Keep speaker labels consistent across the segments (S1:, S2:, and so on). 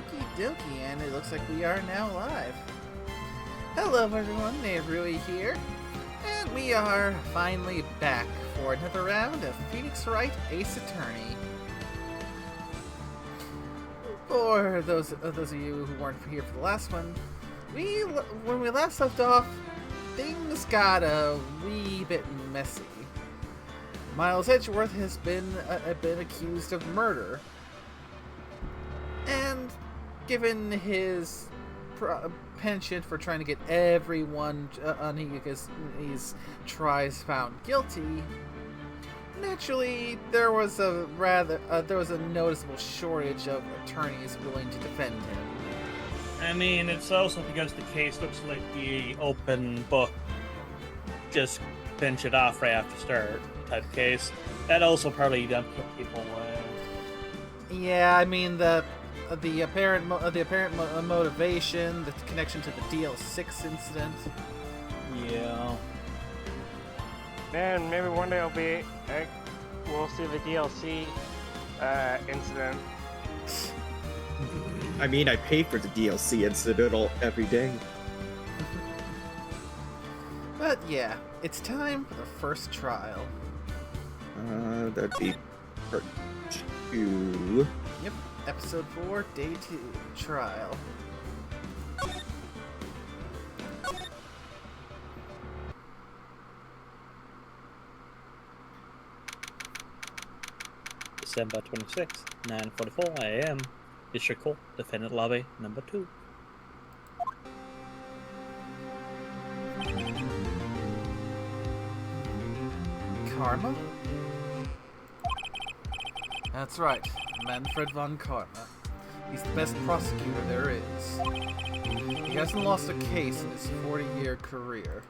S1: Okie dokie, and it looks like we are now live. Hello everyone, Rui here, and we are finally back for another round of Phoenix Wright Ace Attorney. For those of you who weren't here for the last one, when we last left off, things got a wee bit messy. Miles Edgeworth has been accused of murder. And given his penchant for trying to get everyone on his tries found guilty, naturally there was a noticeable shortage of attorneys willing to defend him.
S2: I mean, it's also because the case looks like the open book, just finish it off right after start type of case. That also probably done put people away.
S1: Yeah, I mean the apparent motivation, the connection to the DL6 incident.
S2: Yeah.
S3: Man, maybe one day we'll see the DLC incident.
S4: I mean, I pay for the DLC incident every day.
S1: But yeah, it's time for the first trial.
S4: That'd be part 2.
S1: Yep, episode 4, day 2, trial.
S2: December 26th, 9:44 a.m. District Court, Defendant Lobby, number 2.
S1: Karma? That's right, Manfred von Karma. He's the best prosecutor there is. He hasn't lost a case in his 40-year career.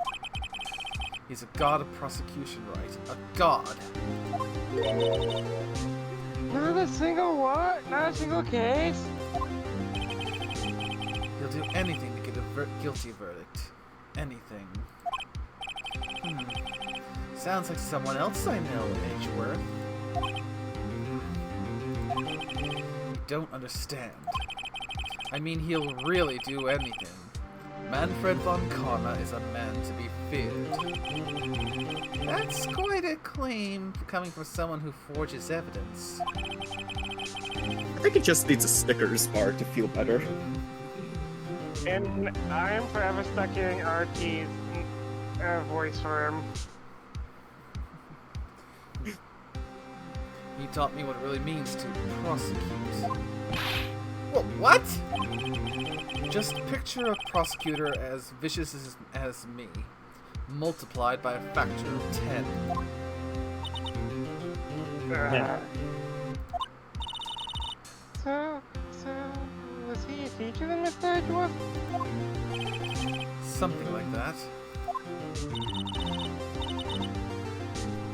S1: He's a god of prosecution, Wright. A god.
S3: Not a single what? Not a single case?
S1: He'll do anything to get a guilty verdict. Anything. Sounds like someone else I know, Edgeworth. You don't understand. I mean, he'll really do anything. Manfred von Karma is a man to be feared. That's quite a claim coming from someone who forges evidence.
S4: I think it just needs a Snickers bar to feel better.
S3: And I am forever stuck hearing RT's voice for him.
S1: He taught me what it really means to prosecute. Well, what? Just picture a prosecutor as vicious as me, multiplied by a factor of 10.
S3: So, was he a teacher then, Mr. Edgeworth?
S1: Something like that.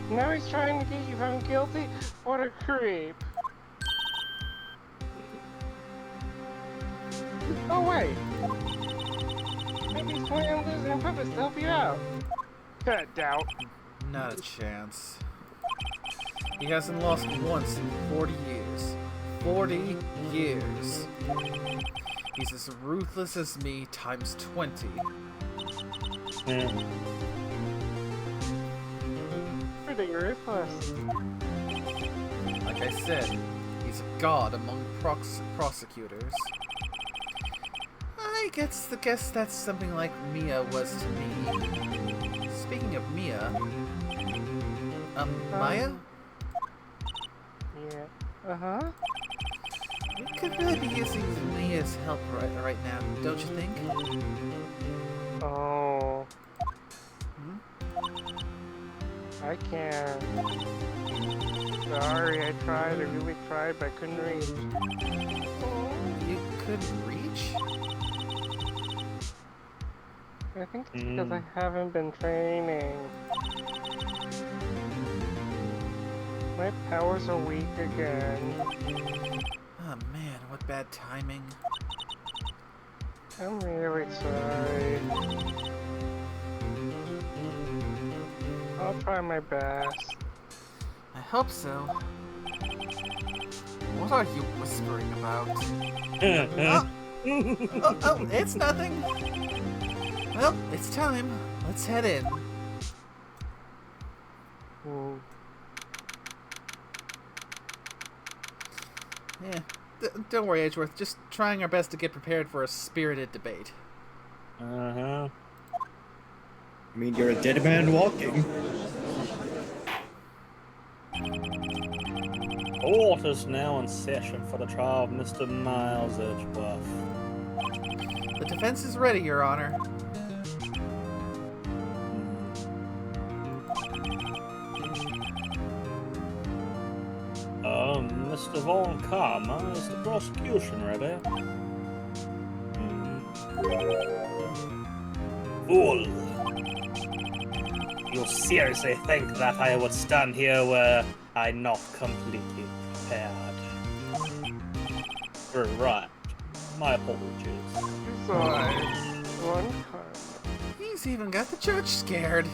S3: Now he's trying to get you found guilty? What a creep. Oh wait! Maybe he's planning on losing on purpose to help you out. Doubt.
S1: Not a chance. He hasn't lost once in 40 years. 40 years. He's as ruthless as me times 20.
S3: Pretty ruthless.
S1: Like I said, he's a god among prosecutors. I guess that's something like Mia was to me. Speaking of Mia, Maya?
S3: Yeah. Uh-huh.
S1: We could really be using Mia's help right now, don't you think?
S3: Oh. I can't. Sorry, I really tried, but I couldn't reach.
S1: You couldn't reach?
S3: I think it's because I haven't been training. My powers are weak again.
S1: Oh man, what bad timing.
S3: I'm really sorry. I'll try my best.
S1: I hope so. What are you whispering about?
S2: Uh-huh.
S1: Oh, it's nothing. Well, it's time. Let's head in.
S3: Whoa.
S1: Yeah, don't worry, Edgeworth. Just trying our best to get prepared for a spirited debate.
S2: Uh-huh.
S4: I mean, you're a dead man walking.
S2: Court is now in session for the trial of Mr. Miles Edgeworth.
S1: The defense is ready, Your Honor.
S2: Mr. Von Karma, is the prosecution ready? Fool! You seriously think that I would stand here were I not completely prepared? Right. My apologies.
S3: Besides, one card.
S1: He's even got the judge scared.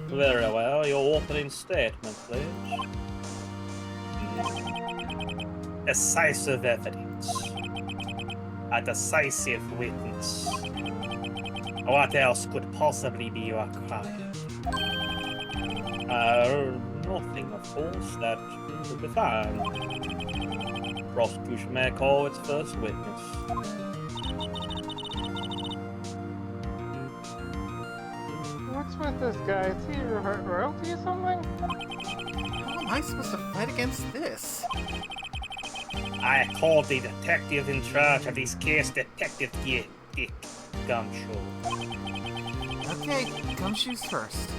S2: Very well, your opening statement, please. Decisive evidence. A decisive witness. What else could possibly be required? Nothing, of course, that should be fine. Prosecution may call its first witness.
S3: What's with this guy? Is he royalty or something?
S1: How am I supposed to fight against this?
S2: I called the detective in charge of this case, Detective Dick Gumshoe.
S1: Okay, gumshoes first.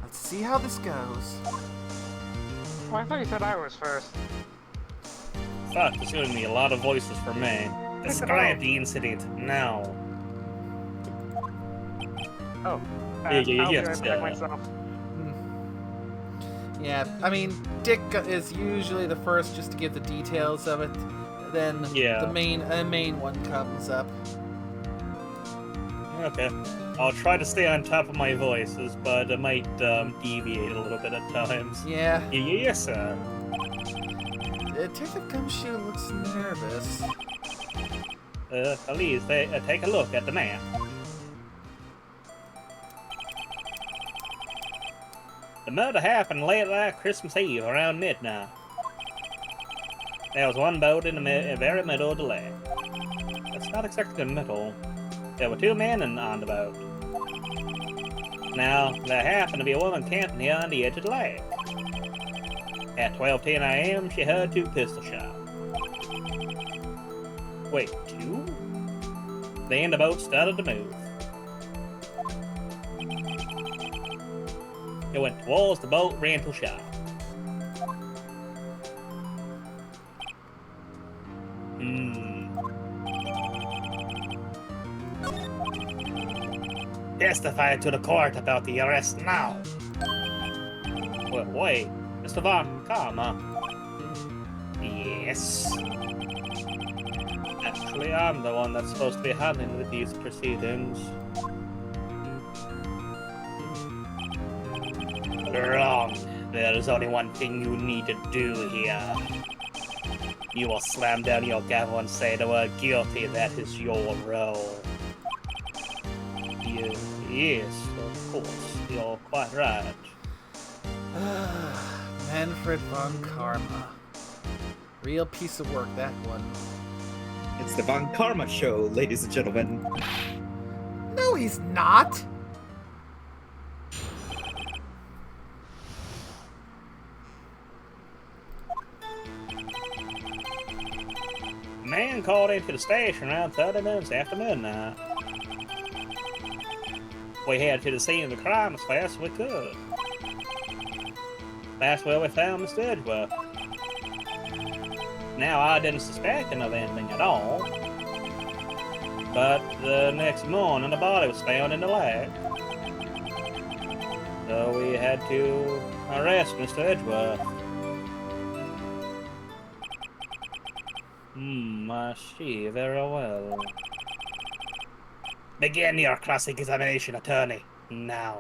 S1: Let's see how this goes.
S3: Oh, I thought you said I was first.
S2: Fuck, there's gonna be a lot of voices for me. Describe the incident now.
S3: Oh.
S2: Yeah,
S3: I'll be
S2: yes,
S3: right back myself.
S1: Yeah, I mean, Dick is usually the first just to give the details of it. Then the main one comes up.
S2: Okay. I'll try to stay on top of my voices, but I might deviate a little bit at times.
S1: Yeah.
S2: Yes, sir.
S1: Detective Gumshoe looks nervous.
S2: Please, take a look at the map. The murder happened late that Christmas Eve around midnight. There was one boat in the very middle of the lake. That's not exactly the middle. There were two men on the boat. Now, there happened to be a woman camping here on the edge of the lake. At 12:10 a.m., she heard two pistol shots. Wait, two? Then the boat started to move. It went towards the boat rental shop. Testify to the court about the arrest now. Well, wait, Mr. Von Karma. Yes. Actually, I'm the one that's supposed to be handling with these proceedings. Wrong. There is only one thing you need to do here. You will slam down your gavel and say the word guilty. That is your role. Yes, of course. You're quite right.
S1: Manfred von Karma. Real piece of work, that one.
S4: It's the Von Karma Show, ladies and gentlemen.
S1: No, he's not!
S2: A man called into the station around 30 minutes after midnight. We headed to the scene of the crime as fast as we could. That's where we found Mr. Edgeworth. Now, I didn't suspect him of anything at all. But the next morning, the body was found in the lake. So we had to arrest Mr. Edgeworth. I see. Very well. Begin your cross-examination, attorney. Now.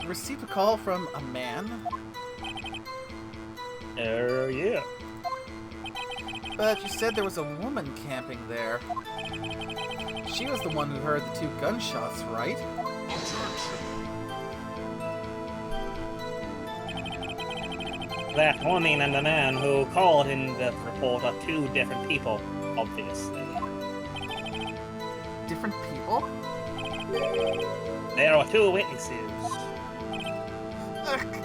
S1: received a call from a man,
S2: Yeah.
S1: but you said there was a woman camping there. She was the one who heard the 2 gunshots, right?
S2: That woman and the man who called in the report are 2 different people, obviously.
S1: Different people?
S2: There were 2 witnesses.
S1: Ugh.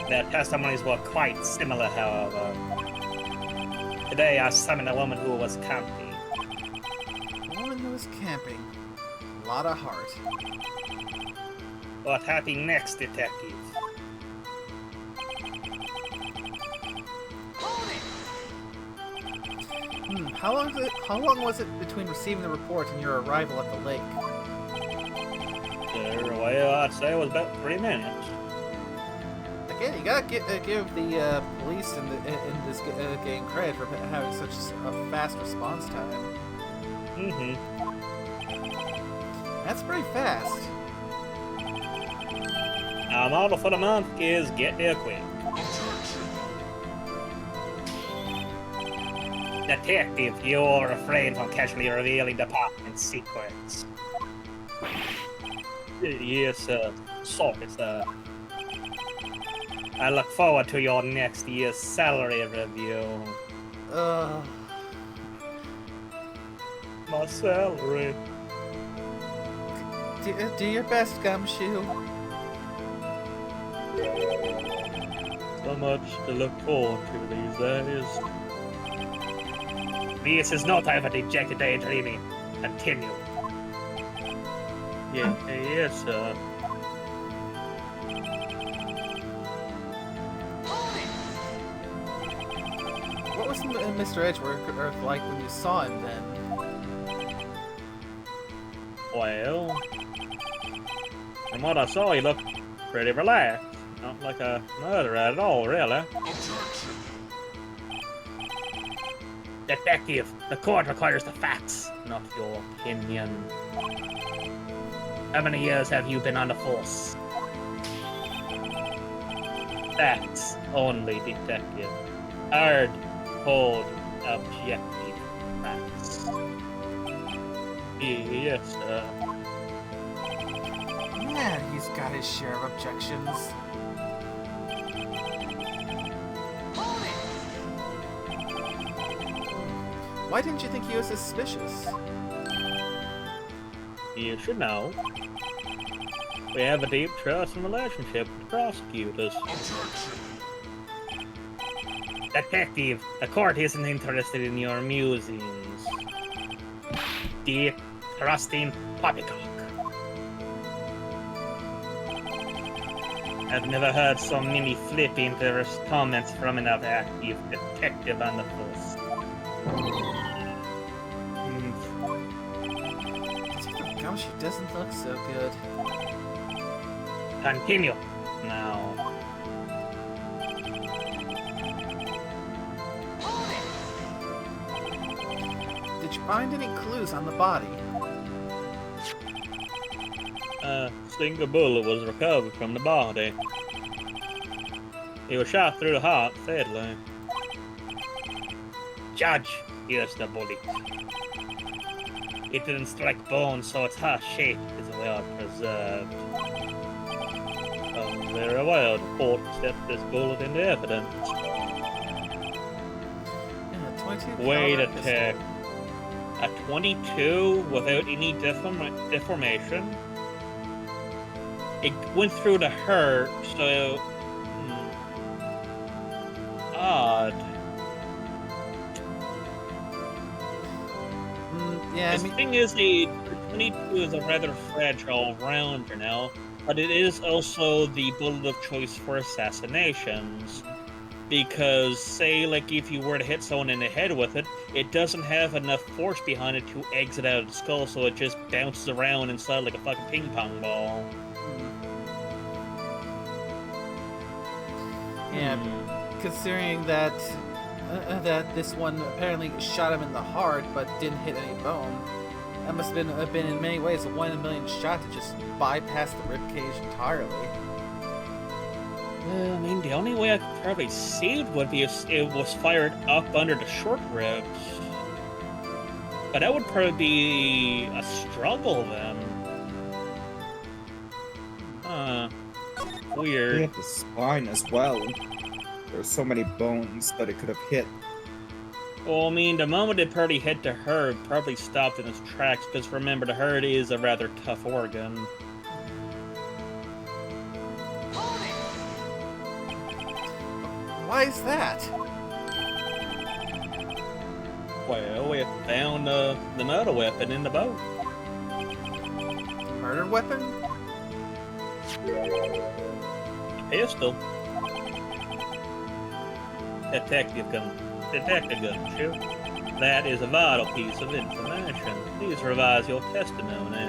S2: Their testimonies were quite similar, however. Today I summoned a woman who was camping.
S1: A woman who was camping. A lot of heart.
S2: What happened next, detective?
S1: How long was it between receiving the report and your arrival at the lake?
S2: Well, I'd say it was about 3 minutes.
S1: Again, you gotta give the police in this game credit for having such a fast response time.
S2: Mm-hmm.
S1: That's pretty fast.
S2: Our motto for the month is get there quick. Detective, you're refrained from casually revealing department secrets. Yes, sir. Sorry, sir. I look forward to your next year's salary review. My salary.
S1: Do your best, Gumshoe.
S2: So much to look forward to these days. This is no time for dejected daydreaming. Continue. Yes, sir.
S1: What was Mr. Edgeworth like when you saw him then?
S2: Well, from what I saw, he looked pretty relaxed. Not like a murderer at all, really. Detective, the court requires the facts, not your opinion. How many years have you been on the force? Facts only, detective. Hard, cold, objective facts. Yes, sir.
S1: Man, he's got his share of objections. Why didn't you think he was suspicious?
S2: You should know. We have a deep trust and relationship with the prosecutors. Detective, the court isn't interested in your musings. Deep, trusting poppycock. I've never heard so many flipping comments from an active detective on the force.
S1: Gumshoe doesn't look so good.
S2: Continue. Now.
S1: Did you find any clues on the body?
S2: A single bullet was recovered from the body. He was shot through the heart, sadly. Judge, here's the bullet. It didn't strike bone, so its heart shape is well preserved. Very well, the court accepts this bullet into evidence.
S1: Yeah, 22
S2: Wait a
S1: caliber
S2: tick.
S1: pistol.
S2: A 22 without any deformation? It went through the hurt, so... Odd.
S1: Yeah,
S2: The thing is, the 22 is a rather fragile round, you know, but it is also the bullet of choice for assassinations. Because, say, like, if you were to hit someone in the head with it, it doesn't have enough force behind it to exit out of the skull, so it just bounces around inside like a fucking ping pong ball.
S1: Yeah, considering that that this one apparently shot him in the heart but didn't hit any bone. That must have been in many ways a 1 in a million shot to just bypass the ribcage entirely.
S2: Well, I mean, the only way I could probably see it would be if it was fired up under the short ribs. But that would probably be a struggle then. Huh.
S4: He
S2: Weird.
S4: had the spine as well. There were so many bones that it could have hit.
S2: Well, I mean, the moment it probably hit the herd, probably stopped in its tracks, because remember, the herd is a rather tough organ.
S1: Why is that?
S2: Well, we found the murder weapon in the boat.
S1: Murder weapon?
S2: A pistol. Detective gun, shoot. That is a vital piece of information. Please revise your testimony.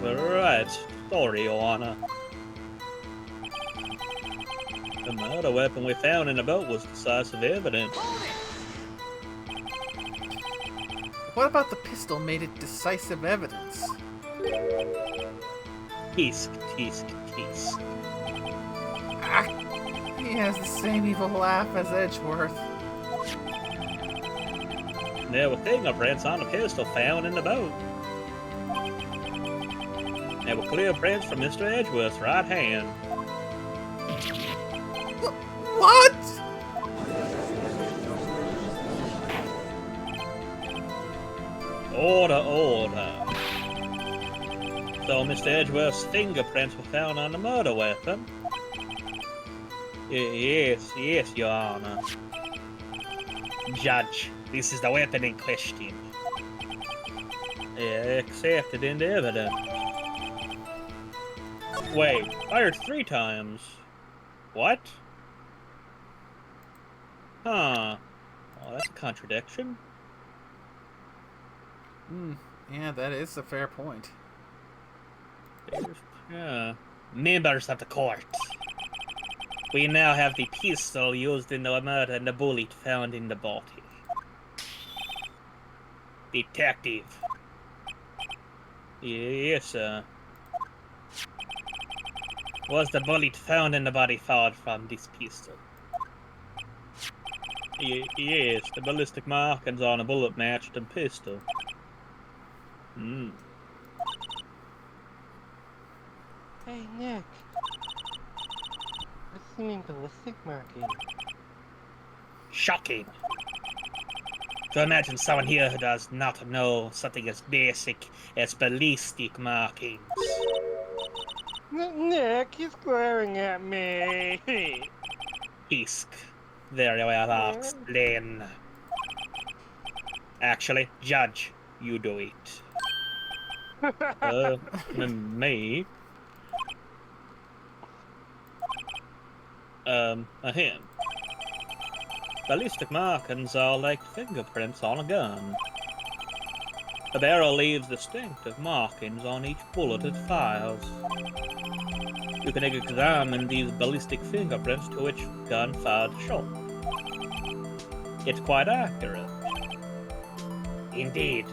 S2: Right, story, Your Honor. The murder weapon we found in the boat was decisive evidence.
S1: What about the pistol made it decisive evidence?
S2: Tisk, tisk, tisk.
S1: Ah, he has the same evil laugh as Edgeworth.
S2: There were fingerprints on the pistol found in the boat. There were clear prints from Mr. Edgeworth's right hand.
S1: What?
S2: Order. So Mr. Edgeworth's fingerprints were found on the murder weapon? Yes, Your Honor. Judge, this is the weapon in question. Accepted into evidence. Wait, fired 3 times. What? Huh. Oh, that's a contradiction.
S1: Yeah, that is a fair point.
S2: Yeah. Members of the court. We now have the pistol used in the murder and the bullet found in the body. Detective. Yes, sir. Was the bullet found in the body fired from this pistol? Yes, the ballistic markings on the bullet matched the pistol.
S3: Hey, Nick. What's the mean ballistic marking?
S2: Shocking. To imagine someone here who does not know something as basic as ballistic markings.
S3: Nick, he's glaring at me.
S2: Pisk. Very well explained. Actually, Judge, you do it. Me? Him. Ballistic markings are like fingerprints on a gun. The barrel leaves distinctive markings on each bullet it fires. You can examine these ballistic fingerprints to which gun fired the shot. It's quite accurate. Indeed.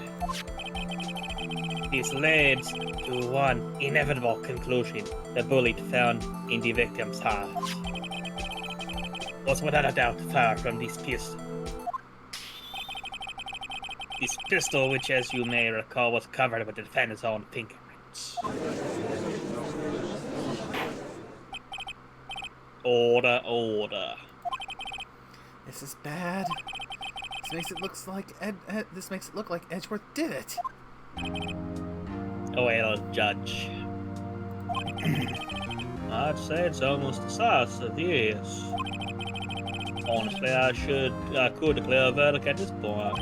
S2: This leads to one inevitable conclusion: the bullet found in the victim's heart was without a doubt fired from this pistol. This pistol, which as you may recall was covered with the defendant's own fingerprints. Order.
S1: This is bad. This makes it look like Edgeworth did it.
S2: Well, Judge. I'd say it's almost decisive, yes. Honestly, I could declare a verdict at this point.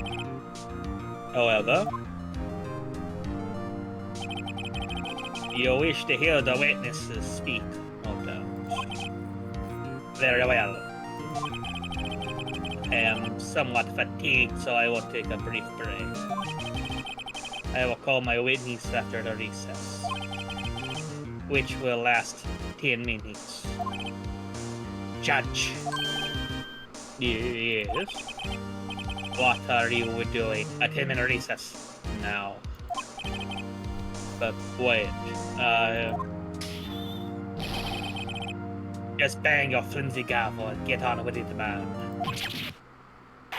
S2: However, you wish to hear the witnesses speak, no doubt. Very well. I am somewhat fatigued, so I will take a brief break. I will call my witness after the recess, which will last 10 minutes. Judge. Yes? What are you doing? A 10-minute recess now. But wait, just bang your flimsy gavel and get on with it, man.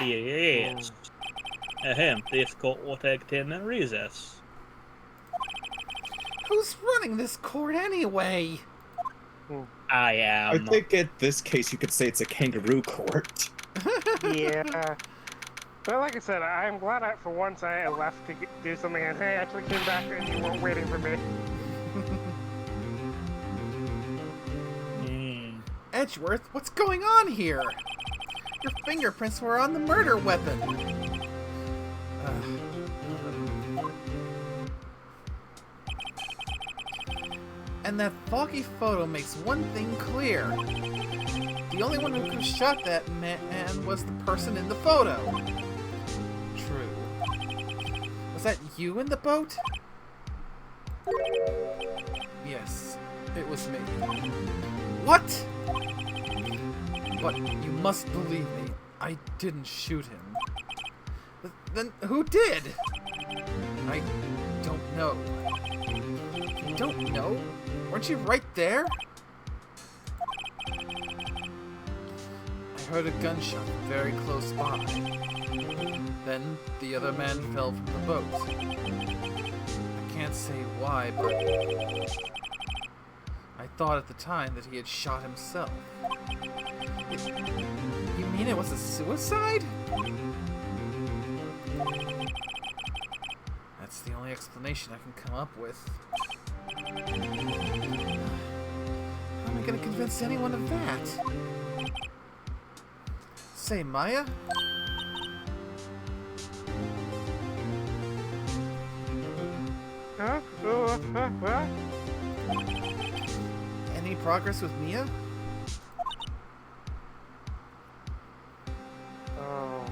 S2: Yes. Ahem, this court will take 10-minute recess.
S1: Who's running this court anyway?
S2: I
S4: I
S2: am.
S4: think in this case you could say it's a kangaroo court.
S3: Yeah. But like I said, I'm glad for once I left to do something and I actually came back and you weren't waiting for me.
S1: Edgeworth, what's going on here? Your fingerprints were on the murder weapon. And that foggy photo makes one thing clear. The only one who could have shot that man was the person in the photo. True. Was that you in the boat? Yes, it was me. What? But you must believe me, I didn't shoot him. Then who did? I don't know. You don't know? Weren't you right there? I heard a gunshot very close by. Then the other man fell from the boat. I can't say why, but I thought at the time that he had shot himself. You mean it was a suicide? That's the only explanation I can come up with. How am I going to convince anyone of that? Say, Maya?
S3: Huh? What?
S1: Any progress with Mia?
S3: Oh.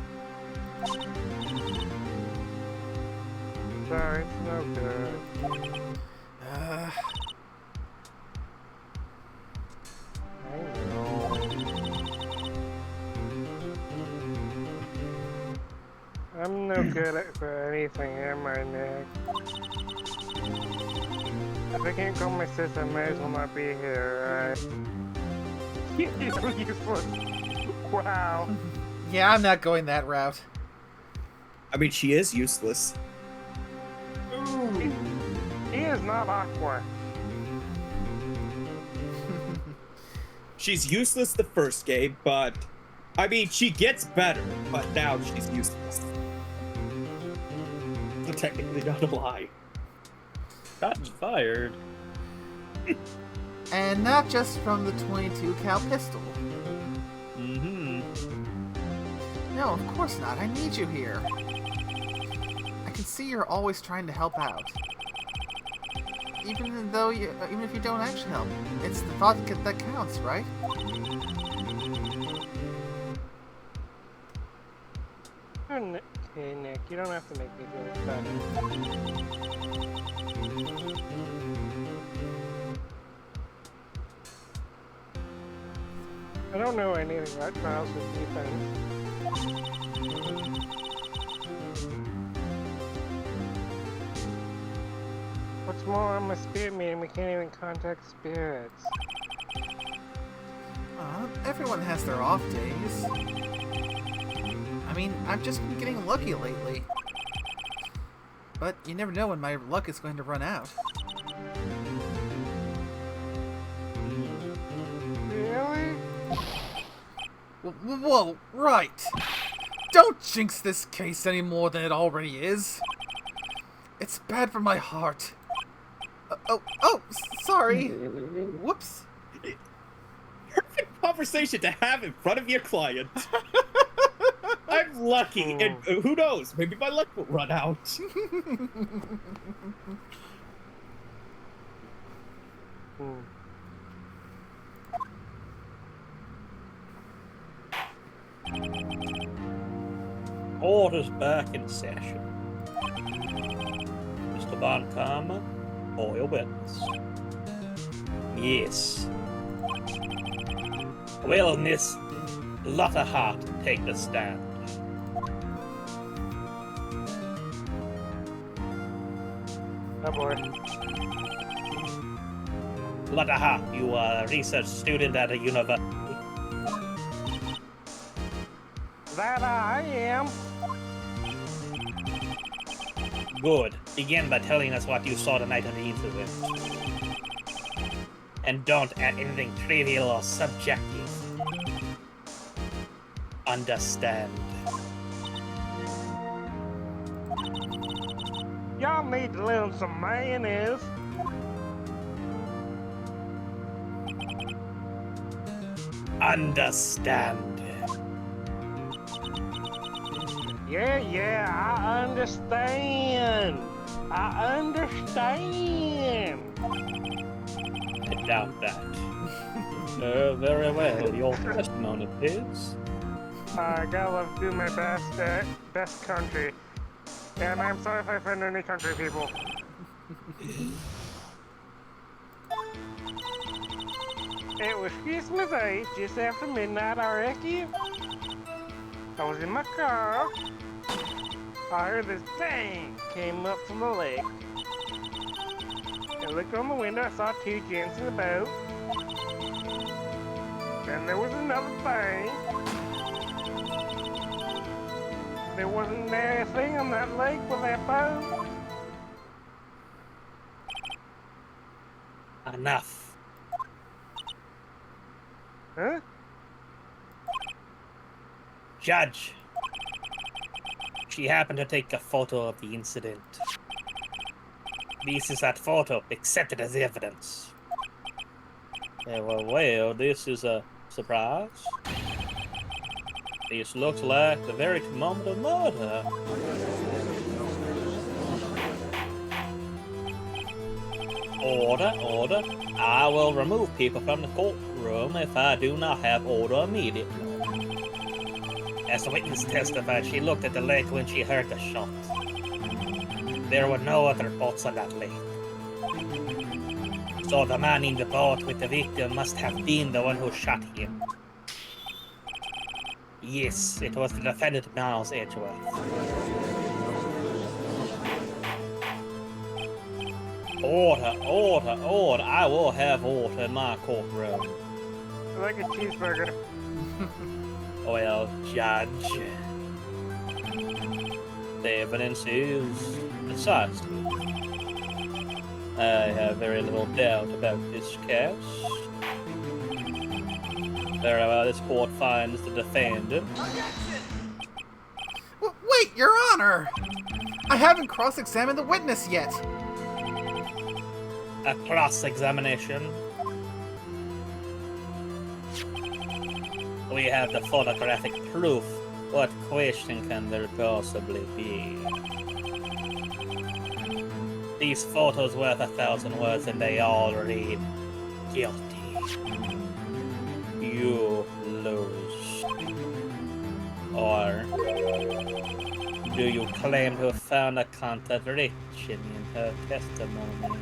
S3: Sorry, it's no good. I know. I'm no good for anything, am I, Nick? If I can't call my sister, I might as well not be here, right? You're useless. Wow.
S1: Yeah, I'm not going that route.
S4: I mean, she is useless.
S3: He is not Aqua.
S4: She's useless the first game, but I mean, she gets better, but now she's useless. So technically not a lie.
S2: Shots fired.
S1: And not just from the 22 cal pistol.
S2: Mm-hmm.
S1: No, of course not. I need you here. I can see you're always trying to help out. Even if you don't actually help, it's the thought that counts, right?
S3: Okay, Nick, you don't have to make me feel better. I don't know anything about trials with defense. What's more, I'm a spirit medium, we can't even contact spirits.
S1: Everyone has their off days. I mean, I've just been getting lucky lately. But you never know when my luck is going to run out.
S3: Really?
S1: Whoa, right. Don't jinx this case any more than it already is. It's bad for my heart. Sorry. Whoops.
S4: Perfect conversation to have in front of your client. I'm lucky, and who knows? Maybe my luck will run out.
S2: Order's back in session. Mr. Von Karma, for your witness. Yes. Well, Miss Lotta Hart, take the stand.
S3: Oh boy.
S2: Lataha, you are a research student at a university.
S3: That I am.
S2: Good. Begin by telling us what you saw tonight on the incident. And don't add anything trivial or subjective. Understand.
S3: Y'all need to learn some mayonnaise.
S2: Understand.
S3: Yeah, I understand. I understand.
S2: I doubt that. Very well. Your testimony, please.
S3: I gotta love to do my best country. And I'm sorry if I offend any country people. It was Christmas Eve, just after midnight, I reckon. I was in my car. I heard this bang came up from the lake. I looked on the window, I saw two gents in the boat. Then there was another bang. There wasn't anything on that lake with that boat.
S2: Enough.
S3: Huh?
S2: Judge. She happened to take a photo of the incident. This is that photo, accepted as evidence. Well, this is a surprise. This looks like the very moment of murder. Order. I will remove people from the courtroom if I do not have order immediately. As the witness testified, she looked at the lake when she heard the shot. There were no other boats on that lake. So the man in the boat with the victim must have been the one who shot him. Yes, it was the defendant, Miles Edgeworth. Order. I will have order in my courtroom.
S3: I like a cheeseburger.
S2: Well, Judge, the evidence is decisive. I have very little doubt about this case. Very well, this court finds the defendant.
S1: Wait, Your Honor! I haven't cross-examined the witness yet!
S2: A cross-examination. We have the photographic proof. What question can there possibly be? These photos worth 1,000 words and they all read guilty. You lose. Or do you claim to have found a contradiction in her testimony?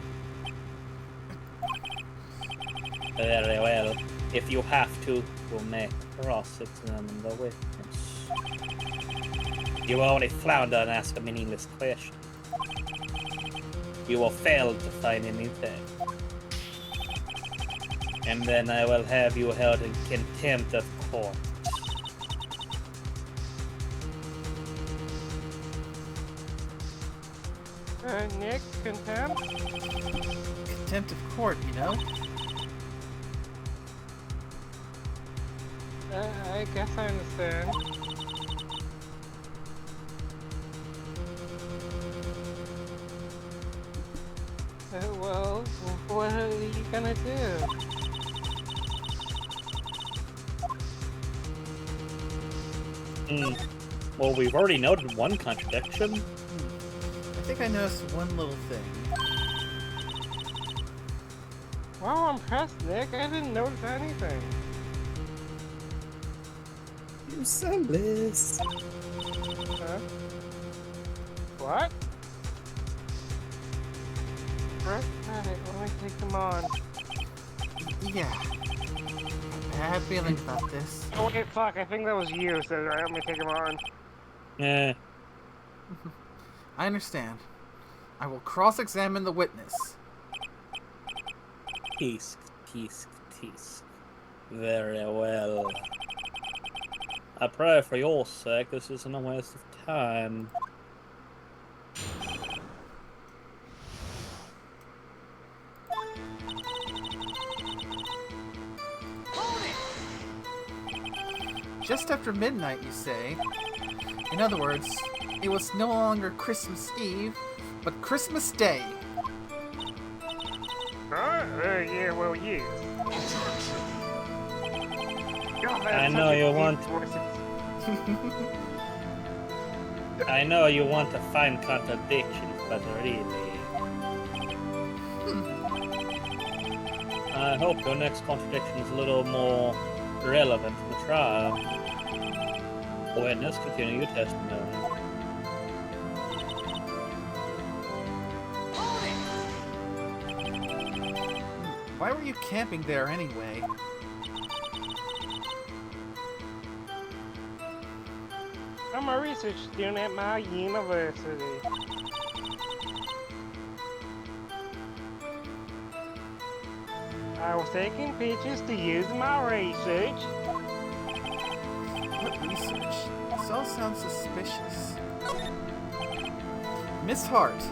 S2: Very well. If you have to, you may cross-examine the witness. You only flounder and ask a meaningless question. You will fail to find anything. And then I will have you held in contempt of court.
S3: Nick, contempt?
S1: Contempt of court, you know?
S3: I guess I understand. Well, what are you gonna do?
S2: Well, we've already noted one contradiction.
S1: I think I noticed one little thing.
S3: Well, I'm impressed, Nick. I didn't notice anything.
S4: You're sunless.
S3: Huh? What? Right, let me take them on.
S1: Yeah. Bad feelings about this.
S3: Oh wait, fuck, I think that was you, so let me take them on.
S2: Eh.
S1: I understand. I will cross-examine the witness.
S2: Tisk, tisk, tisk. Very well. I pray for your sake this isn't a waste of time.
S1: Just after midnight, you say? In other words, it was no longer Christmas Eve, but Christmas Day.
S3: Yeah, well, yes.
S2: I know you want. I know you want to find contradictions, but really, I hope your next contradiction is a little more relevant to the trial. Witness, continue your testimony.
S1: Why were you camping there anyway?
S3: I'm a research student at my university. I was taking pictures to use in my research.
S1: What research? This all sounds suspicious. Miss Hart,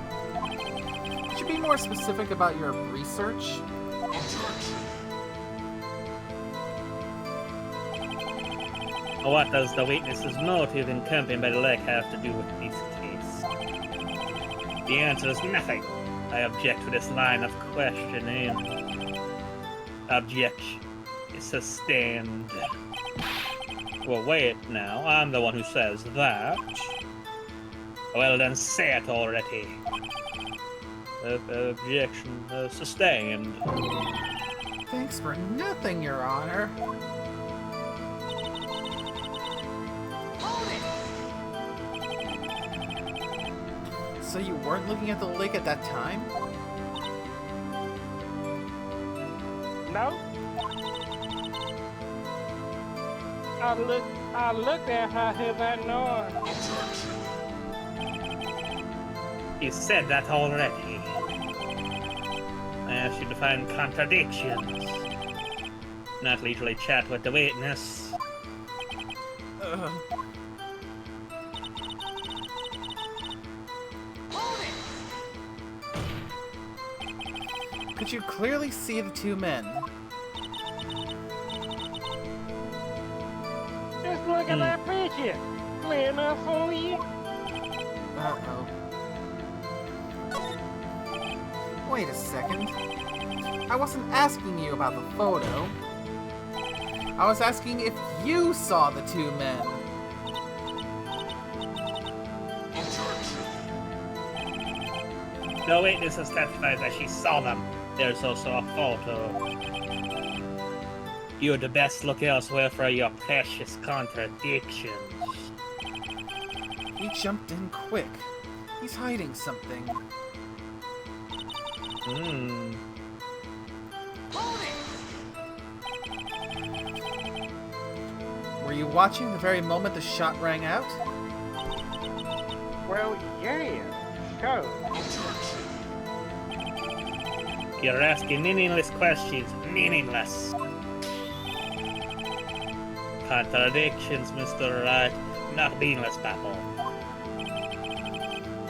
S1: could you be more specific about your research?
S2: What does the witness's motive in camping by the lake have to do with this case? The answer is nothing. I object to this line of questioning. Objection is sustained. Well, wait now. I'm the one who says that. Well, then say it already. Objection sustained.
S1: Thanks for nothing, Your Honor. So you weren't looking at the lake at that time?
S3: No. I looked at her hear that noise.
S2: You said that already. I asked you to find contradictions. Not leisurely chat with the witness.
S1: Could you clearly see the two men?
S3: Just look at that picture. Clear enough for you?
S1: Uh-oh. Wait a second. I wasn't asking you about the photo. I was asking if you saw the two men.
S2: The witness has testified that she saw them. There's also a photo. You'd best look elsewhere for your precious contradictions.
S1: He jumped in quick. He's hiding something. Were you watching the very moment the shot rang out?
S3: Well, yeah. Sure.
S2: You're asking meaningless questions. Meaningless. Contradictions, Mr. Wright. Not meaningless babble.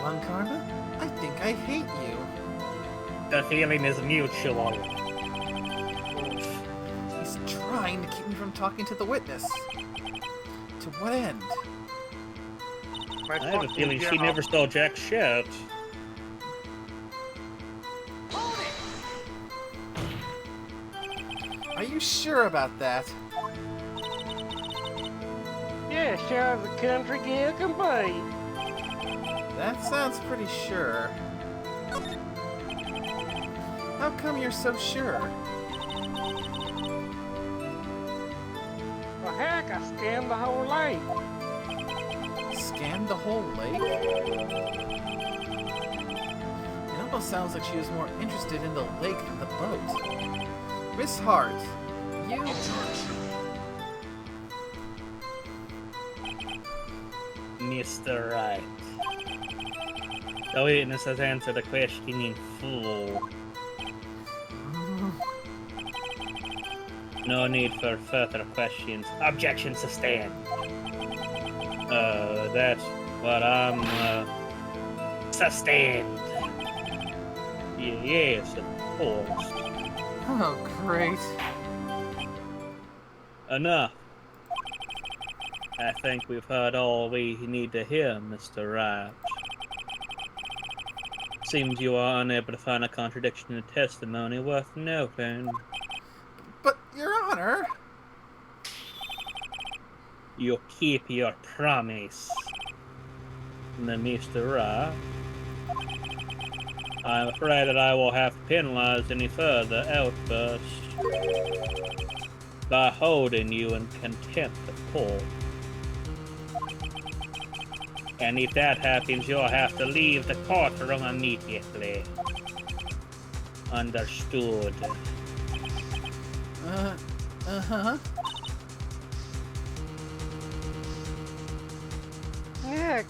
S1: Lung Karma? I think I hate you.
S2: The feeling is mutual.
S1: He's trying to keep me from talking to the witness. To what end?
S2: I have a feeling she never saw jack shit.
S1: Are you sure about that?
S3: Yeah, sure as a country girl can be.
S1: That sounds pretty sure. How come you're so sure?
S3: Well, heck, I scanned the whole lake.
S1: Scanned the whole lake? It almost sounds like she was more interested in the lake than the boat. Miss Hart, you...
S2: Mr. Wright. The witness has answered the question in full. No need for further questions. Objection sustained. That's what I'm, sustained. Yes, of course.
S1: Oh, great.
S2: Enough. I think we've heard all we need to hear, Mr. Wright. Seems you are unable to find a contradiction in testimony worth noting.
S1: But, Your Honor...
S2: You keep your promise. Mr. Wright. I'm afraid that I will have to penalize any further outbursts by holding you in contempt of court. And if that happens, you'll have to leave the courtroom immediately. Understood.
S1: Uh-huh.
S3: Nick!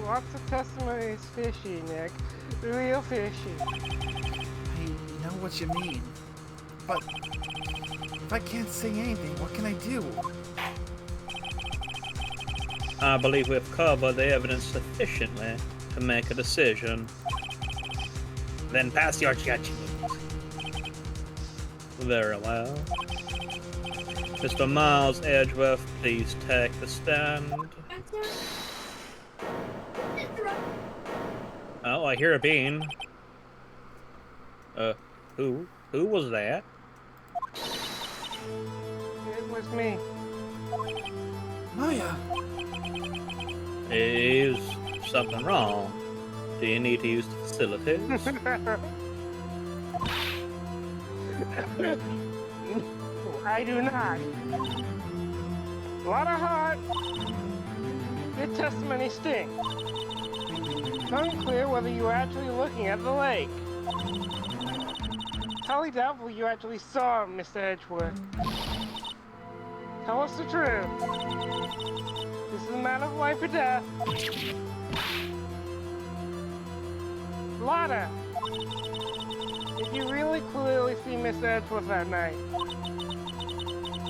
S3: Lots of testimony is fishy, Nick. Real fishy.
S1: I know what you mean. But... if I can't say anything, what can I do?
S2: I believe we've covered the evidence sufficiently to make a decision. Then pass your judgment. Very well. Mr. Miles Edgeworth, please take the stand. Oh, I hear a bean. Who? Who was that?
S3: It was me.
S1: Maya!
S2: Is something wrong? Do you need to use the facilities?
S3: I do not. A lot of heart. Your testimony stinks. It's unclear whether you were actually looking at the lake. Highly doubtful you actually saw Mr. Edgeworth. Tell us the truth. This is a matter of life or death. Lotta, did you really clearly see Mr. Edgeworth that night?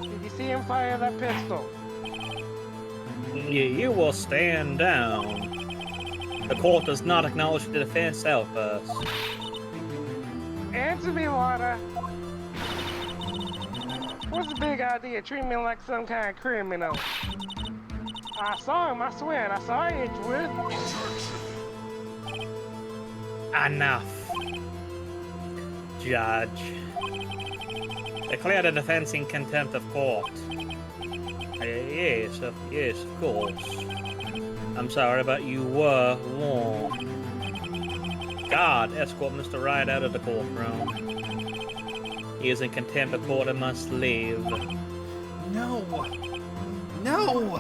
S3: Did you see him fire that pistol?
S2: You will stand down. The court does not acknowledge the defense outburst.
S3: Answer me, Lotta. What's the big idea? Treat me like some kind of criminal. I saw him, I swear. I saw Edgeworth.
S2: Enough. Judge. Declare the defense in contempt of court. Yes, of course. I'm sorry, but you were warned. God, escort Mr. Wright out of the courtroom. He is in contempt of court and must leave.
S1: No! No!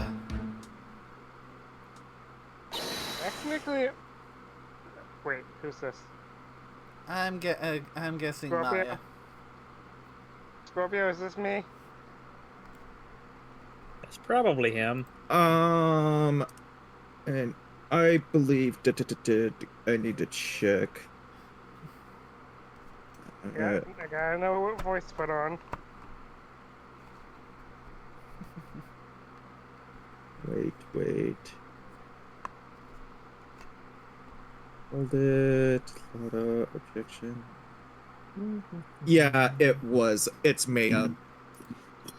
S3: Technically... Wait, who's this?
S1: I'm guessing
S3: Scorpio?
S1: Maya.
S3: Scorpio, is this me?
S2: It's probably him.
S4: And I believe I need to check.
S3: Yeah, I gotta know what voice to put on.
S4: Wait. Hold it. Lotta, objection. Yeah, it was. It's Maya.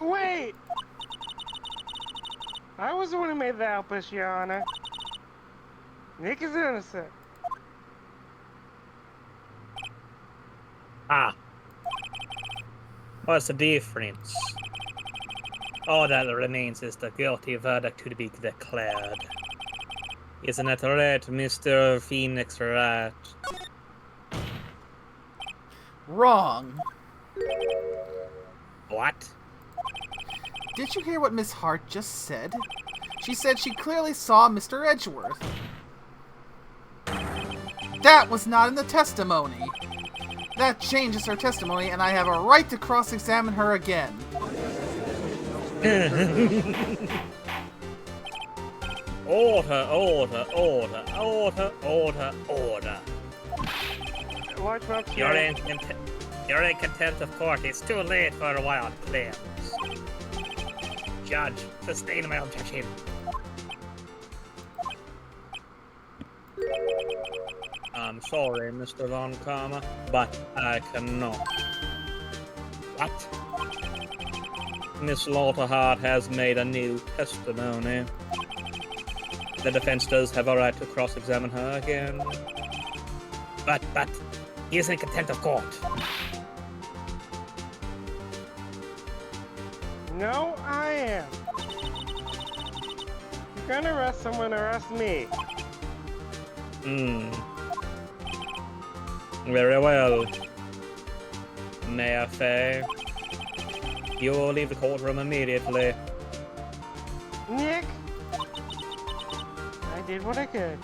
S3: Wait! I was the one who made the outburst, Your Honor. Nick is innocent.
S2: Ah. What's the difference? All that remains is the guilty verdict to be declared. Isn't it right, Mr. Phoenix Wright?
S1: Wrong.
S2: What?
S1: Did you hear what Miss Hart just said? She said she clearly saw Mr. Edgeworth. That was not in the testimony. That changes her testimony, and I have a right to cross-examine her again.
S2: Order, order, order, order, order, order.
S3: Large milk
S2: You're
S3: shake.
S2: you're in contempt of court. It's too late for wild claims. Judge, sustain my objection. I'm sorry, Mr. Von Karma, but I cannot. What? Miss Lauterhart has made a new testimony. The defense does have a right to cross-examine her again. But, he is in contempt of court.
S3: No, I am. You're gonna arrest someone, arrest me.
S2: Very well. Mayor Fay, you will leave the courtroom immediately.
S3: Nick, I did what I could.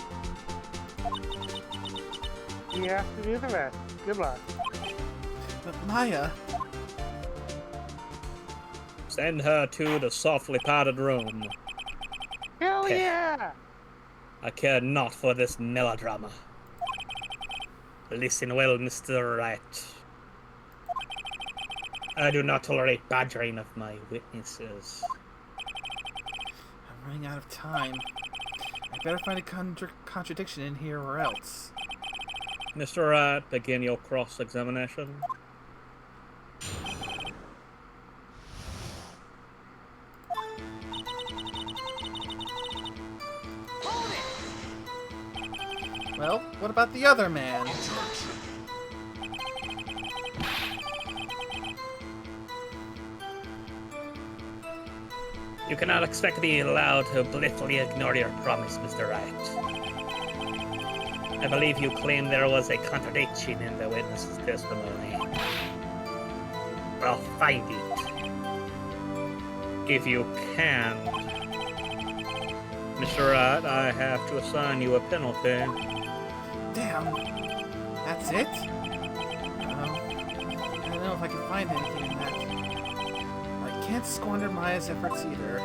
S3: You have to do the rest. Good luck.
S1: But Maya...
S2: Send her to the softly padded room.
S3: Hell
S2: Okay.
S3: yeah!
S2: I care not for this melodrama. Listen well, Mr. Wright. I do not tolerate badgering of my witnesses.
S1: I'm running out of time. I better find a contradiction in here or else.
S2: Mr. Wright, begin your cross-examination.
S1: Well, what about the other man?
S2: You cannot expect to be allowed to blithely ignore your promise, Mr. Wright. I believe you claimed there was a contradiction in the witness's testimony. Well, find it. If you can. Mr. Wright, I have to assign you a penalty.
S1: Damn. That's it? I don't know if I can find anything in that. I can't squander Maya's efforts either.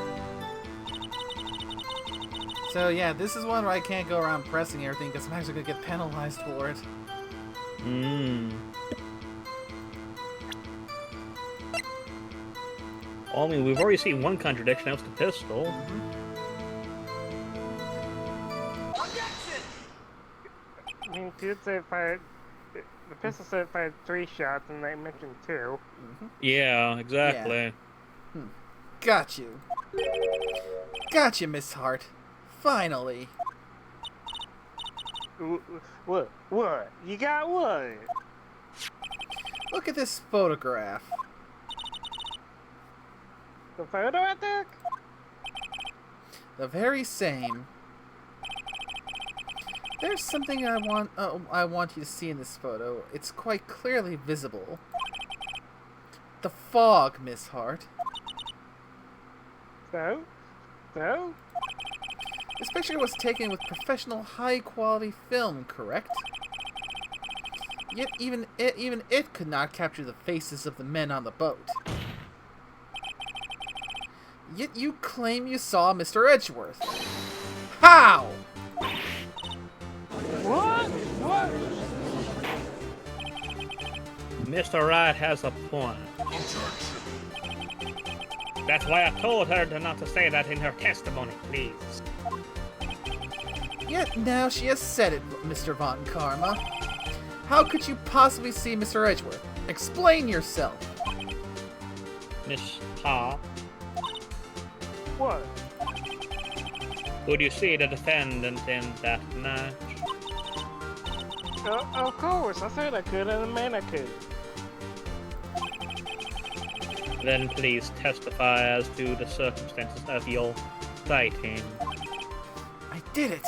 S1: So yeah, this is one where I can't go around pressing everything because I'm actually going to get penalized for it.
S2: Well, I mean, we've already seen one contradiction. That was the pistol.
S3: I mean, dude said fired. The pistol said fired 3 shots, and they mentioned 2.
S2: Yeah, exactly.
S1: Yeah. Got you. Got you, Miss Hart. Finally.
S3: What? What? You got what?
S1: Look at this photograph.
S3: The photo I took?
S1: The very same. There's something I want you to see in this photo. It's quite clearly visible. The fog, Miss Hart.
S3: So? So?
S1: This picture was taken with professional high-quality film, correct? Yet even it could not capture the faces of the men on the boat. Yet you claim you saw Mr. Edgeworth. How?
S3: What? What?
S2: Mr. Wright has a point. That's why I told her not to say that in her testimony, please.
S1: Yet now she has said it, Mr. Von Karma. How could you possibly see Mr. Edgeworth? Explain yourself.
S2: Miss Ha,
S3: What?
S2: could you see the defendant in that match?
S3: Of course, I said I could, and I mean I could.
S2: Then please testify as to the circumstances of your sighting.
S1: I did it!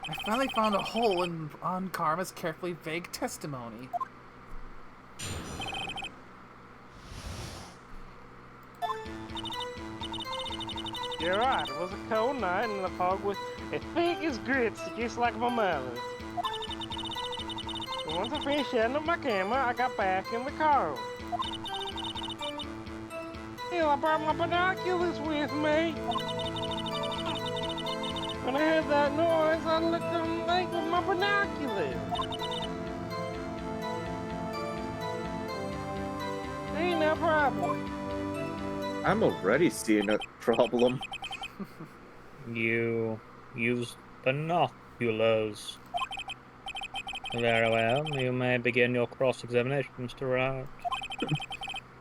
S1: I finally found a hole on Karma's carefully vague testimony.
S3: You're right, it was a cold night, and the fog was as thick as grits, just like my mother's. And once I finished setting up my camera, I got back in the car. Hell, I brought my binoculars with me. When I heard that noise, I looked on the lake with my binoculars. Ain't no problem.
S4: I'm already seeing a problem.
S2: You use binoculars. Very well. You may begin your cross-examination, Mr. Wright.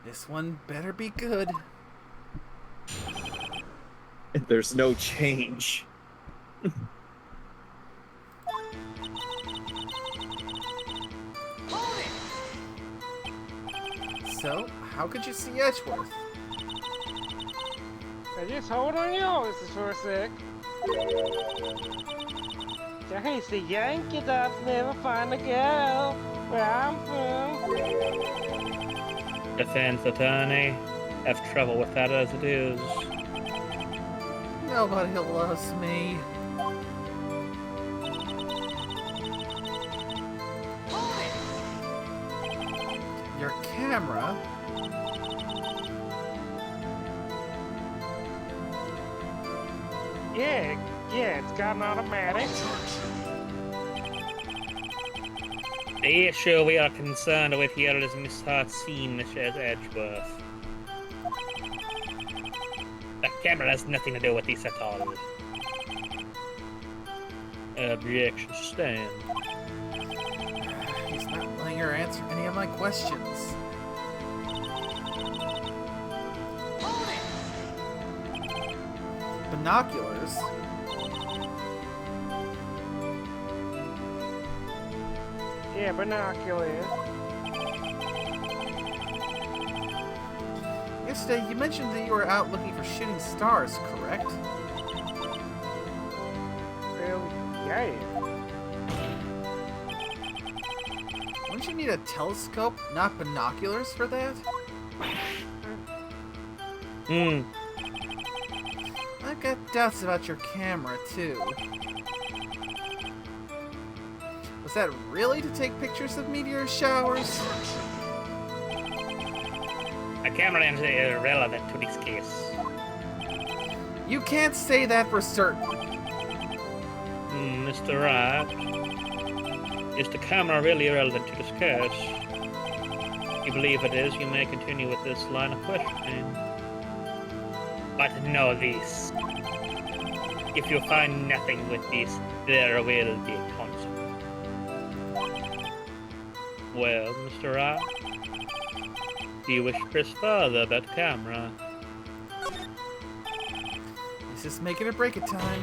S1: This one better be good.
S4: There's no change.
S1: So, how could you see Edgeworth?
S3: Now just hold on your horses for a sec. Just the Yankee dogs never find a girl where I'm from.
S2: Defense attorney. Have trouble with that as it is.
S1: Nobody loves me. Your camera?
S3: Yeah, it's got an automatic.
S2: The issue we are concerned with here is Miss Hart's scene, Mrs. Edgeworth. The camera has nothing to do with this at all. Objection stand.
S1: He's not letting her answer any of my questions. Binoculars?
S3: Yeah, binoculars.
S1: Yesterday, you mentioned that you were out looking for shooting stars, correct?
S3: Well, yeah.
S1: Wouldn't you need a telescope, not binoculars, for that? I've got doubts about your camera, too. Was that really to take pictures of meteor showers?
S2: A camera lens is irrelevant to this case.
S1: You can't say that for certain.
S2: Mr. Wright, is the camera really irrelevant to this case? If you believe it is, you may continue with this line of questioning. But know this. If you find nothing with this, there will be a consequence. Well, Mr. Wright, do you wish to press further that camera?
S1: This is make it or break it time.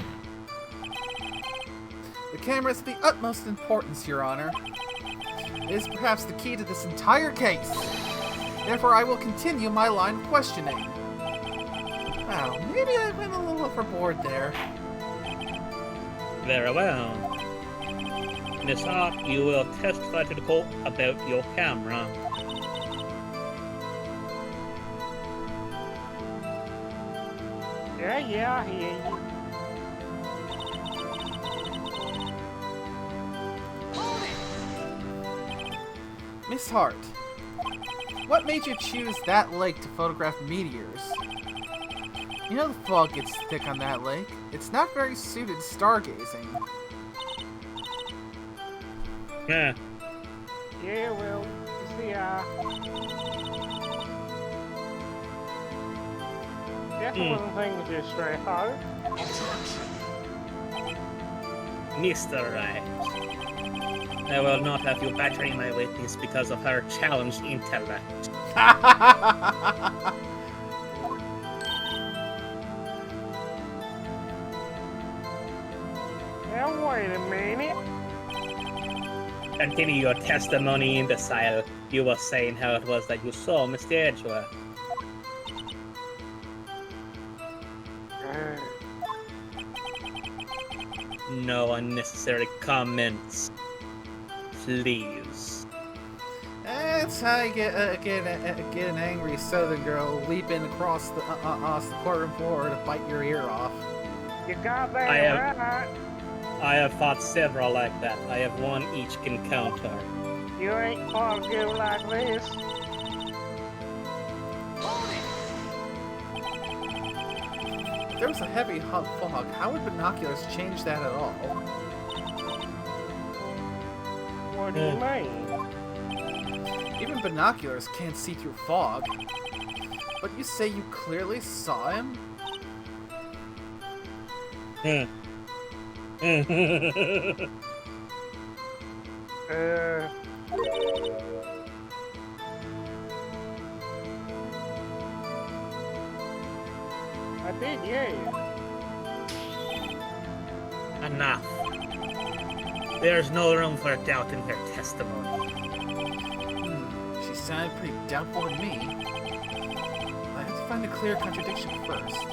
S1: The camera is of the utmost importance, Your Honor. It is perhaps the key to this entire case. Therefore, I will continue my line of questioning. Wow, maybe I went a little overboard there.
S2: Very well. Miss Hart, you will testify to the court about your camera.
S3: Yeah, I hear you.
S1: Miss Hart, what made you choose that lake to photograph meteors? You know the fog gets thick on that lake. It's not very suited to stargazing.
S2: Yeah.
S3: Yeah, well, you see, guess I wasn't thinking too straight, huh?
S2: Mr. Wright, I will not have you battering my witness because of her challenged intellect.
S3: Now, wait a minute.
S2: Continue your testimony, imbecile. You were saying how it was that you saw Mr. Edgeworth. No unnecessary comments. Please.
S1: That's how you get an angry Southern girl leaping across the courtroom floor to bite your ear off.
S3: You got that right.
S2: I have fought several like that. I have won each encounter.
S3: You ain't fought good like this.
S1: If there was a heavy fog, how would binoculars change that at all?
S3: What do you mean?
S1: Even binoculars can't see through fog. But you say you clearly saw him?
S3: I did, yeah.
S2: Enough. There's no room for doubt in her testimony.
S1: She sounded pretty doubtful to me. I have to find a clear contradiction first.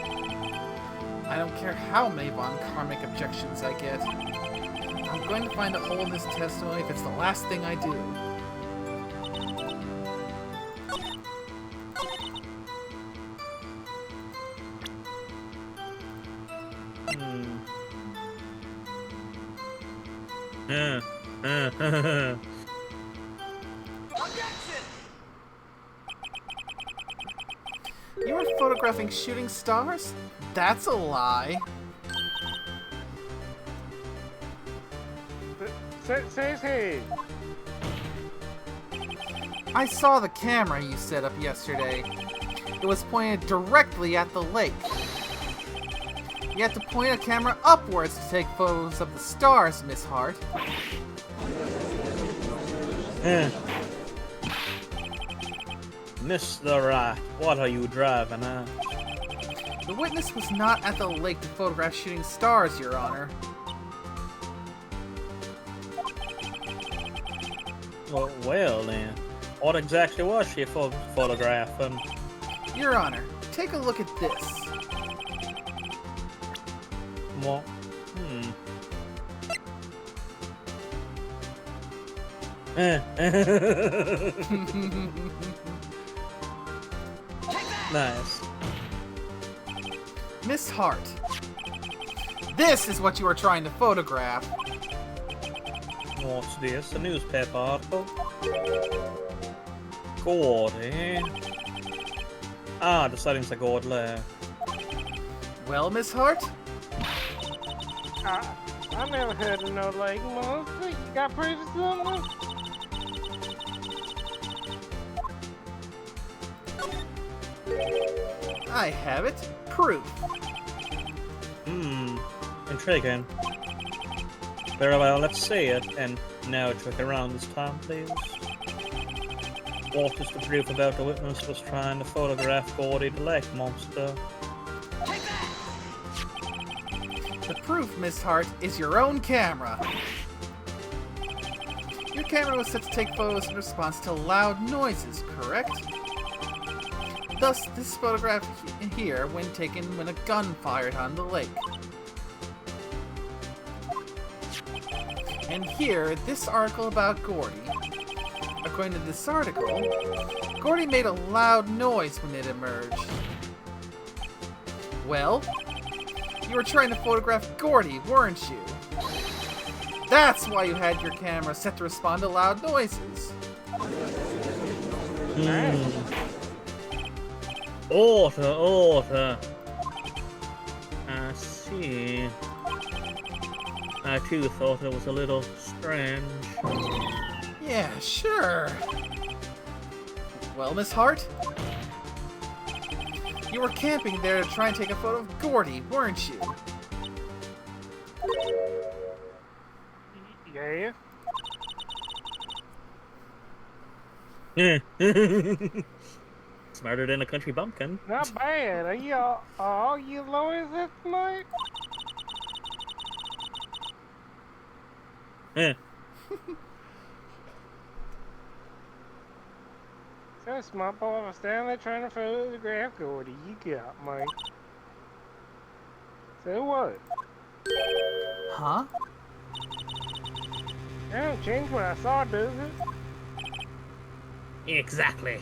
S1: I don't care how many von karmic objections I get. I'm going to find a hole in this testimony if it's the last thing I do. You were photographing shooting stars? That's a lie.
S3: Says he.
S1: I saw the camera you set up yesterday. It was pointed directly at the lake. You had to point a camera upwards to take photos of the stars, Miss Hart.
S2: Mr. Wright, what are you driving at?
S1: The witness was not at the lake to photograph shooting stars, Your Honor.
S2: Well then, what exactly was she photographing?
S1: Your Honor, take a look at this.
S2: What? Nice.
S1: Miss Hart, this is what you were trying to photograph.
S2: What's this? A newspaper article? Gordy. Ah, the sightings are Gord left.
S1: Well, Miss Hart?
S3: I never heard of no lake monster. You got proof of something?
S1: I have it. Proof.
S2: Intriguing. Very well, let's see it. And now check around this time, please. What is the proof about the witness was trying to photograph Gordy the lake monster?
S1: The proof, Miss Hart, is your own camera. Your camera was set to take photos in response to loud noises, correct? Thus, this photograph here when taken when a gun fired on the lake. And here, this article about Gordy. According to this article, Gordy made a loud noise when it emerged. Well, you were trying to photograph Gordy, weren't you? That's why you had your camera set to respond to loud noises.
S2: Order. I see. I too thought it was a little strange.
S1: Yeah, sure. Well, Miss Hart? You were camping there to try and take a photo of Gordy, weren't you?
S3: Yeah.
S2: Smarter than a country bumpkin.
S3: Not bad. Are all you lawyers this tonight? So smart boy was down there trying to photograph Gordy. You got me. So what?
S1: Huh?
S3: That don't change what I saw, does it?
S2: Exactly.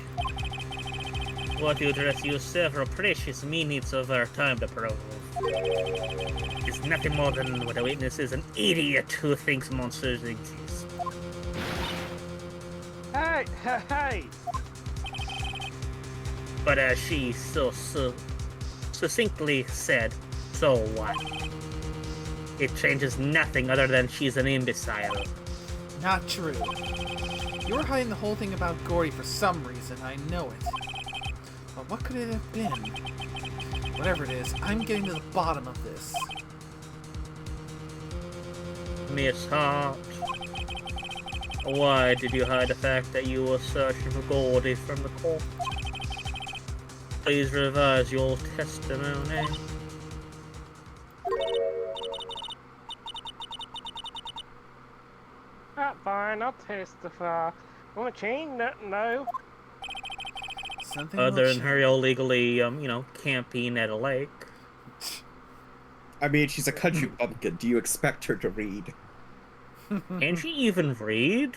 S2: What you address use several precious minutes of our time to prove. It's nothing more than what a witness is, an idiot who thinks monsters exist.
S3: Hey!
S2: But as she so succinctly said,
S5: So what? It changes nothing other than she's an imbecile.
S1: Not true. You were hiding the whole thing about Gordy for some reason, I know it. But what could it have been? Whatever it is, I'm getting to the bottom of this.
S5: Miss Hart, why did you hide the fact that you were searching for Gordy from the court? Please revise your testimony.
S3: Fine, I'll testify. Wanna change? No.
S1: Something
S5: Other
S1: will
S5: than her illegally, camping at a lake.
S4: I mean, she's a country bumpkin. Do you expect her to read?
S5: Can she even read?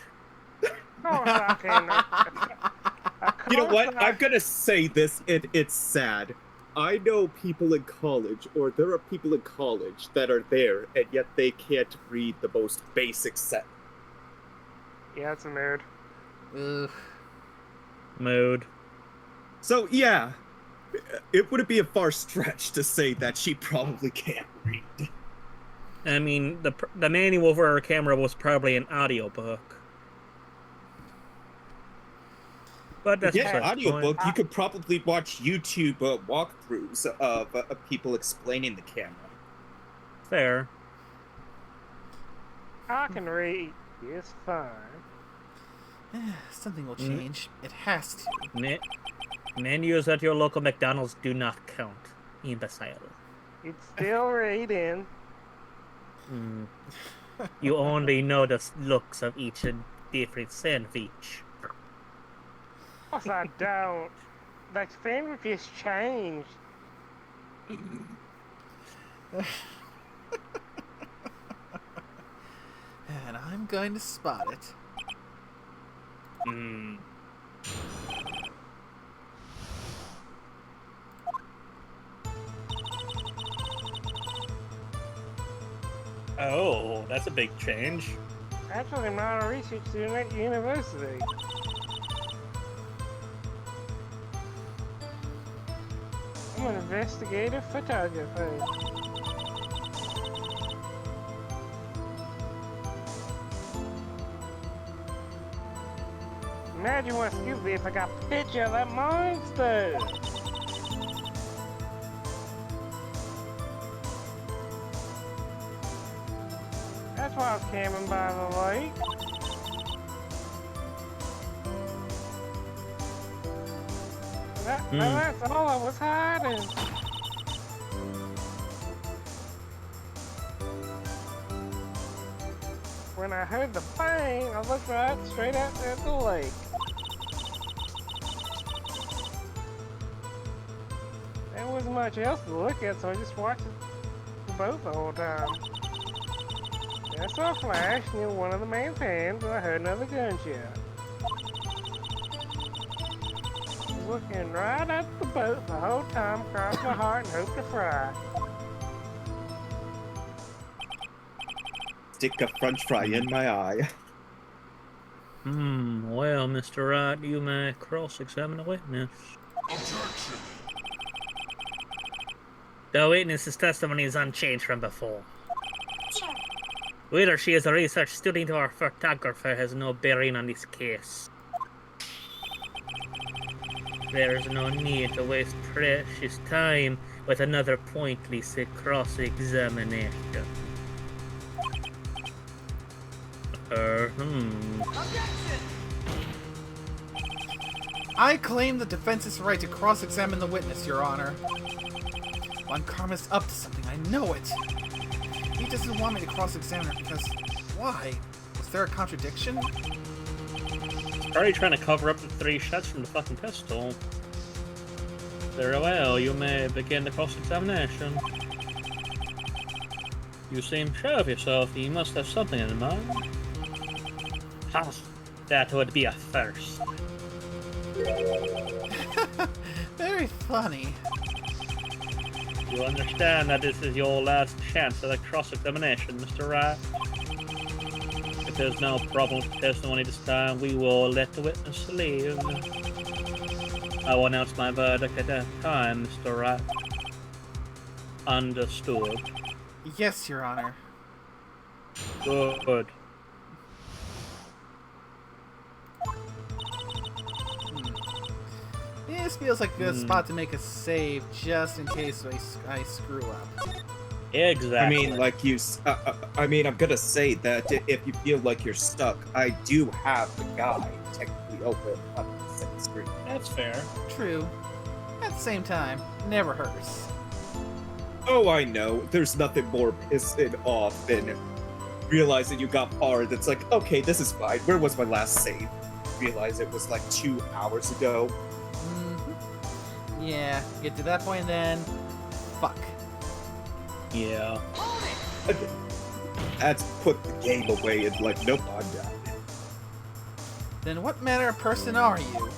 S3: Oh, fucking.
S4: You know what? I'm gonna say this. It's sad. I know people in college, or there are people in college that are there, and yet they can't read the most basic set.
S3: Yeah, it's a mood.
S1: Ugh.
S5: Mood.
S4: So yeah, it wouldn't be a far stretch to say that she probably can't read.
S5: I mean, the manual for her camera was probably an audiobook. But that's
S4: Yeah,
S5: beside the
S4: audiobook.
S5: point.
S4: You could probably watch YouTube walkthroughs of people explaining the camera.
S5: Fair.
S3: I can read. It's fine.
S1: Something will change. It has to.
S5: Menus at your local McDonald's do not count, imbecile.
S3: It's still reading.
S5: You only know the looks of each different sandwich.
S3: Of course I don't. The sandwiches changed.
S1: And I'm going to spot it.
S2: Oh, that's a big change.
S3: Actually, I'm not a research student at university. I'm an investigative photographer. Imagine what scoop be if I got a picture of that monster. That's why I was camping by the lake. That's all I was hiding. When I heard the bang, I looked right straight out at the lake. There wasn't much else to look at, so I just watched the boat the whole time. Then I saw a flash near one of the main pans, and I heard another gunshot. I was looking right at the boat the whole time, crossed my heart and hoped to fry.
S4: Stick a french fry in my eye.
S5: Well, Mr. Wright, you may cross-examine the witness.
S6: Objection.
S5: The witness's testimony is unchanged from before. Whether she is a research student or a photographer has no bearing on this case. There is no need to waste precious time with another pointless cross-examination.
S1: I claim the defense's right to cross-examine the witness, Your Honor. Von Karma's up to something, I know it. He doesn't want me to cross-examine her because... why? Was there a contradiction?
S2: Probably trying to cover up the 3 shots from the fucking pistol. Very well, you may begin the cross-examination. You seem sure of yourself. You must have something in mind. Ha! That would be a first.
S1: Very funny.
S2: You understand that this is your last chance at a cross-examination, Mr. Wright? If there's no problem with the testimony this time, we will let the witness leave. I will announce my verdict at that time, Mr. Wright. Understood.
S1: Yes, Your Honor.
S2: Good.
S1: This feels like a good spot to make a save, just in case I screw up.
S2: Exactly.
S4: I mean, like I'm gonna say that if you feel like you're stuck, I do have the guide technically open on the second screen.
S2: That's fair.
S1: True. At the same time, never hurts.
S4: Oh, I know. There's nothing more pissing off than realizing you got barred. It's like, okay, this is fine. Where was my last save? Realize it was like 2 hours ago.
S1: Yeah, get to that point then. Fuck.
S2: Yeah.
S4: That's put the game away and like, nope, I'm done.
S1: Then what manner of person are you?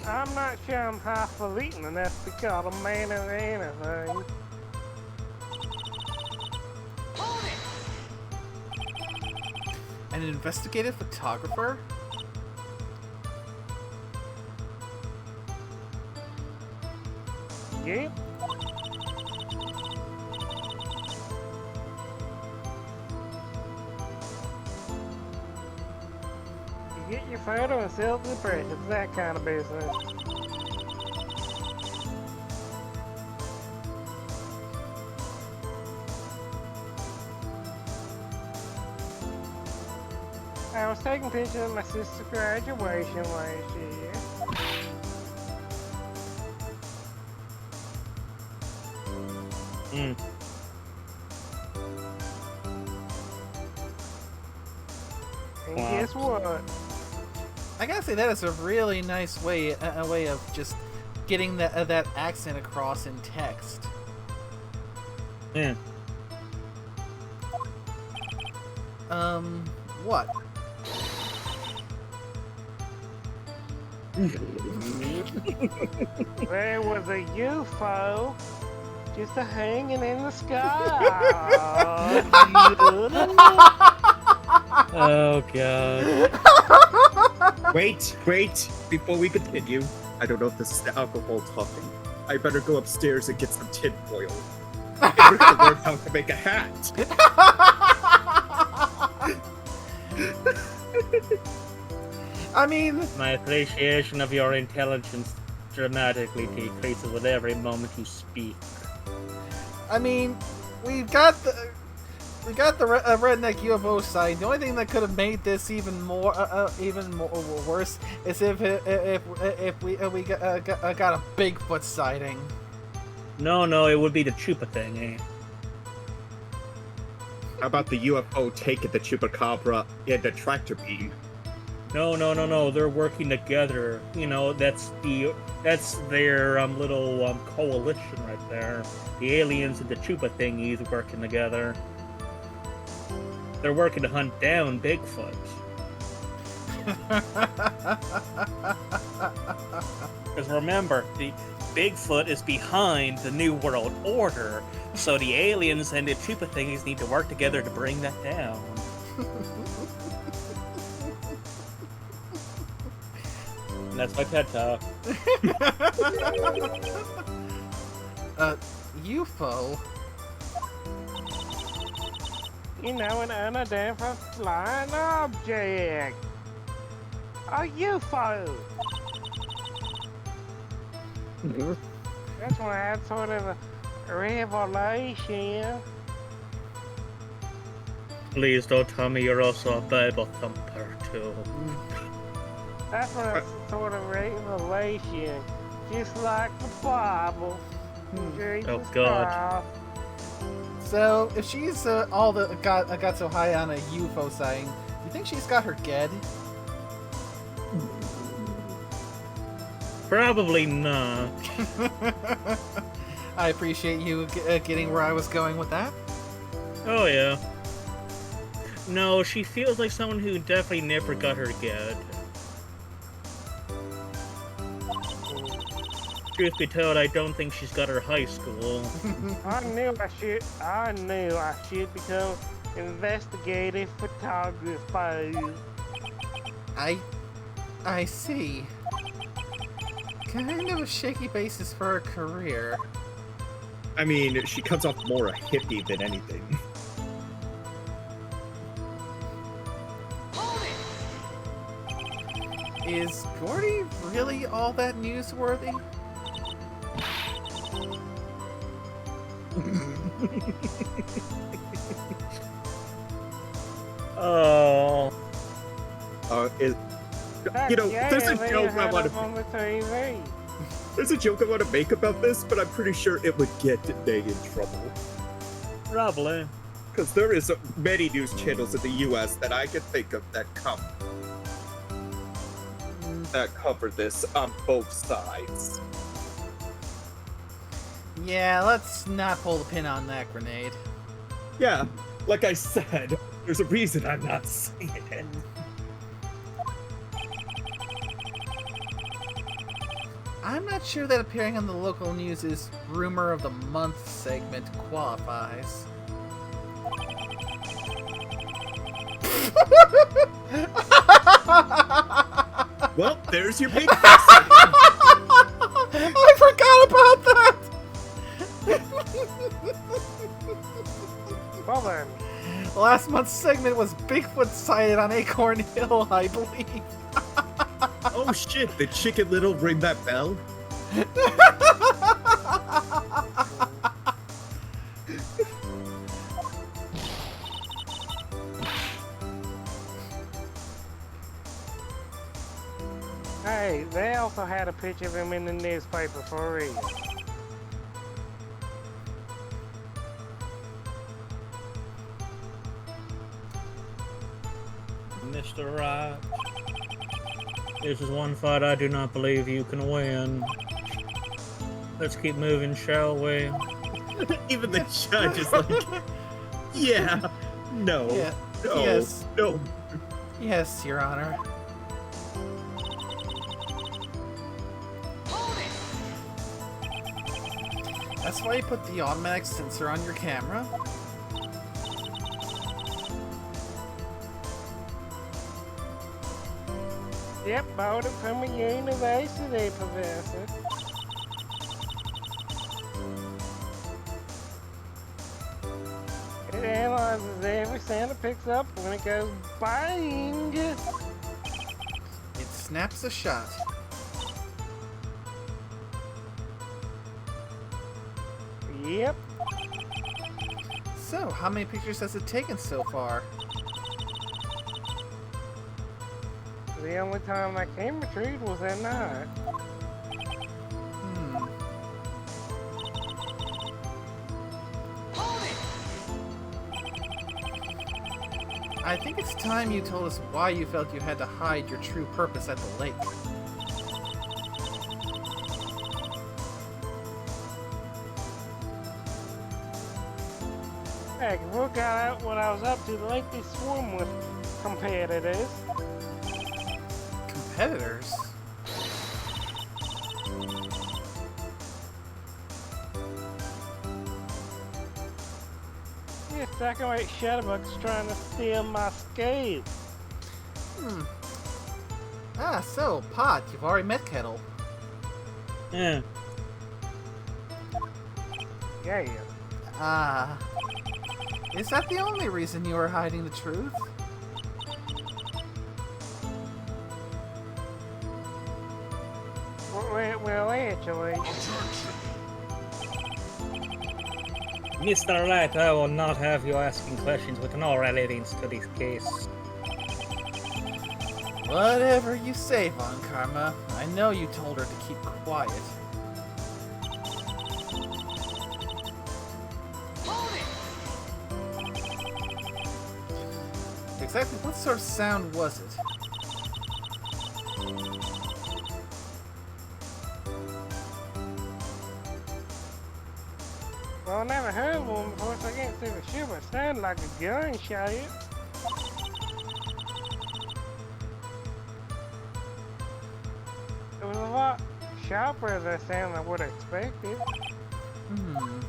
S3: I'm not sure I'm half of eating enough to call a man of anything.
S1: An investigative photographer?
S3: Yep. You get your photo and sell it to the press. It's that kind of business. I was taking pictures of my sister's graduation last year.
S2: Mm.
S3: And
S2: Wow.
S3: guess what?
S1: I gotta say that is a really nice way, a way of just getting that accent across in text.
S2: Yeah.
S1: What?
S3: There was a UFO just a hanging in the sky.
S2: Oh god.
S4: Wait, before we continue, I don't know if this is the alcohol talking. I better go upstairs and get some tin foil. I better learn how to make a hat.
S1: I mean,
S5: My appreciation of your intelligence dramatically decreases with every moment you speak.
S1: we got the redneck UFO sighting. The only thing that could have made this even more worse is if we got a Bigfoot sighting.
S2: No, it would be the Chupa thing, eh?
S4: How about the UFO taking the chupacabra and the tractor beam?
S2: No, they're working together. You know, that's their little coalition right there. The aliens and the Chupa thingies working together. They're working to hunt down Bigfoot. Because remember, the Bigfoot is behind the New World Order, so the aliens and the Chupa thingies need to work together to bring that down. And that's my TED Talk.
S1: UFO?
S3: You know, an unidentified flying object. A UFO. That's when I had sort of a revelation.
S5: Please don't tell me you're also a Bible thumper, too.
S3: That's when I sort of revelation. Just like the Bible. Jesus
S5: Oh, God.
S3: Christ.
S1: So, if she's got so high on a UFO sighting, you think she's got her GED?
S5: Probably not.
S1: I appreciate you getting where I was going with that.
S5: Oh, yeah. No, she feels like someone who definitely never got her GED. Truth be told, I don't think she's got her high school.
S3: I knew I should become investigative photographer.
S1: I see. Kind of a shaky basis for her career.
S4: I mean, she comes off more a hippie than anything.
S1: Is Gordy really all that newsworthy?
S2: Oh.
S4: You know, there's a
S3: they
S4: joke
S3: had
S4: I want
S3: him on the TV.
S4: There's a joke I want to make about this, but I'm pretty sure it would get Meg in trouble.
S2: Probably.
S4: Because there is many news channels in the U.S. that I can think of that cover this on both sides.
S1: Yeah, let's not pull the pin on that grenade.
S4: Yeah, like I said, there's a reason I'm not saying it.
S1: I'm not sure that appearing on the local news' Rumor of the Month segment qualifies.
S4: Well, there's your big message.
S1: I forgot about that!
S3: Well then,
S1: Last month's segment was Bigfoot sighted on Acorn Hill, I believe.
S4: Oh shit, did Chicken Little ring that bell?
S3: hey, they also had a picture of him in the newspaper for a reason.
S2: Mr. Wright.
S5: This is one fight I do not believe you can win. Let's keep moving, shall we?
S4: Even the judge is like, yeah, no,
S1: Yeah,
S4: no,
S1: yes.
S4: no.
S1: Yes, Your Honor. That's why you put the automatic sensor on your camera?
S3: Yep, bought it from a university professor. It analyzes every sound it picks up when it goes bang.
S1: It snaps a shot.
S3: Yep.
S1: So, how many pictures has it taken so far?
S3: The only time that came retrieved was at night.
S1: Hmm. I think it's time you told us why you felt you had to hide your true purpose at the lake.
S3: Heck, if we got out what I was up to, the lengthy swim with competitors.
S1: Competitors?
S3: Yeah, second rate shutterbugs trying to steal my scoop.
S1: Hmm. Ah, so, Pot, you've already met Kettle.
S2: Yeah.
S3: Yeah.
S1: Ah. Is that the only reason you were hiding the truth?
S3: Well, actually,
S5: Mr. Wright, I will not have you asking questions with no relevance to this case.
S1: Whatever you say, Von Karma. I know you told her to keep quiet. Exactly what sort of sound was it?
S3: well, I never heard one before, so I can't say for sure, but it sounded like a gunshot. It was a lot sharper than the sound I would have expected.
S1: Hmm.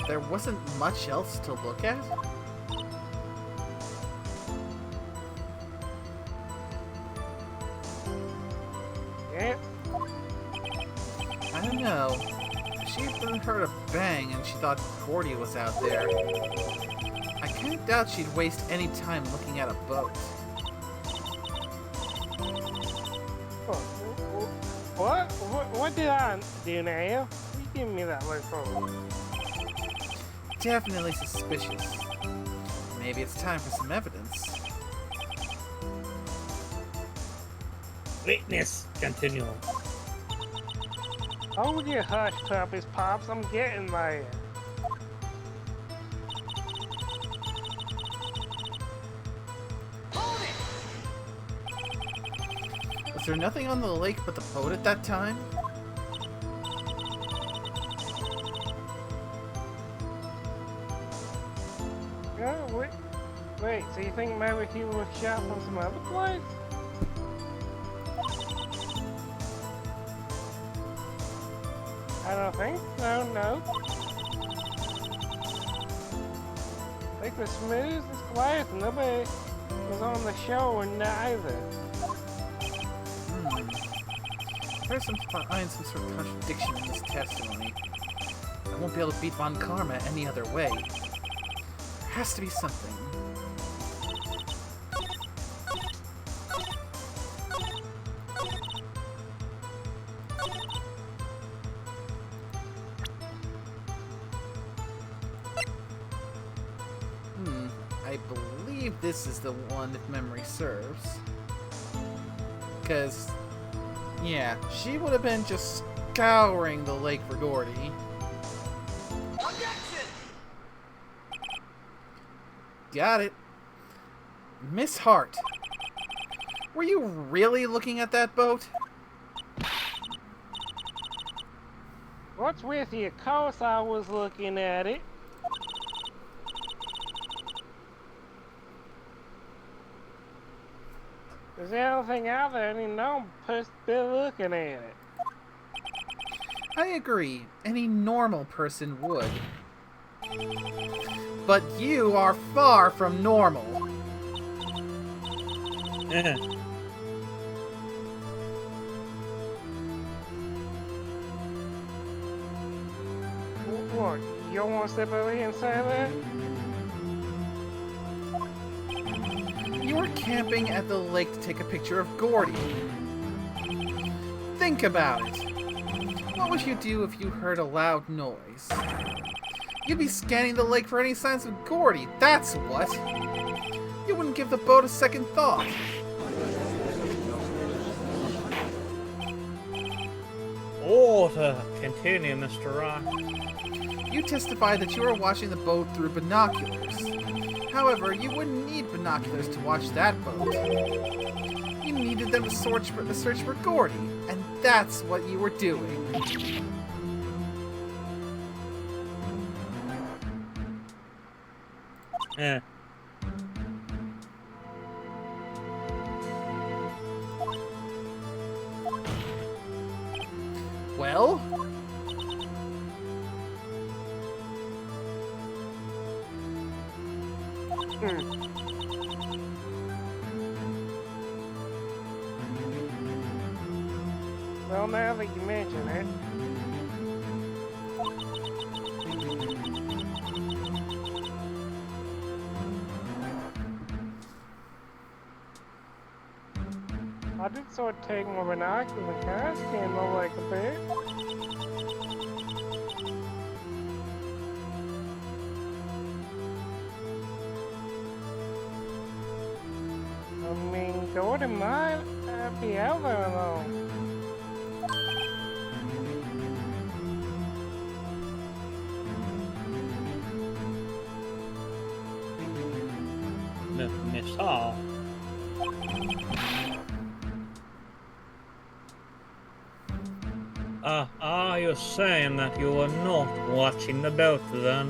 S1: there wasn't much else to look at?
S3: Yeah.
S1: I don't know. She heard a bang and she thought Gordy was out there. I kind of doubt she'd waste any time looking at a boat.
S3: What did I do now? You give me that look for?
S1: Definitely suspicious. Maybe it's time for some evidence.
S5: Witness, continue.
S3: Hold your hush puppies, Pops. I'm getting there.
S1: Was there nothing on the lake but the boat at that time?
S3: Oh, wait, so you think maybe he was shot from some other place? I don't think so, no. Like the smoothest glass, nobody was on the shore neither.
S1: There's some find some sort of contradiction in this testimony. I won't be able to beat Von Karma any other way. There has to be something. I believe this is the one, if memory serves. Because, yeah, she would have been just scouring the lake for Gordy.
S6: Objection!
S1: Got it. Miss Hart, were you really looking at that boat?
S3: What's with you? Of course I was looking at it. Is there anything out there any known person be looking at it?
S1: I agree. Any normal person would. But you are far from normal.
S3: What? You don't want to step over here and say that?
S1: You were camping at the lake to take a picture of Gordy. Think about it. What would you do if you heard a loud noise? You'd be scanning the lake for any signs of Gordy, that's what! You wouldn't give the boat a second thought.
S5: Order. Continue, Mr. Wright.
S1: You testified that you were watching the boat through binoculars. However, you wouldn't need binoculars to watch that boat. You needed them to search for Gordy, and that's what you were doing. Well?
S3: Well, now that you mention it. I did sort of take my binoculars and kind of scan the lake a bit. I mean, Gordy might be out there though.
S5: Miss Hall. Are you saying that you were not watching the boat then?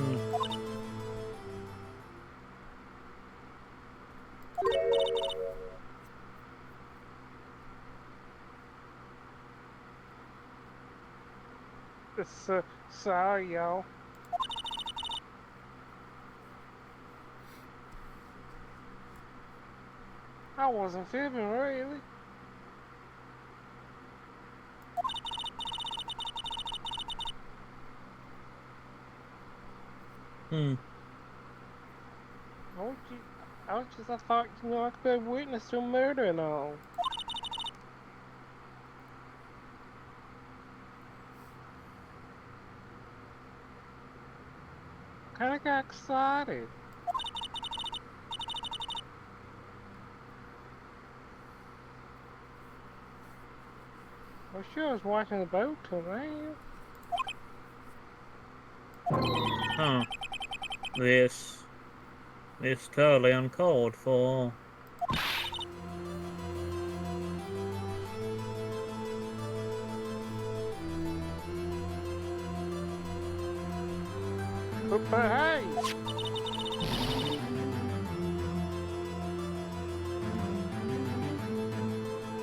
S3: Sorry, y'all. I wasn't fibbing, really. I thought, I could be a witness to a murder and all. Kinda got excited. Well, sure, I was watching the boat till now.
S5: Huh. This totally uncalled for.
S3: But hey!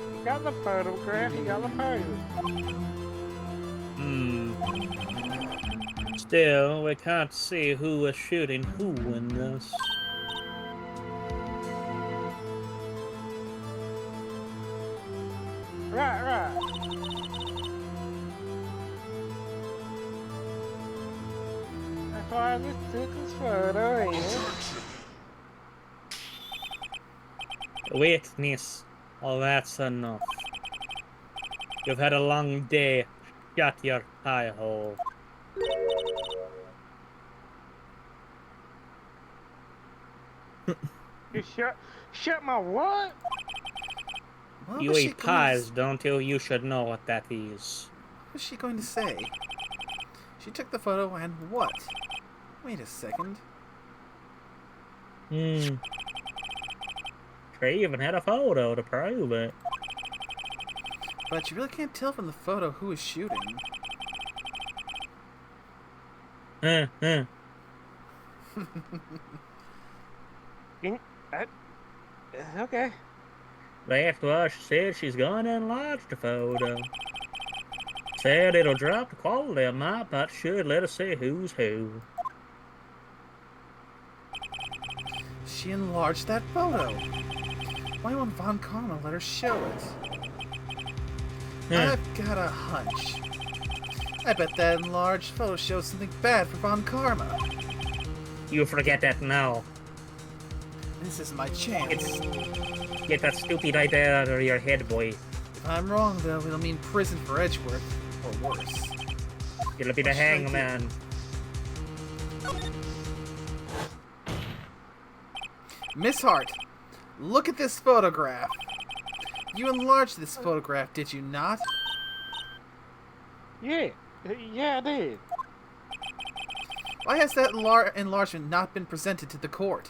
S3: You got the photograph, you got the photo.
S5: Still, we can't see who was shooting who in this.
S3: Right. That's why I just took this photo,
S5: Witness. Oh, that's enough. You've had a long day. Shut your pie hole.
S3: You shut my what?
S1: What
S5: You
S1: was she
S5: eat
S1: going to
S5: pies, don't you? You should know what that is.
S1: What was she going to say? She took the photo and what? Wait a second.
S5: She even had a photo to prove it.
S1: But you really can't tell from the photo who is shooting.
S3: Okay.
S5: That's why she said she's gonna enlarge the photo. Said it'll drop the quality a mite, but should let us see who's who.
S1: She enlarged that photo. Why won't Von Karma let her show it? I've got a hunch. I bet that enlarged photo shows something bad for Von Karma.
S5: You forget that now.
S1: This is my chance.
S5: Get that stupid idea out of your head, boy.
S1: If I'm wrong, though, it'll mean prison for Edgeworth, or worse.
S5: It'll be the hangman.
S1: Miss Hart, look at this photograph. You enlarged this photograph, did you not?
S3: Yeah, I did.
S1: Why has that enlargement not been presented to the court?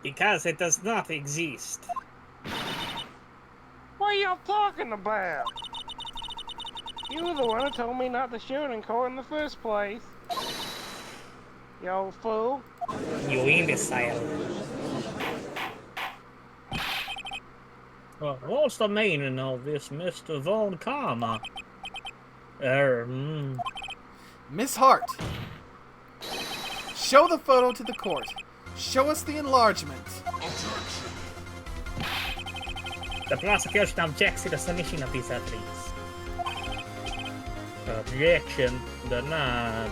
S5: Because it does not exist.
S3: What are y'all talking about? You were the one who told me not to show it in court in the first place. You old fool.
S5: You imbecile. Well, what's the meaning of this, Mr. Von Karma?
S1: Miss Hart, show the photo to the court. Show us the enlargement.
S5: The prosecution objects to the submission of these evidence. Objection denied.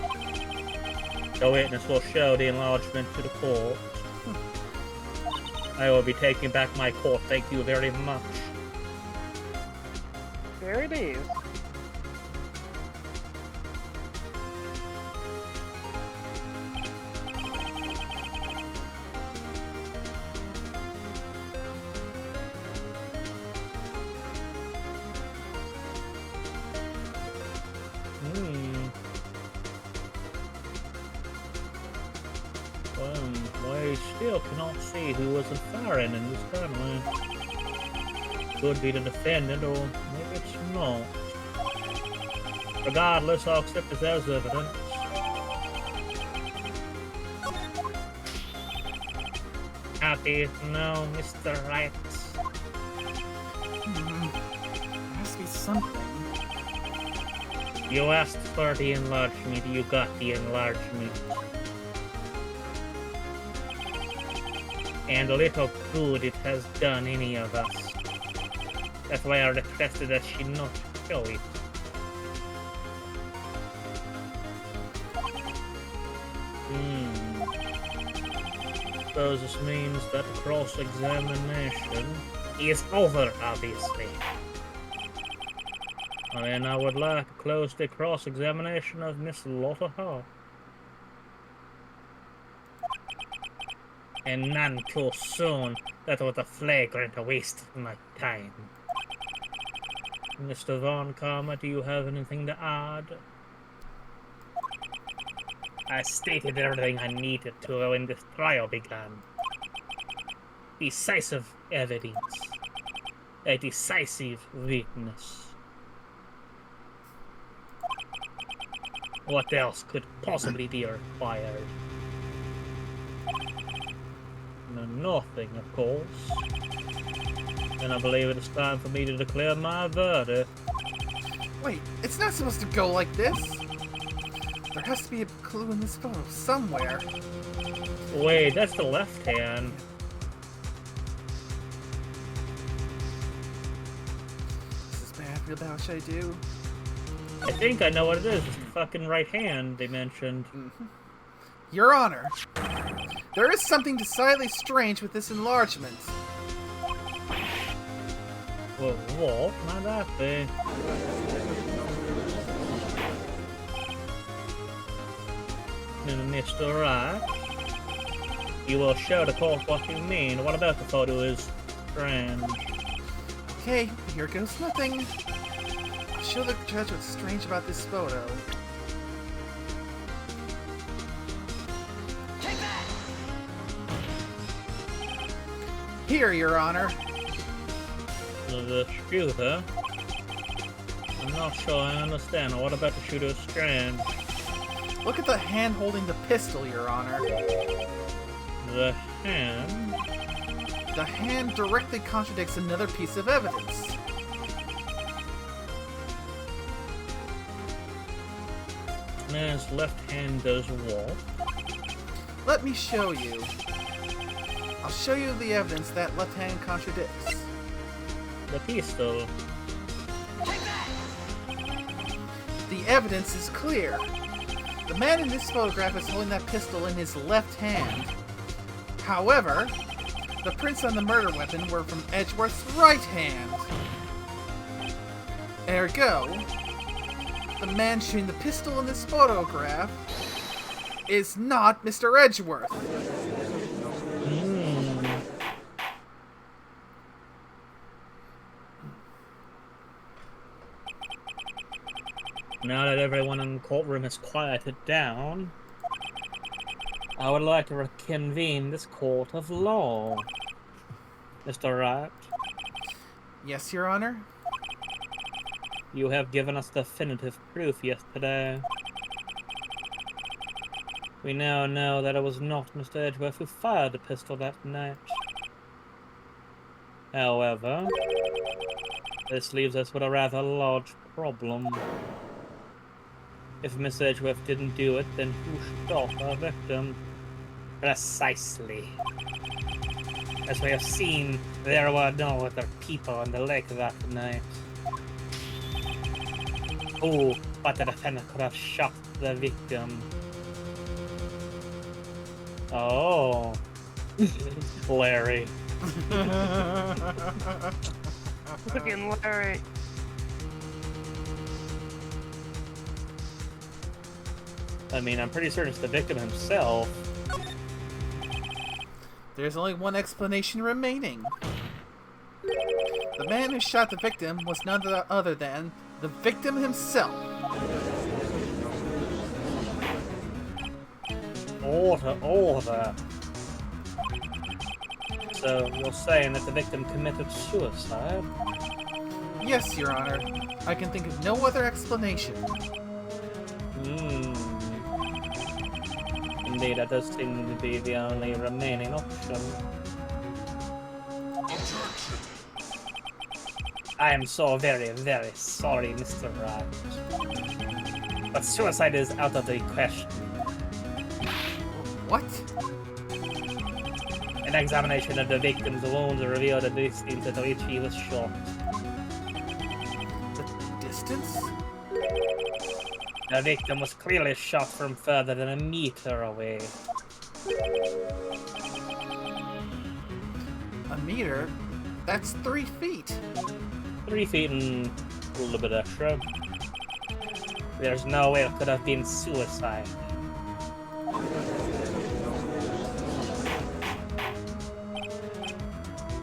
S5: The witness will show the enlargement to the court. I will be taking back my court. Thank you very much.
S3: There it is.
S5: I still cannot see who was firing in this family. Could be the defendant, or maybe it's not. Regardless, I'll accept this as evidence. Happy? No, Mr. Wright.
S1: There has to be something.
S5: You asked for the enlargement, you got the enlargement. and little good it has done any of us. That's why I requested that she not show it. Suppose this means that cross-examination is over, obviously. And I would like to close the cross-examination of Miss Lotta Hart. And none too soon. That was a flagrant waste of my time. Mr. Von Karma, do you have anything to add? I stated everything I needed to when this trial began. Decisive evidence. A decisive witness. What else could possibly be required? Nothing, of course. And I believe it is time for me to declare my verdict.
S1: Wait, it's not supposed to go like this. There has to be a clue in this photo somewhere.
S5: Wait, that's the left hand.
S1: This is bad. Real bad. What should I do?
S5: I think I know what it is. It's the fucking right hand they mentioned.
S1: Your Honor, there is something decidedly strange with this enlargement.
S5: Well, what might that be? And Mr. Wright, you will show the court what you mean. What about the photo is strange?
S1: Okay, here goes nothing. I'll show the judge what's strange about this photo. Take that! Here, Your Honor.
S5: The shooter? I'm not sure I understand. What about the shooter is strange?
S1: Look at the hand holding the pistol, Your Honor.
S5: The hand?
S1: The hand directly contradicts another piece of evidence.
S5: Man's left hand does what?
S1: Let me show you. I'll show you the evidence that left hand contradicts.
S5: The pistol.
S1: The evidence is clear. The man in this photograph is holding that pistol in his left hand. However, the prints on the murder weapon were from Edgeworth's right hand. Ergo, the man shooting the pistol in this photograph is not Mr. Edgeworth.
S5: Now that everyone in the courtroom has quieted down, I would like to reconvene this court of law. Mr. Wright?
S1: Yes, Your Honor?
S5: You have given us definitive proof yesterday. We now know that it was not Mr. Edgeworth who fired the pistol that night. However, this leaves us with a rather large problem. If Miss Edgeworth didn't do it, then who shot our victim? Precisely. As we have seen, there were no other people on the lake that night. Who but the defendant could have shot the victim? Oh. Larry.
S3: Fucking Larry.
S5: I mean, I'm pretty certain it's the victim himself.
S1: There's only one explanation remaining. The man who shot the victim was none other than the victim himself.
S5: Order. So, you're saying that the victim committed suicide?
S1: Yes, Your Honor. I can think of no other explanation.
S5: Indeed, that does seem to be the only remaining option. I am so very, very sorry, Mr. Wright. But suicide is out of the question.
S1: What?
S5: And An examination of the victim's wounds revealed the distance at which he was shot.
S1: The distance?
S5: The victim was clearly shot from further than a meter away.
S1: A meter? That's 3 feet.
S5: 3 feet and a little bit extra. There's no way it could have been suicide.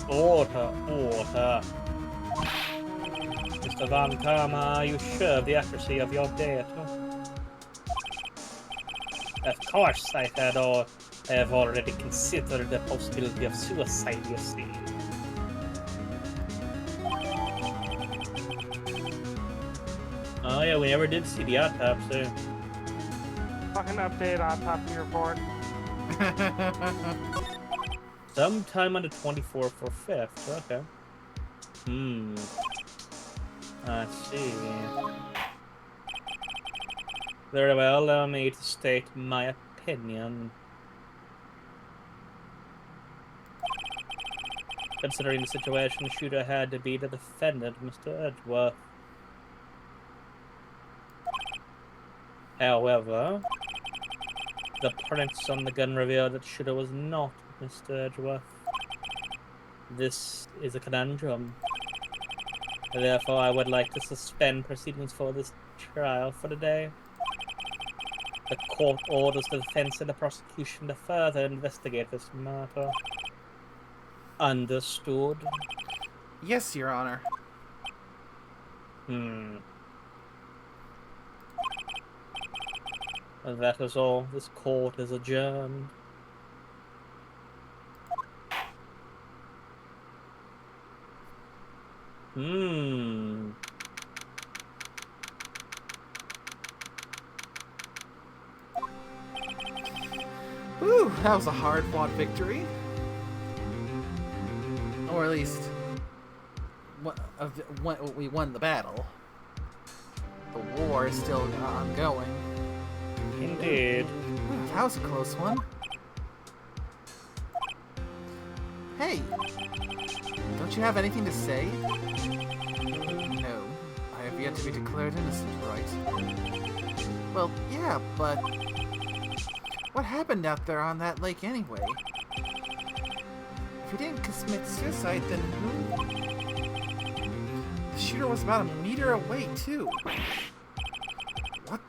S5: Order. Mr. Van Karma, are you sure of the accuracy of your data? Of course, I have already considered the possibility of suicide, you see. Oh yeah, we never did see the autopsy.
S3: Fucking update autopsy report.
S5: Sometime on the 24th or 5th, okay. I see. Very well, allow me to state my opinion. Considering the situation, the shooter had to be the defendant, Mr. Edgeworth. However, the prints on the gun revealed that the shooter was not Mr. Edgeworth. This is a conundrum. Therefore, I would like to suspend proceedings for this trial for the day. The court orders the defense and the prosecution to further investigate this matter. Understood?
S1: Yes, Your Honor.
S5: That is all. This court is adjourned.
S1: Whew, that was a hard-fought victory. Or at least, we won the battle. The war is still ongoing.
S5: Indeed.
S1: That was a close one. Hey! Don't you have anything to say? No. I have yet to be declared innocent, right? Well, yeah, but... what happened out there on that lake anyway? If he didn't commit suicide, then who? The shooter was about a meter away, too. What?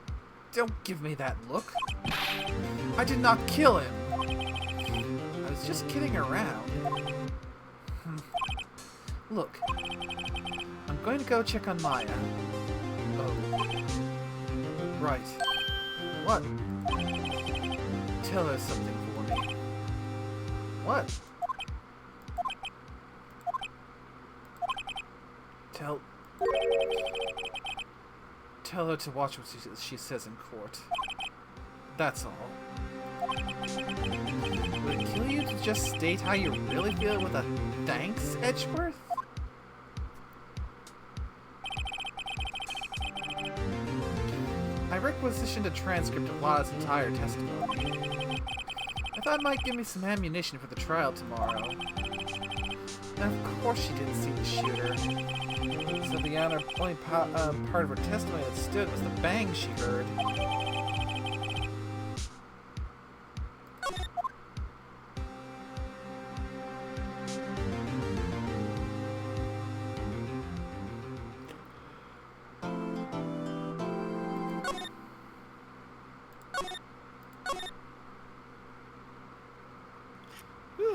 S1: Don't give me that look. I did not kill him. I was just kidding around. Look. I'm going to go check on Maya. Oh. Right. What? Tell her something for me. What? Tell her to watch what she says in court. That's all. Would it kill you to just state how you really feel with a thanks, Edgeworth? I requisitioned a transcript of Lana's entire testimony. I thought it might give me some ammunition for the trial tomorrow. And of course she didn't see the shooter. So the only part of her testimony that stood was the bang she heard.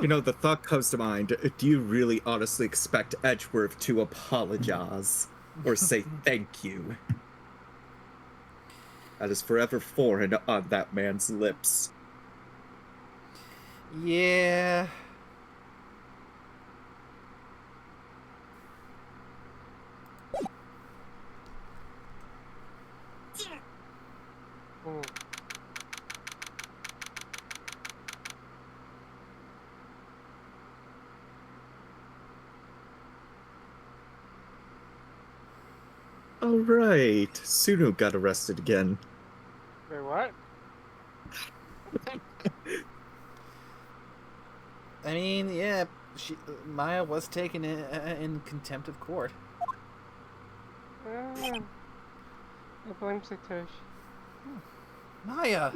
S4: You know, the thought comes to mind, do you really honestly expect Edgeworth to apologize or say thank you? That is forever foreign on that man's lips.
S1: Yeah.
S4: All right, Suno got arrested again.
S3: Wait, what?
S1: I mean, yeah, Maya was taken in contempt of court.
S3: I blame Satoshi.
S1: Maya!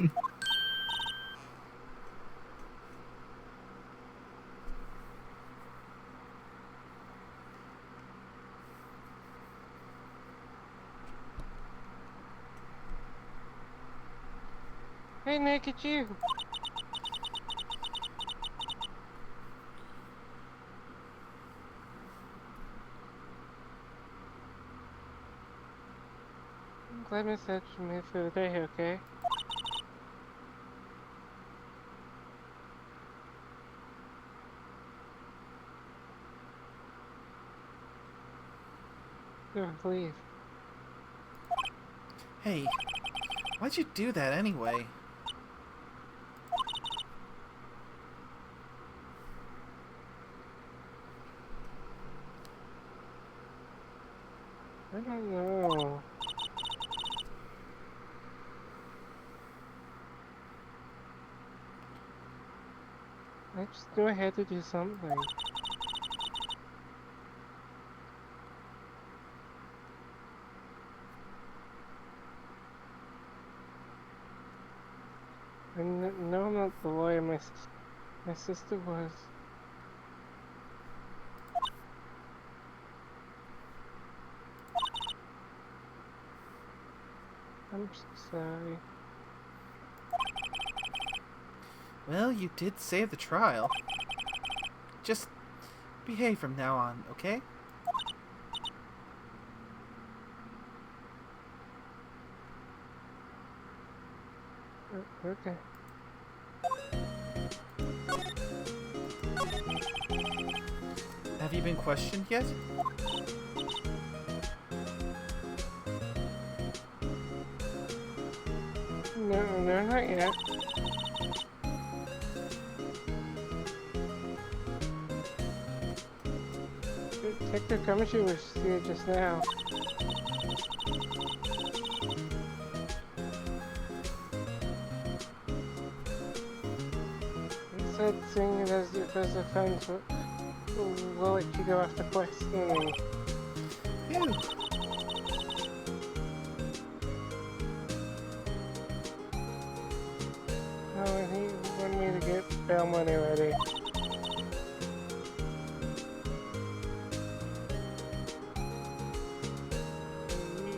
S3: Hey, Nick, it's you. I'm glad Miss Edge made it for the day, okay? Leave.
S1: Hey, why'd you do that anyway?
S3: I don't know. I just knew I had to do something. No, I'm not the lawyer my sister was. I'm so sorry.
S1: Well, you did save the trial. Just behave from now on, okay?
S3: Okay.
S1: Have you been questioned yet?
S3: No, not yet. Detective Gumshoe was here just now. He said seeing it as offense will let you go after questioning.
S1: Phew.
S3: Oh, and he wanted me to get bail money ready.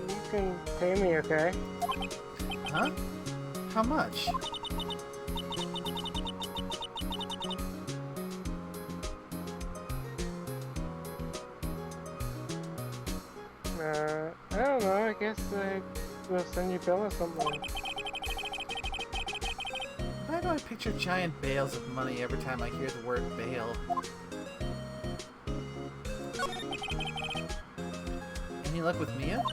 S3: You can pay me, okay?
S1: Huh? How much?
S3: I don't know, I guess I will send you a bill or something.
S1: Why do I picture giant bales of money every time I hear the word bail? Any luck with Mia?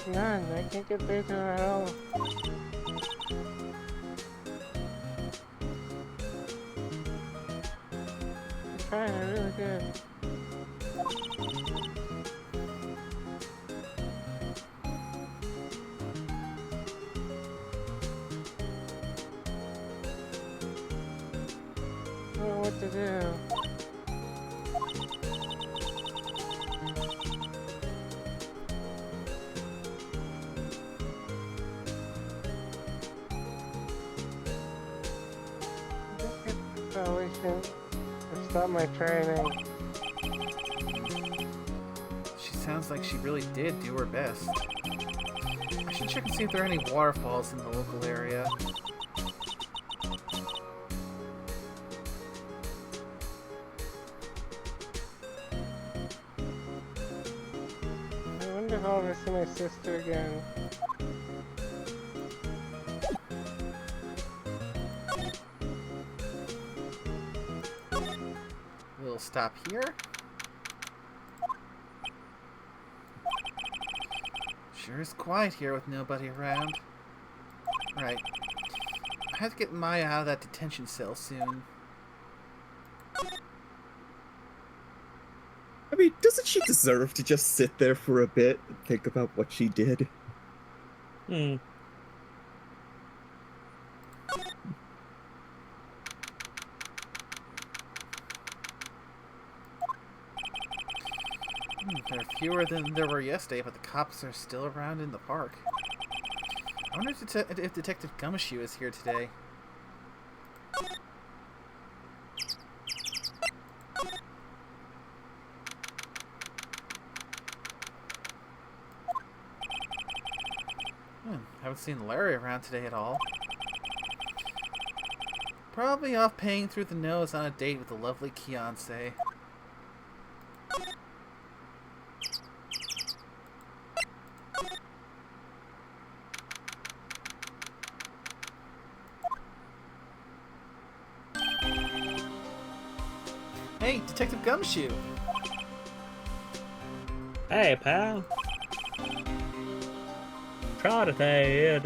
S3: None, I can't get through to her at all. I tried, I really did. I don't know what to do. Probably should stop my training.
S1: She sounds like she really did do her best. I should check and see if there are any waterfalls in the local area.
S3: I wonder if I'll ever see my sister again.
S1: We'll stop here. Sure is quiet here with nobody around. Right. I have to get Maya out of that detention cell soon.
S4: mean, doesn't she deserve to just sit there for a bit and think about what she did?
S5: Hmm.
S1: There are fewer than there were yesterday, but the cops are still around in the park. I wonder if Detective Gumshoe is here today. Haven't seen Larry around today at all. Probably off paying through the nose on a date with a lovely Keonce. Hey, Detective Gumshoe!
S5: Hey, pal. Try to say it.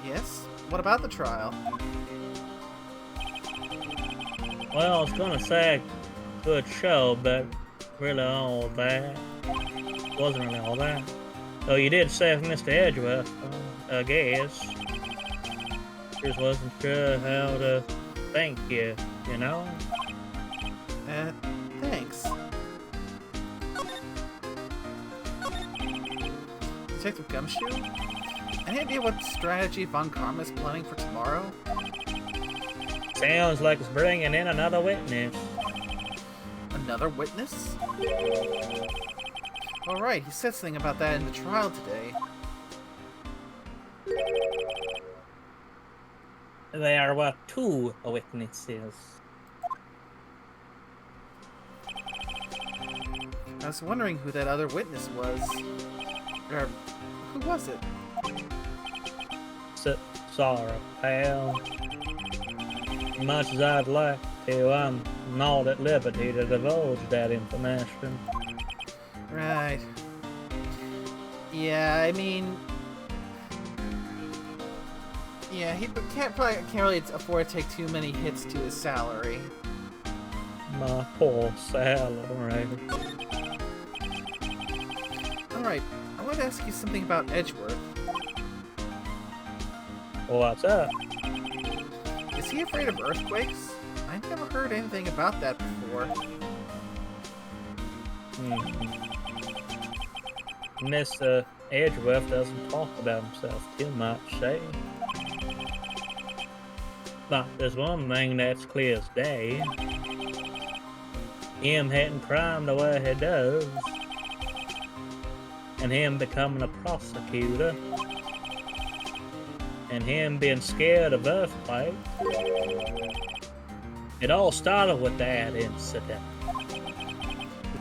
S1: Yes? What about the trial?
S5: Well, I was gonna say good show, but really all that wasn't really all that. Oh, you did save Mr. Edgeworth, I guess. Just wasn't sure how to thank you, you know?
S1: Thanks. Detective Gumshoe? Any idea what strategy Von Karma's planning for tomorrow?
S5: Sounds like it's bringing in another witness.
S1: Another witness? Alright, he said something about that in the trial today.
S5: There were two witnesses.
S1: I was wondering who that other witness was. Or, who was it?
S5: Sorry, pal. Much as I'd like to, I'm not at liberty to divulge that information.
S1: Right. Yeah, I mean... Yeah, he can't really afford to take too many hits to his salary.
S5: My poor salary.
S1: Alright, I want to ask you something about Edgeworth.
S5: What's up?
S1: Is he afraid of earthquakes? I've never heard anything about that before.
S5: Mr. Edgeworth doesn't talk about himself too much, say. But there's one thing that's clear as day. Him hitting crime the way he does, and him becoming a prosecutor, and him being scared of earthquakes. It all started with that incident.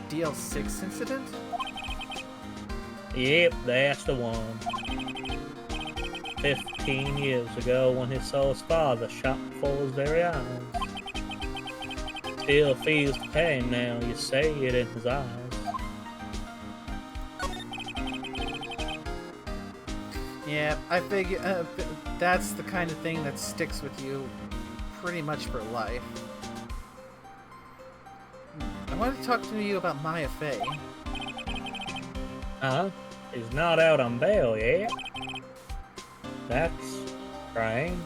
S1: The DL6 incident?
S5: Yep, that's the one. 15 years ago when he saw his father shot before his very eyes. Still feels the pain now, you see it in his eyes.
S1: Yeah, I figure that's the kind of thing that sticks with you pretty much for life. I wanted to talk to you about Maya Fey.
S5: He's not out on bail yet. That's strange.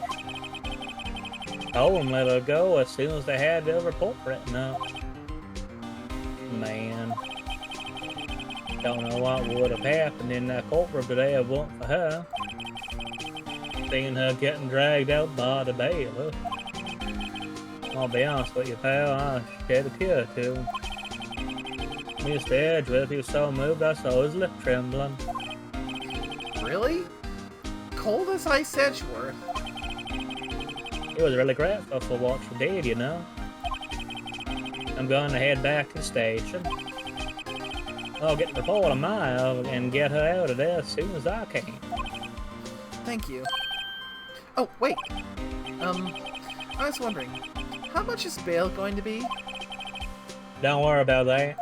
S5: Told him let her go as soon as they had the report written up. Man. Don't know what would have happened in that courtroom today if it weren't for her. Seeing her getting dragged out by the bailiff. I'll be honest with you, pal, I shed a tear too. Mr. Edgeworth, he was so moved I saw his lip trembling.
S1: Really? Cold as ice Edgeworth?
S5: He was really grateful for what she did, you know. I'm going to head back to the station. I'll get the report of Maya and get her out of there as soon as I can.
S1: Thank you. Oh, wait. I was wondering, how much is bail going to be?
S5: Don't worry about that.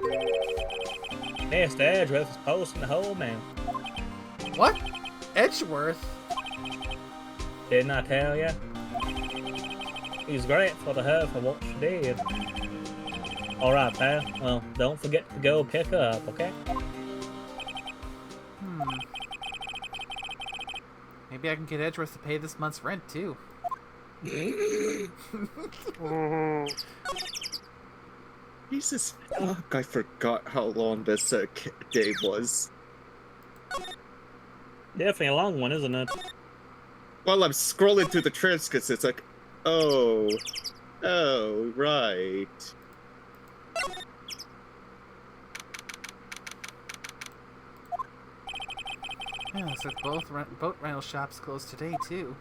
S5: Mr. Edgeworth is posting the whole man.
S1: What? Edgeworth?
S5: Didn't I tell you? He's grateful to her for what she did. Alright, pal. Well, don't forget to go pick her up, okay?
S1: Maybe I can get Edgeworth to pay this month's rent, too.
S4: Jesus fuck, I forgot how long this day was.
S5: Definitely a long one, isn't it?
S4: While I'm scrolling through the transcripts, it's like, oh, right.
S1: Yeah, looks like both boat rental shops closed today, too.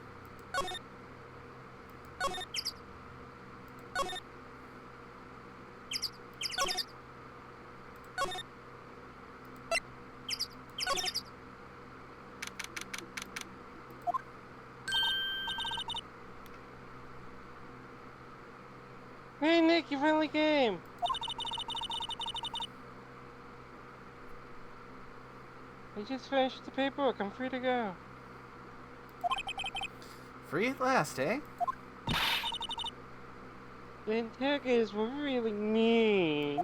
S3: Hey Nick, you finally came! I just finished the paperwork, I'm free to go.
S1: Free at last, eh?
S3: The interrogators were really mean.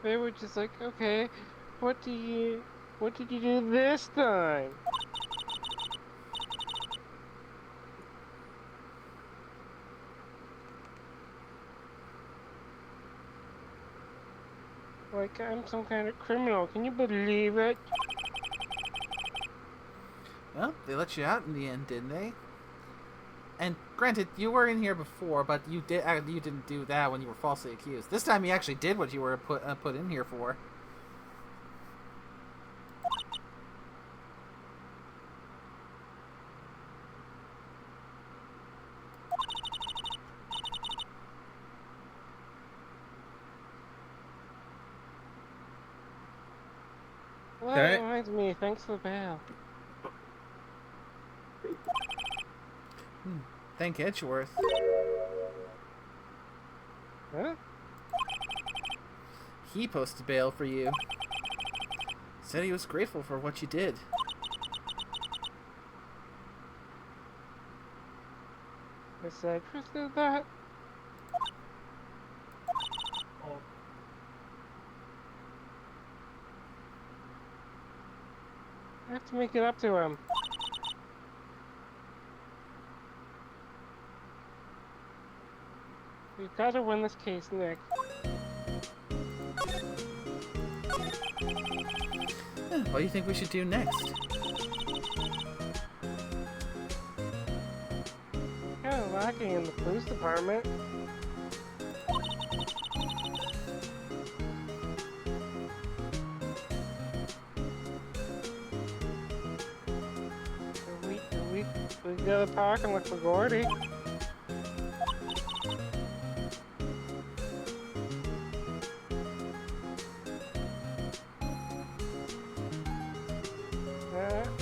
S3: They were just like, okay, what did you do this time? Like I'm some kind of criminal, can you believe it?
S1: Well, they let you out in the end, didn't they? And granted, you were in here before, but you didn't do that when you were falsely accused. This time, you actually did what you were put in here for.
S3: Well, that reminds me, thanks for the bail.
S1: Thank Edgeworth.
S3: Huh?
S1: He posted bail for you. Said he was grateful for what you did.
S3: Miss Edgeworth did that? I have to make it up to him. We've got to win this case, Nick.
S1: What do you think we should do next?
S3: Kind of lacking in the police department. We gotta talk and look for Gordy.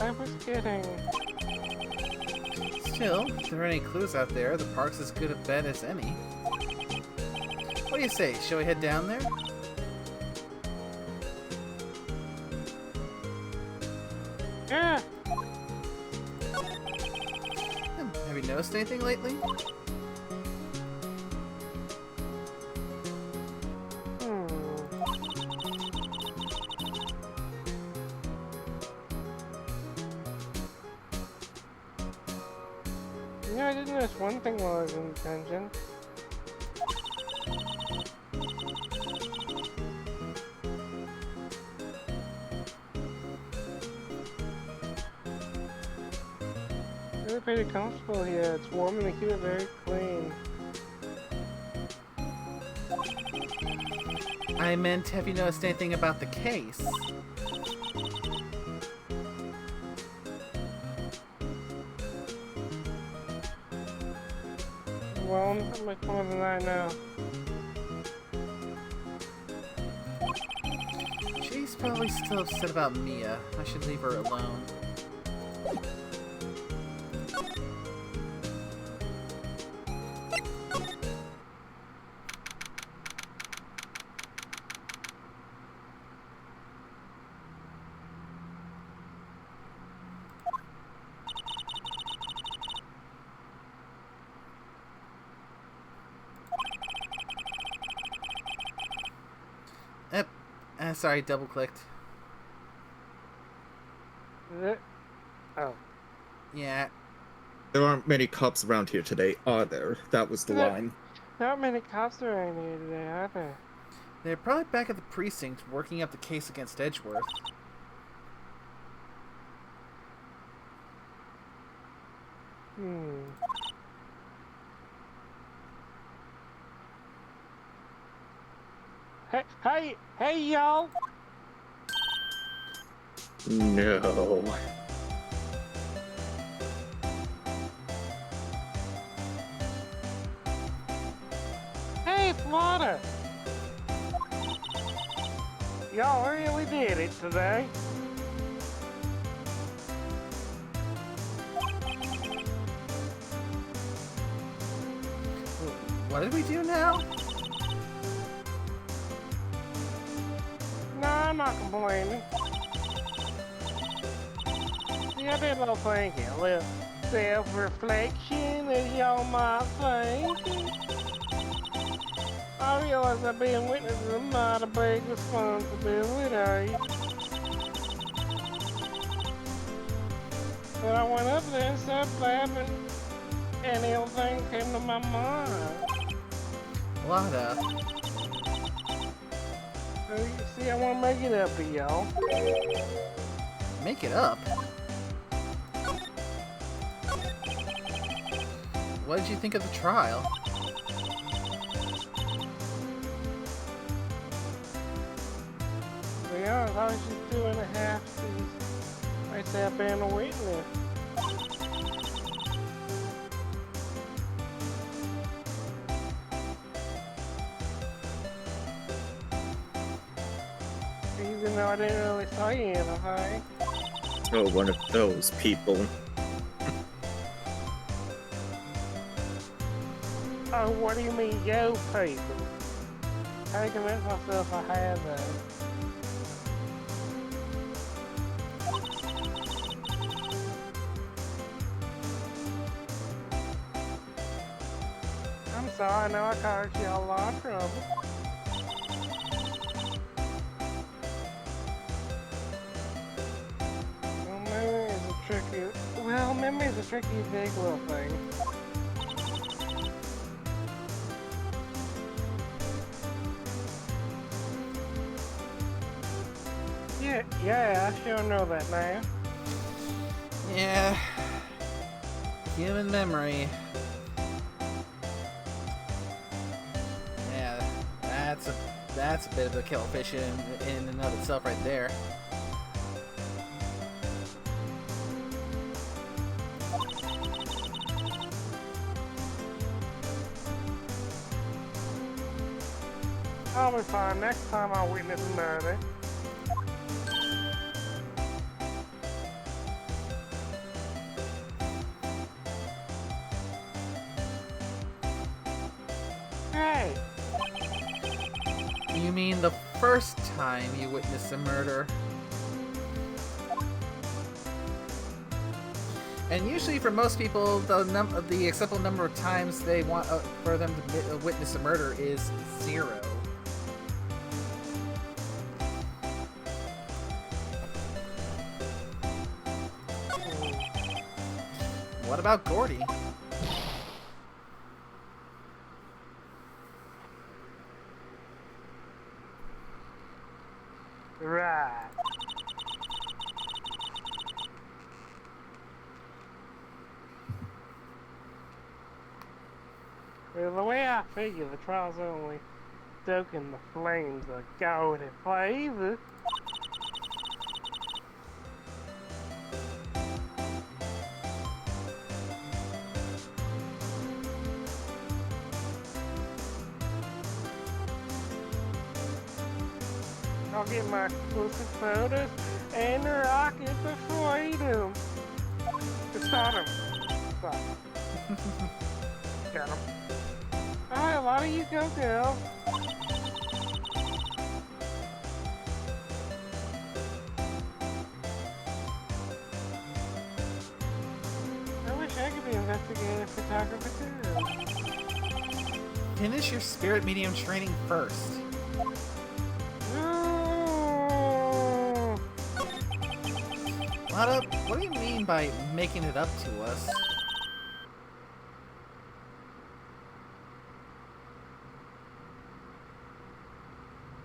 S3: I was kidding.
S1: Still, if there are any clues out there, the park's as good a bet as any. What do you say? Shall we head down there?
S3: Yeah.
S1: Have you noticed anything lately?
S3: You know, I did notice one thing while I was in detention. Really pretty comfortable here. It's warm and they keep it very clean.
S1: I meant, have you noticed anything about the case?
S3: Well, not much more than I know.
S1: She's probably still upset about Mia. I should leave her alone. Yep. Sorry, double clicked.
S3: Oh.
S1: Yeah.
S4: There aren't many cops around here today, are there? That was the line.
S3: Not many cops around here today, are there?
S1: They're probably back at the precinct working up the case against Edgeworth.
S3: Hey, y'all!
S4: No.
S3: Hey, Florida! Y'all really did it today.
S1: What did we do now?
S3: No, I'm not complaining. See, I did a little thinking, a little self-reflection, as y'all might think. I realize that being witness is not a big responsibility. But I went up there and started laughing, and everything came to my mind.
S1: Lada.
S3: So you see, I want to make it up to y'all.
S1: Make it up? What did you think of the trial?
S3: To be honest, I was just 2.5 C's right there being a witness. Even though I didn't really say anything.
S4: Oh, one of those people.
S3: Oh, what do you mean, yo people? I convinced myself I had that. I'm sorry, I know I caused you a lot of trouble. Memory is a tricky, big little thing. Yeah, I sure know that now.
S1: Yeah. Human memory. Yeah, that's a bit of a killfish in and of itself right there.
S3: I'll be fine. Next time I'll witness a murder. Hey!
S1: You mean the first time you witnessed a murder? And usually for most people, the acceptable number of times they want for them to witness a murder is 0. What about Gordy?
S3: Right. Well, the way I figure, the trial's only stoking the flames of Gordy flavor. I'll get my exclusive photos and a rocket to freedom. Start him. Stop. Got him. Alright, why don't you go, girl? I wish I could be investigative photographer too.
S1: Finish your spirit medium training first.
S3: Ugh.
S1: Nada, what do you mean by making it up to us?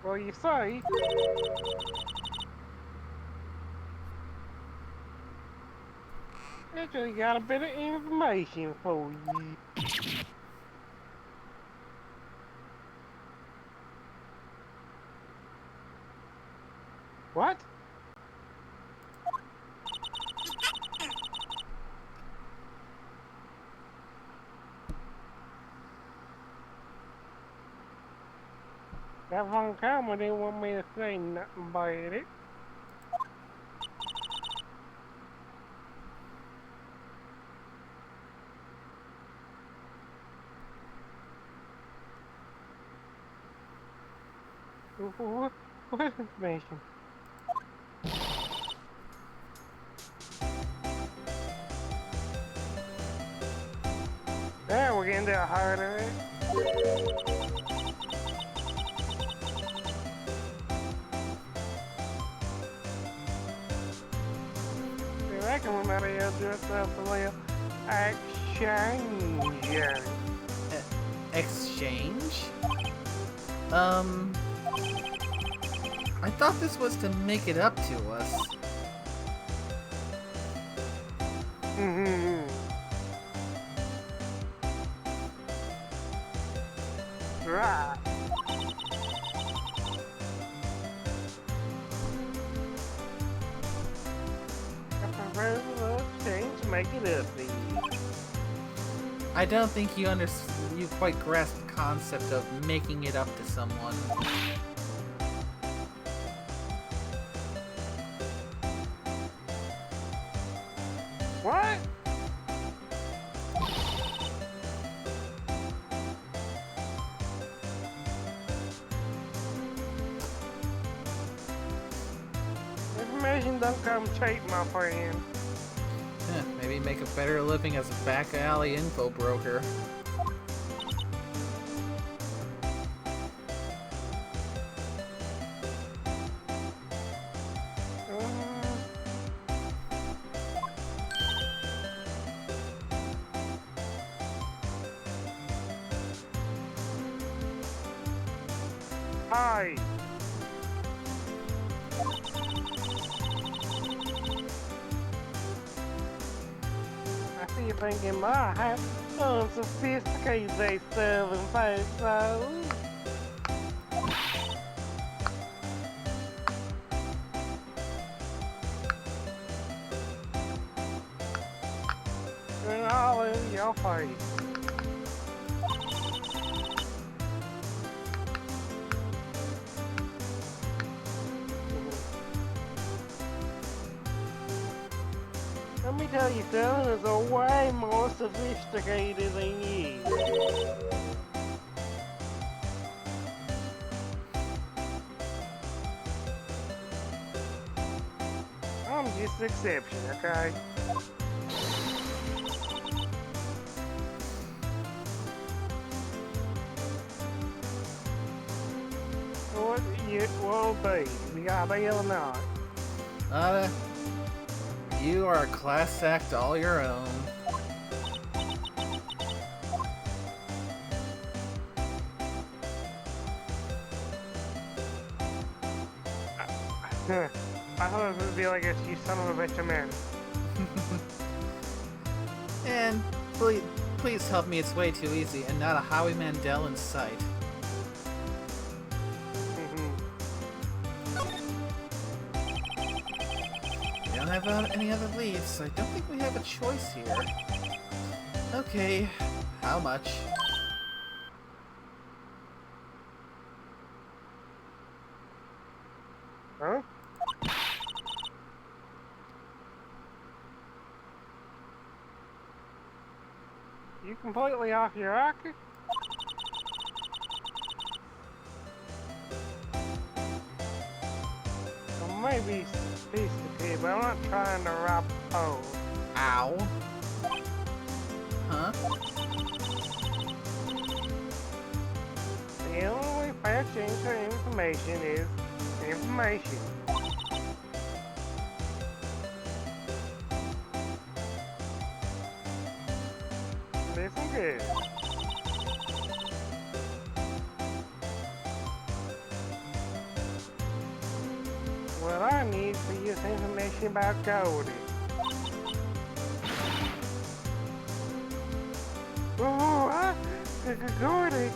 S3: Well, you say. Actually got a bit of information for you. What? That one camera didn't want me to say nothing about it. What information? There, we're getting to the heart of it. I can remember you do it for exchange.
S1: Exchange? I thought this was to make it up to us.
S3: Mm-hmm. Right. A proposal exchange to make it up to you.
S1: I don't think you quite grasp the concept of making it up to someone.
S3: What? Information don't come cheap, my friend.
S1: Maybe make a better living as a back alley info broker.
S3: Hi. I see you thinking my hat unsophisticated they serving folks. And all in your face. Let me tell you, son, is a way more sophisticated than you. I'm just the exception, okay? What it will be, we got a deal or not.
S1: You are a class act all your own.
S3: I thought it would be like this, you son of a bitch of man.
S1: And please help me, it's way too easy, and not a Howie Mandel in sight. We don't have any other leads, so I don't think we have a choice here. Okay, how much?
S3: Huh? You completely off your rocker? I may be sophisticated, but I'm not trying to rob Poe.
S1: Ow. Huh?
S3: The only way fair exchange for information is information. is. What I need for you is information about Goldie. Ooh, huh? Goldie.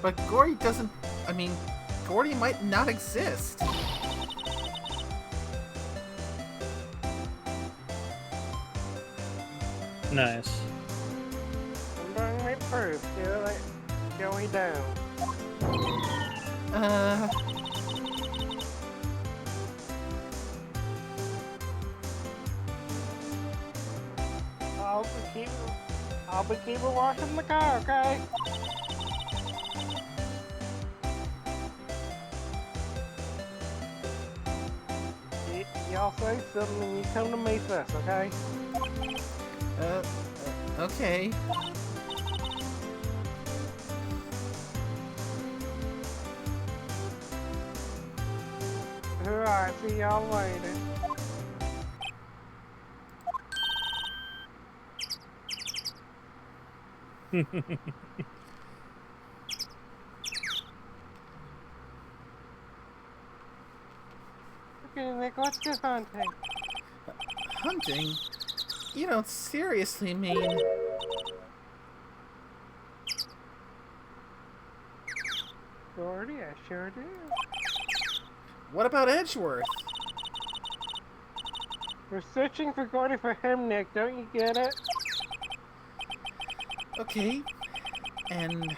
S1: But Gordy doesn't... I mean, Gordy might not exist.
S2: Nice.
S3: I'm bringing me proof. You're like going down. I'll be keeping washing the car, okay? Y'all say something and you come to me first, okay?
S1: Okay.
S3: Alright, see y'all later. Okay, Nick, let's go hunting.
S1: Hunting? You don't seriously mean...
S3: Gordy, I sure do.
S1: What about Edgeworth?
S3: We're searching for Gordy for him, Nick. Don't you get it?
S1: Okay. And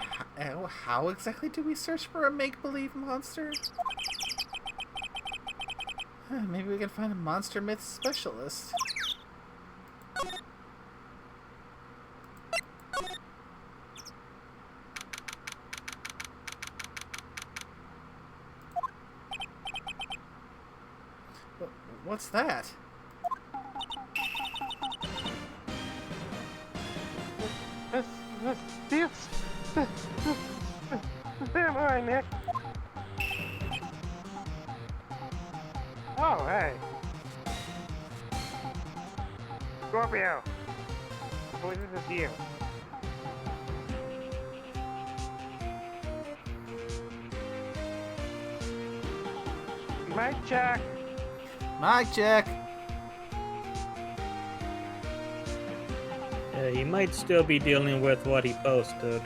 S1: how exactly do we search for a make-believe monster? Maybe we can find a monster myth specialist. What's that?
S3: Am I, Nick? Oh, hey. Scorpio. I believe this is you. Mic check.
S1: Mic check.
S2: He might still be dealing with what he posted.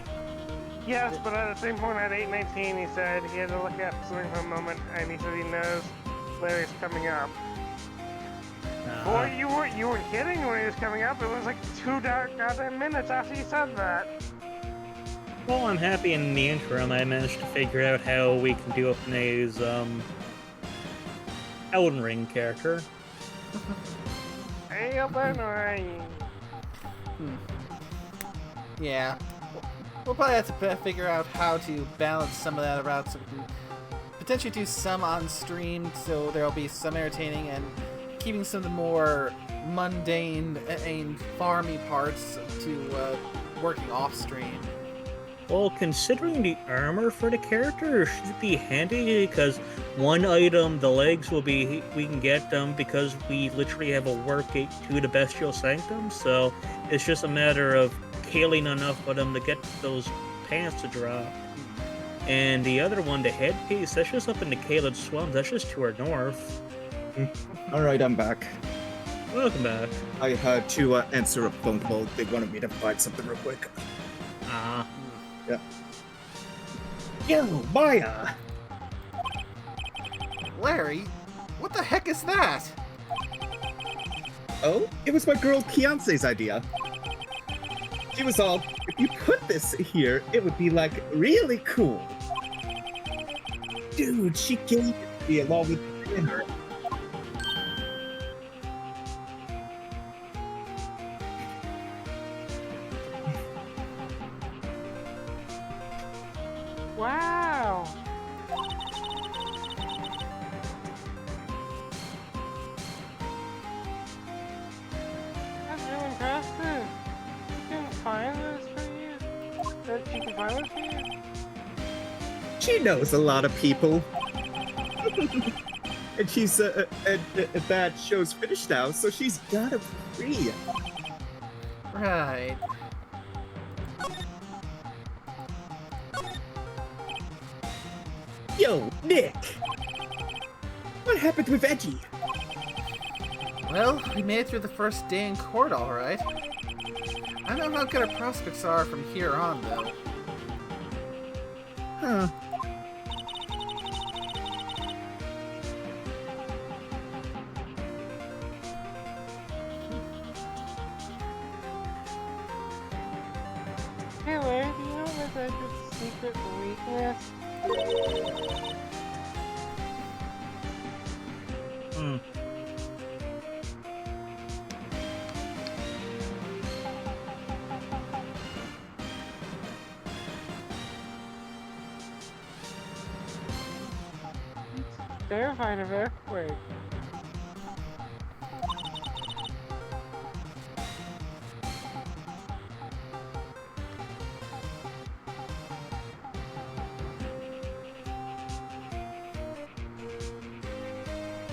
S3: Yes, but at the same point at 8:19 he said he had to look at something for a moment and he said he knows Larry's coming up. Boy, you weren't kidding when he was coming up. It was like 2 goddamn minutes after you said that.
S2: Well, I'm happy in the interim I managed to figure out how we can do Upney's Elden Ring character.
S3: Elden Ring.
S1: Yeah. We'll probably have to figure out how to balance some of that around so we can potentially do some on stream so there'll be some entertaining and keeping some of the more mundane and farmy parts to working off stream.
S2: Well, considering the armor for the character should be handy because one item, the legs will be, we can get them because we literally have a work gate to the Bestial Sanctum, so it's just a matter of killing enough of them to get those pants to drop. And the other one, the headpiece, that's just up in the Caelid Swamps, that's just to our north.
S4: Alright, I'm back.
S2: Welcome back.
S4: I had to answer a phone call. They wanted me to find something real quick.
S2: Ah.
S4: Yeah. Yo, Maya!
S1: Larry, what the heck is that?
S4: Oh, it was my girl Beyonce's idea. She was all, if you put this here, it would be like really cool. Dude, she gave it to me along with dinner.
S3: Wow. That's really impressive. You can find this for you? That she can find this for you?
S4: She knows a lot of people. And she's and that show's finished now, so she's gotta be free.
S1: Right.
S4: Yo, Nick! What happened with Edgy?
S1: Well, we made it through the first day in court, all right. I don't know how good our prospects are from here on, though.
S4: Huh.
S3: Hey Larry, do you know Miss Edgeworth's secret weakness?
S2: Hmm.
S3: Terrified of earthquake.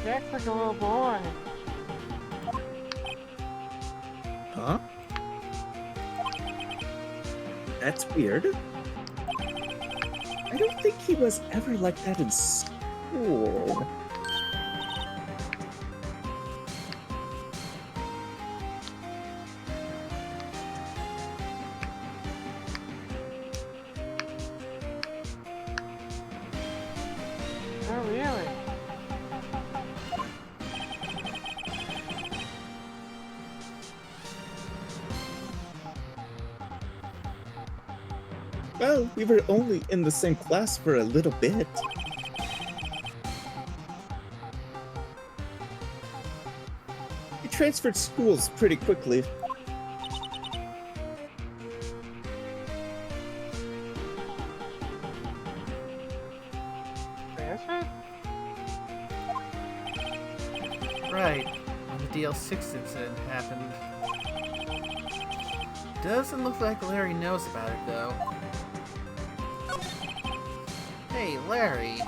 S3: Jack's like a little boy.
S4: Huh? That's weird. I don't think he was ever like that in school.
S3: Oh, really?
S4: Well, we were only in the same class for a little bit. He transferred schools pretty quickly.
S3: Transferred?
S1: Right. When the DL6 incident happened. Doesn't look like Larry knows about it, though. Hey, Larry.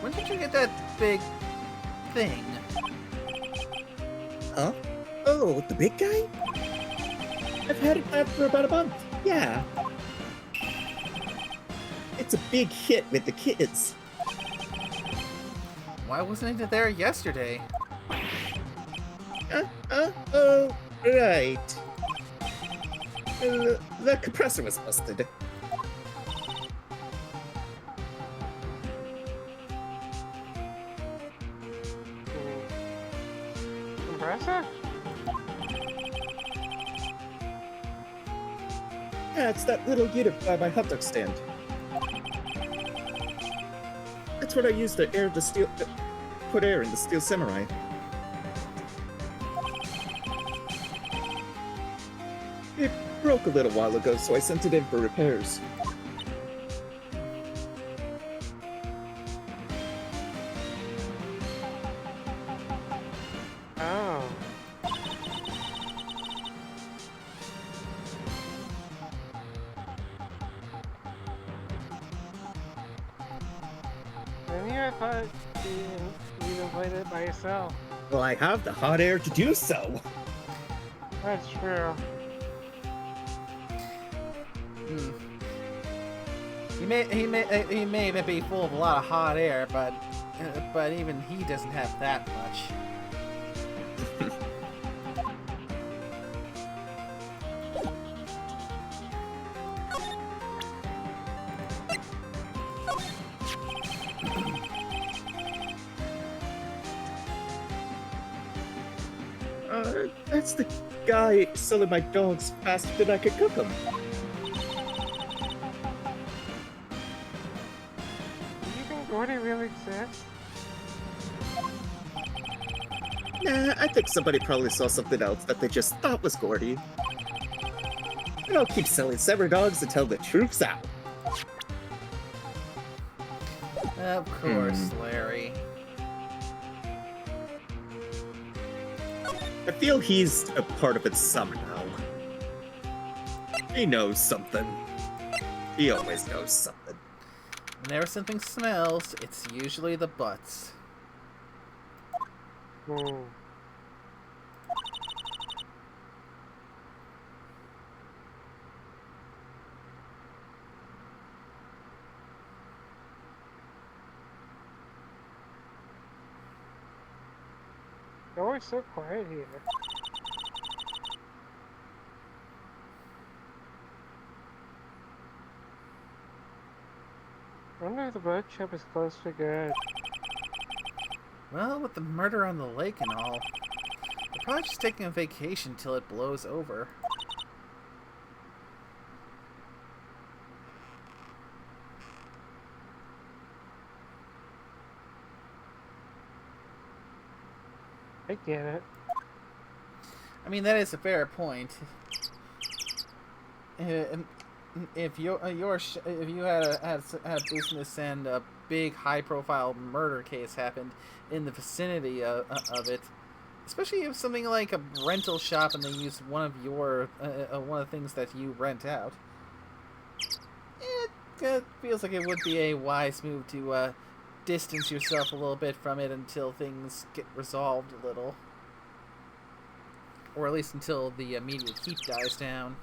S1: When did you get that big thing?
S4: Huh? Oh, the big guy? I've had it for about a month. Yeah. It's a big hit with the kids.
S1: Why wasn't it there yesterday?
S4: Oh, right. The compressor was busted.
S3: Compressor?
S4: Yeah, it's that little unit by my hot dog stand. That's what I used to air the steel, put air in the Steel Samurai. It broke a little while ago, so I sent it in for repairs.
S3: Oh. Then I thought you played it by yourself.
S4: Well, I have the hot air to do so.
S3: That's true.
S1: Hmm. He may be full of a lot of hot air, but even he doesn't have that much.
S4: That's the guy selling my dogs faster than I could cook them.
S3: Do you think Gordy really exists?
S4: Nah, I think somebody probably saw something else that they just thought was Gordy. And I'll keep selling severed dogs until the truth's out.
S1: Of course, Larry.
S4: I feel he's a part of it somehow. He knows something. He always knows something.
S1: Whenever something smells, it's usually the butts.
S3: Hmm. It's always so quiet here. I wonder if the boat ship is close to good.
S1: Well, with the murder on the lake and all, they're probably just taking a vacation till it blows over.
S3: I get it.
S1: I mean, that is a fair point. If you had business and a big high-profile murder case happened in the vicinity of it, especially if something like a rental shop and they use one of the things that you rent out, it feels like it would be a wise move to distance yourself a little bit from it until things get resolved a little, or at least until the immediate heat dies down.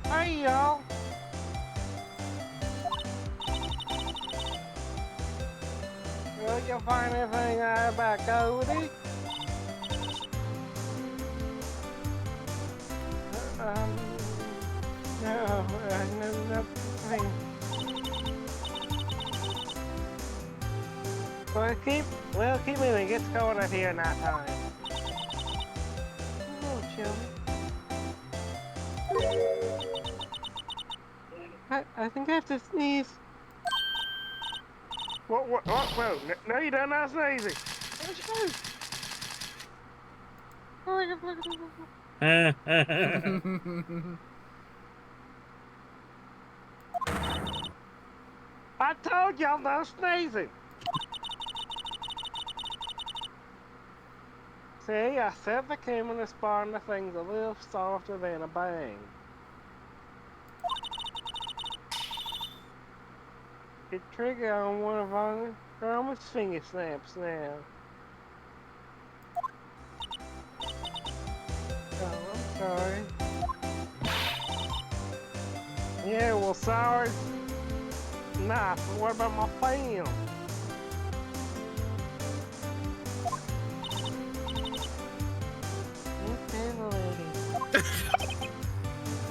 S3: Hi, y'all. Will you find anything about Cody? No, nothing. Well, keep moving. It's cold out here night time. Oh, chill. I think I have to sneeze. What? Whoa, no you don't, not sneezing. I told y'all no sneezing. See, I set the camera to spawn the things a little softer than a bang. Hit trigger on one of our almost finger snaps now. Oh, I'm sorry. Yeah, well, sorry. Nice, but what about my film?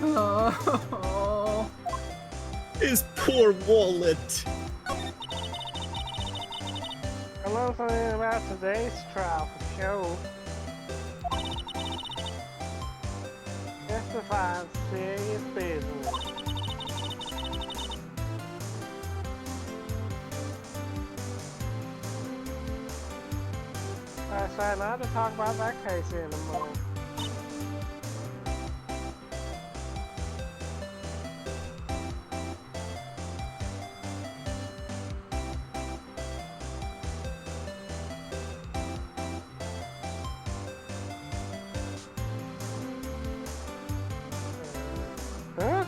S1: Oh.
S4: His poor wallet.
S3: I know something about today's trial for sure. Justifies serious business. I decided not to talk about that case anymore. Huh?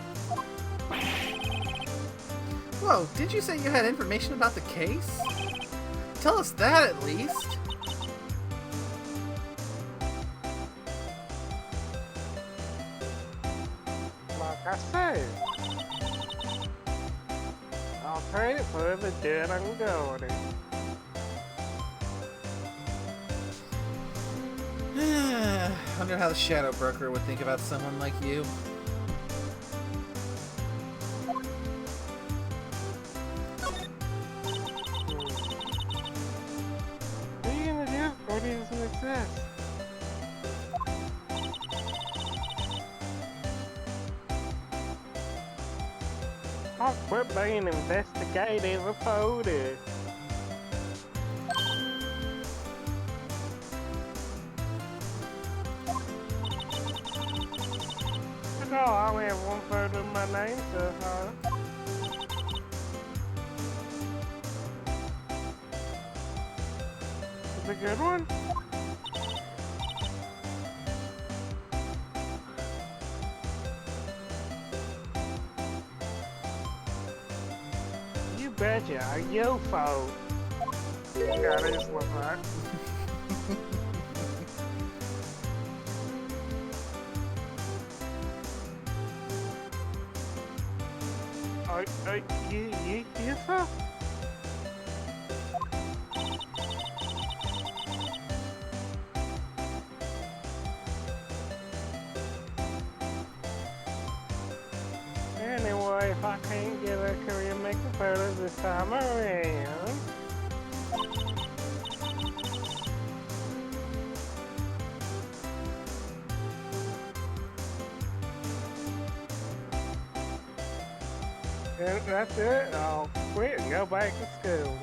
S1: Whoa, did you say you had information about the case? Tell us that at least.
S3: Like I said, I'll trade it for the dead and Gordy.
S1: Wonder how the Shadow Broker would think about someone like you.
S3: Oh, quit being investigative reporter. No, I only have one photo of my name so far. It's a good one. You betcha, a UFO. God, I just love that. UFO? Anyway, if I can't get a career making photos this time around. And that's it, I'll quit and go back to school.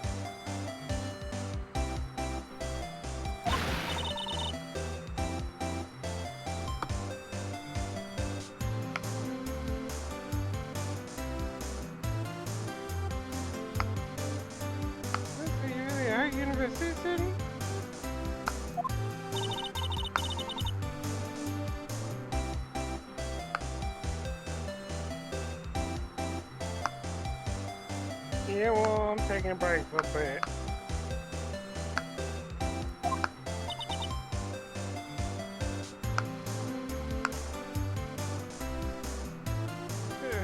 S3: Let's see, really, our university city? Yeah, well, I'm taking a break for a bit.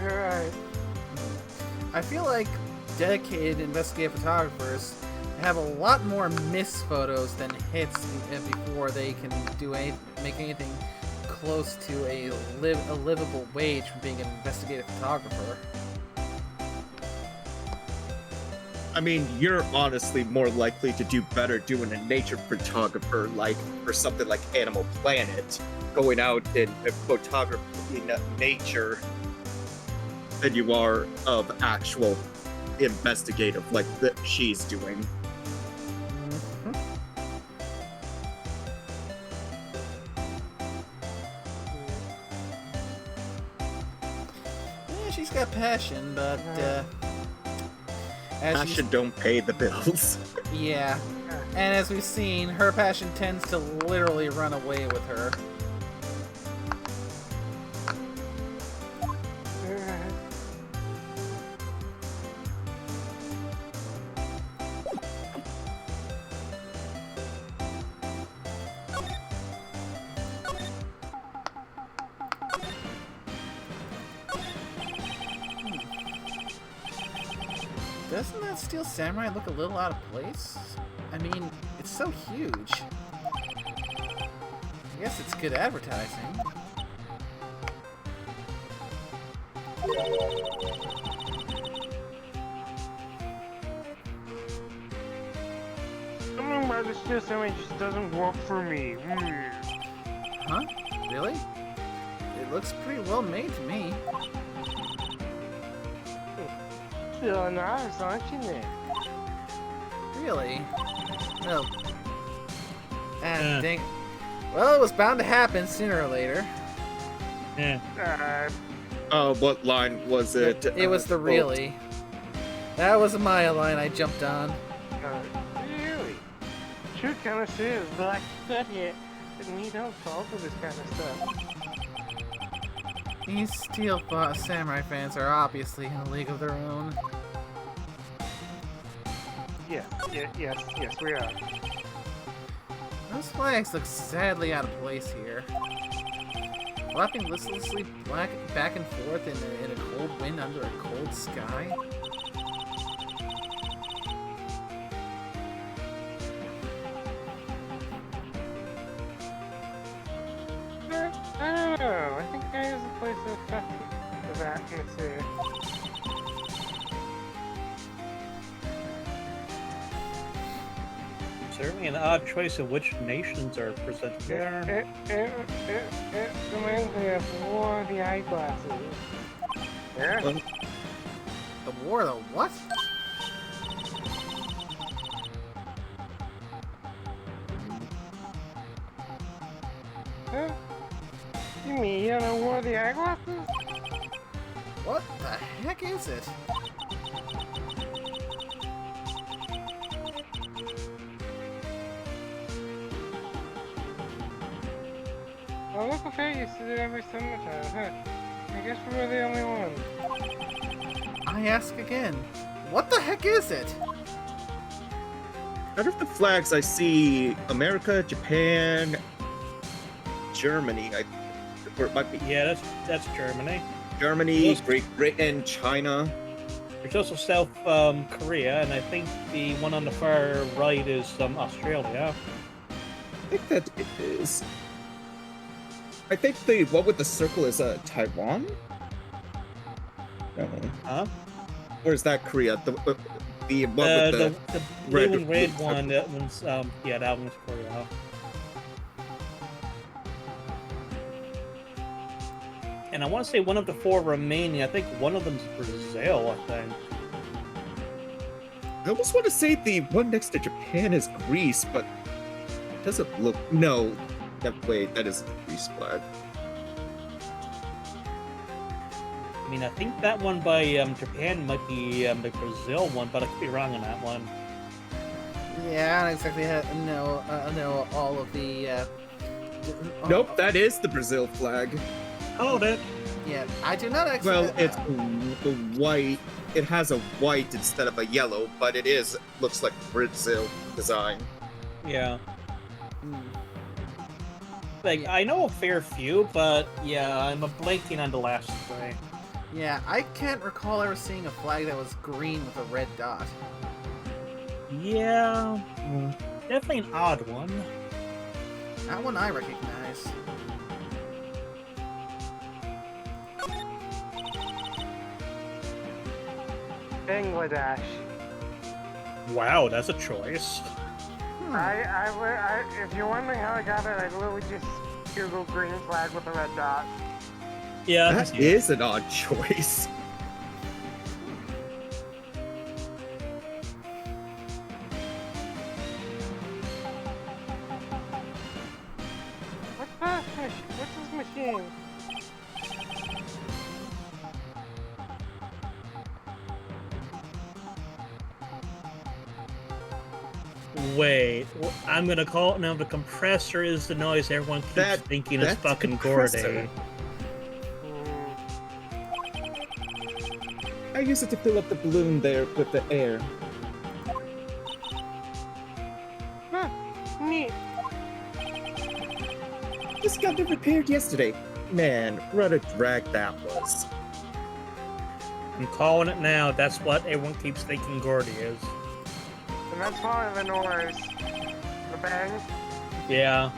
S3: Alright.
S1: I feel like dedicated investigative photographers have a lot more miss photos than hits before they can make anything close to a livable wage from being an investigative photographer.
S4: I mean, you're honestly more likely to do better doing a nature photographer, like for something like Animal Planet, going out and photographing nature, than you are of actual investigative, like that she's doing.
S1: Mm-hmm. Yeah, she's got passion, but
S4: Passion don't pay the bills.
S1: yeah, and as we've seen, her passion tends to literally run away with her. Doesn't that Steel Samurai look a little out of place? I mean, it's so huge. I guess it's good advertising.
S3: Something about this Steel Samurai just doesn't work for me.
S1: Huh? Really? It looks pretty well made to me.
S3: Still nice, aren't you there?
S1: Really? No. And dang. Well, it was bound to happen sooner or later.
S2: Yeah.
S4: What line was it?
S1: It was the really. That was a Maya line I jumped on.
S3: Really? Sure kind of says like that here, but we don't fall for this kind of stuff.
S1: These Steel Samurai fans are obviously in a league of their own.
S3: Yes, we are.
S1: Those flags look sadly out of place here. Flapping listlessly back and forth in a cold wind under a cold sky.
S3: I don't know. I think there is a place for that atmosphere.
S2: Certainly an odd choice of which nations are presented there.
S3: It reminds me of one of the eyeglasses. Yeah?
S1: The war, the what?
S3: Huh? You mean you don't wear the eyeglasses?
S1: What the heck is it?
S3: Oh, local fair used to do every summertime, huh? I guess we were the only ones.
S1: I ask again. What the heck is it?
S4: Out of the flags, I see America, Japan, Germany. Or it might be
S2: Yeah, that's Germany.
S4: Germany,
S2: Yes.
S4: Great Britain, China.
S2: There's also South Korea, and I think the one on the far right is Australia.
S4: I think that it is. I think the one with the circle is Taiwan. No,
S2: Huh?
S4: or is that Korea? The one with
S2: The blue
S4: red-
S2: and red one, that one's yeah, that one's Korea. And I want to say one of the four remaining, I think one of them's Brazil, I think.
S4: I almost want to say the one next to Japan is Greece, but it doesn't look. No, wait, that isn't the Greece flag.
S2: I mean, I think that one by Japan might be the Brazil one, but I could be wrong on that one.
S1: Yeah, I don't exactly know all of the.
S4: Nope, that is the Brazil flag.
S2: Oh, that.
S1: Yeah, I do not actually.
S4: Well, it's the white. It has a white instead of a yellow, but it looks like Brazil design.
S2: Yeah.
S1: Hmm.
S2: Like, I know a fair few, but yeah, I'm blanking on the last three.
S1: Yeah, I can't recall ever seeing a flag that was green with a red dot.
S2: Yeah. Definitely an odd one.
S1: That one I recognize.
S3: Bangladesh.
S2: Wow, that's a choice.
S1: Hmm.
S3: If you're wondering how I got it, I literally just Googled green flag with a red dot.
S2: Yeah,
S4: That is an odd choice.
S3: What's this machine?
S2: Wait, I'm gonna call it now. The compressor is the noise everyone keeps thinking is
S4: that's
S2: fucking
S4: compressor.
S2: Gordy.
S4: I use it to fill up the balloon there with the air.
S3: Huh, neat.
S4: This got repaired yesterday. Man, what a drag that was.
S2: I'm calling it now. That's what everyone keeps thinking Gordy is.
S3: And that's probably the noise. The bang.
S2: Yeah.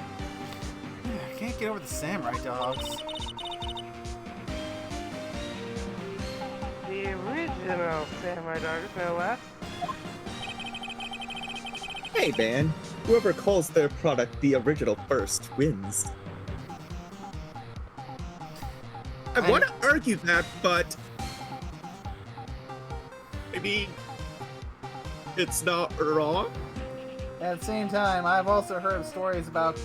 S1: I can't get over the samurai dogs.
S3: The original samurai dog, no less.
S4: Hey man, whoever calls their product the original first wins. I want to argue that, but I mean, it's not wrong.
S1: At the same time, I've also heard of stories about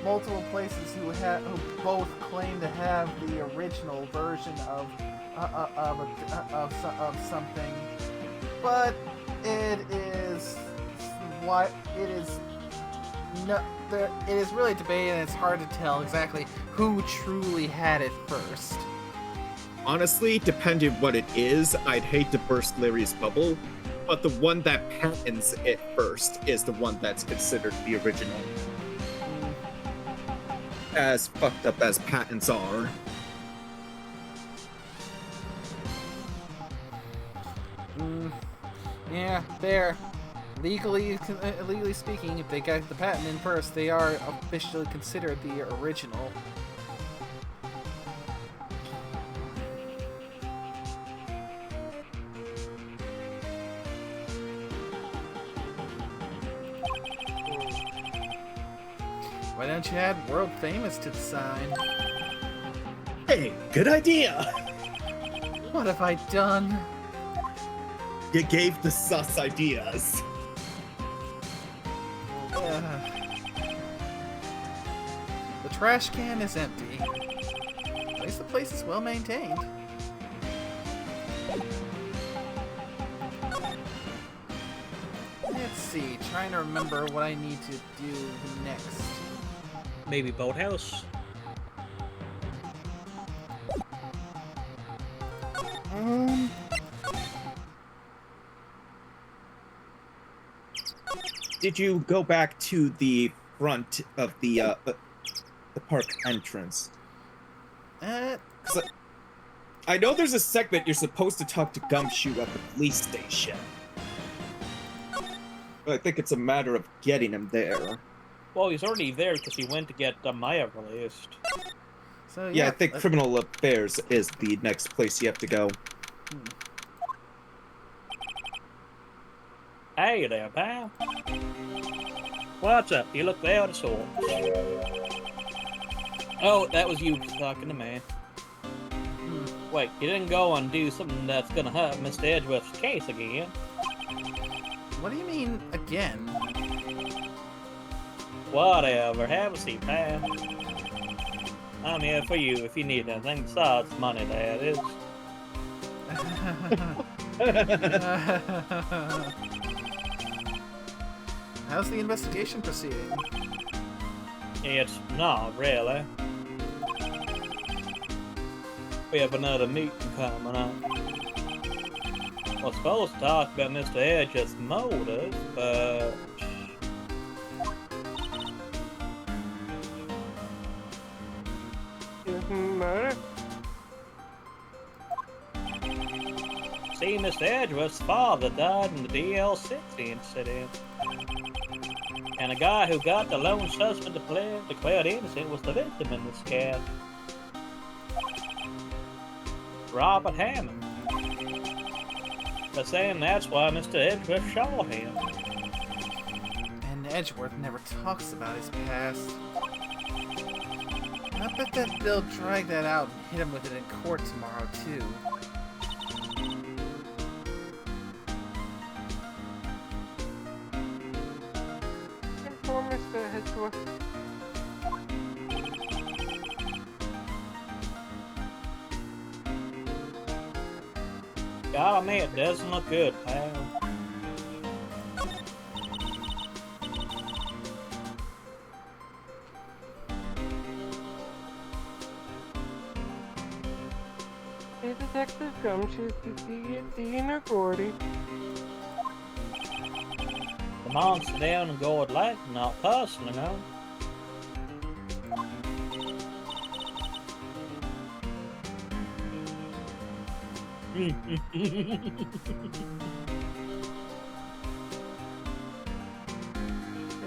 S1: multiple places who both claim to have the original version of something, but it is really debated, and it's hard to tell exactly who truly had it first.
S4: Honestly, depending what it is, I'd hate to burst Larry's bubble, but the one that patents it first is the one that's considered the original. As fucked up as patents are.
S1: Yeah, there. Legally speaking, if they got the patent in first, they are officially considered the original. Why don't you add world famous to the sign?
S4: Hey, good idea!
S1: What have I done?
S4: You gave the sus ideas.
S1: The trash can is empty. At least the place is well maintained. Let's see, trying to remember what I need to do next.
S5: Maybe boathouse.
S4: Did you go back to the front of the park entrance? 'Cause I know there's a segment you're supposed to talk to Gumshoe at the police station. But I think it's a matter of getting him there.
S5: Well, he's already there because he went to get Maya released.
S1: So
S4: Yeah, I think Criminal Affairs is the next place you have to go.
S5: Hey there, pal. What's up? You look out of sorts. Oh, that was you talking to me. Wait, you didn't go and do something that's gonna hurt Mr. Edgeworth's case again?
S1: What do you mean, again?
S5: Whatever, have a seat, pal. I'm here for you if you need anything besides money, that is.
S1: How's the investigation proceeding?
S5: It's not really. We have another meeting coming up. We're supposed to talk about Mr. Edge's motive, but...
S3: Motive?
S5: See, Mr. Edgeworth's father died in the DL6 incident. And the guy who got the lone suspect declared innocent was the victim in this case. Robert Hammond. But saying that's why Mr. Edgeworth shot him.
S1: And Edgeworth never talks about his past. I bet that they'll drag that out and hit him with it in court tomorrow, too.
S3: Poor Mr. Edgeworth.
S5: Gotta admit, it doesn't look good, pal.
S3: Hey, Detective Gumshoe, Dean Gordy.
S5: The monster down in Gourd Lake, not personally, no.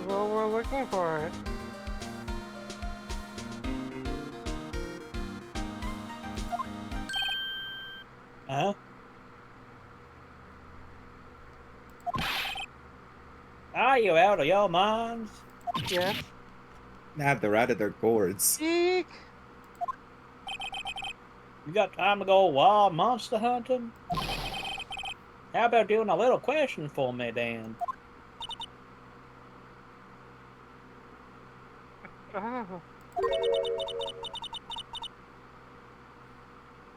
S3: Well, we're looking for it.
S5: Huh? Are you out of your minds?
S3: Yes.
S4: Nah, they're out of their gourds.
S3: Eek!
S5: You got time to go wild monster hunting? How about doing a little question for me, Dan?
S3: Oh.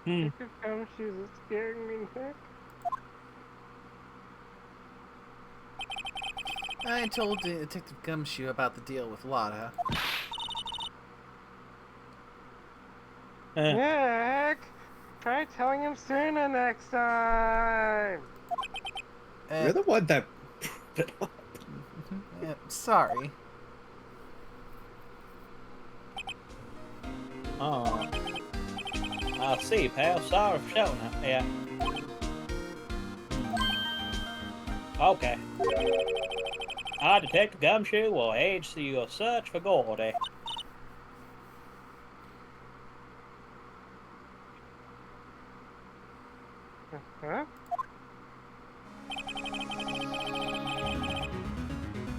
S3: Detective Gumshoe is scaring me, Nick.
S1: I told Detective Gumshoe about the deal with Lotta.
S3: Nick! Try telling him sooner next time!
S4: You're the one that...
S1: Sorry.
S5: Oh. I see, pal. Sorry for shouting at ya. Okay. I, Detective Gumshoe, will aid to your search for Gordy.
S3: Huh?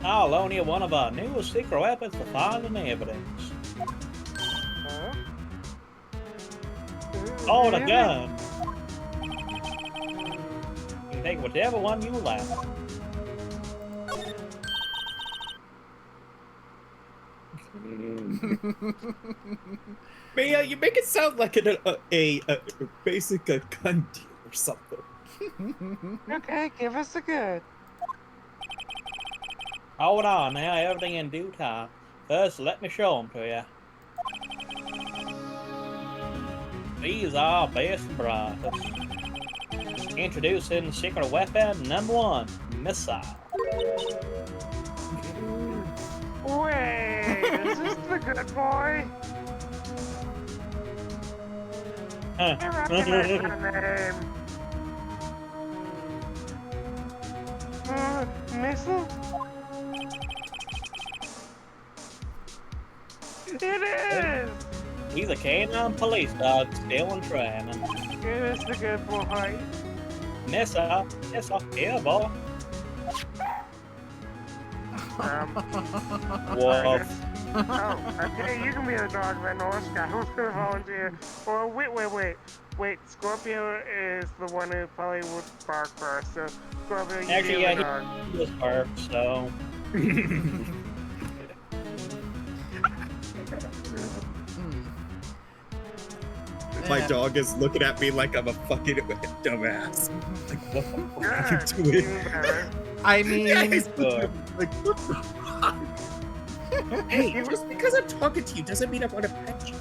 S5: I'll loan you one of our newest secret weapons for finding evidence.
S3: Huh?
S5: Oh, the gun! Take whatever one you like.
S4: Man, you make it sound like a basic gun deal or something.
S3: Okay, give us a good.
S5: Hold on now, everything in due time. First, let me show them to you. These are best and brightest. Introducing secret weapon number 1, missile.
S3: Wait, is this the good boy? I recognize that name. Missile? It is!
S5: He's a canine police dog still in training.
S3: It is the good boy.
S5: Missile, here, boy. Woof.
S3: Oh, okay, you can be the dog then, Oscar. Who's gonna volunteer? Or wait, Scorpio is the one who probably would bark first, so Scorpio, you
S5: Actually,
S3: be
S5: yeah,
S3: the dog.
S5: he was bark, so.
S4: My dog is looking at me like I'm a fucking dumbass. Like, what the fuck are you doing?
S3: Even better.
S1: I mean,
S4: Yeah, he's like, what the fuck? Hey, just because I'm talking to you doesn't mean I want to pet you.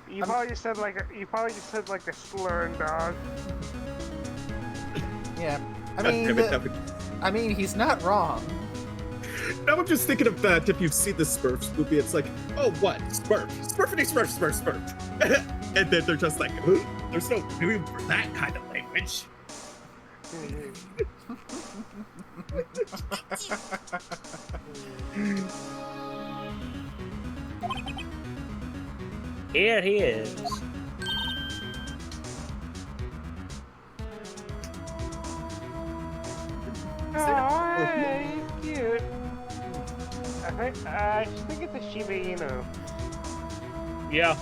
S3: You probably just said like a slurring dog.
S1: yeah.
S4: God damn it,
S1: I mean, he's not wrong.
S4: Now I'm just thinking of that. If you've seen the Smurfs movie, it's like, oh, what? Smurf. Smurfity Smurf, Smurf, Smurf. And then they're just like, huh? There's no room for that kind of language.
S5: Here he is.
S3: Oh, hey, he's cute. I think it's a Shiba Inu.
S5: Yeah.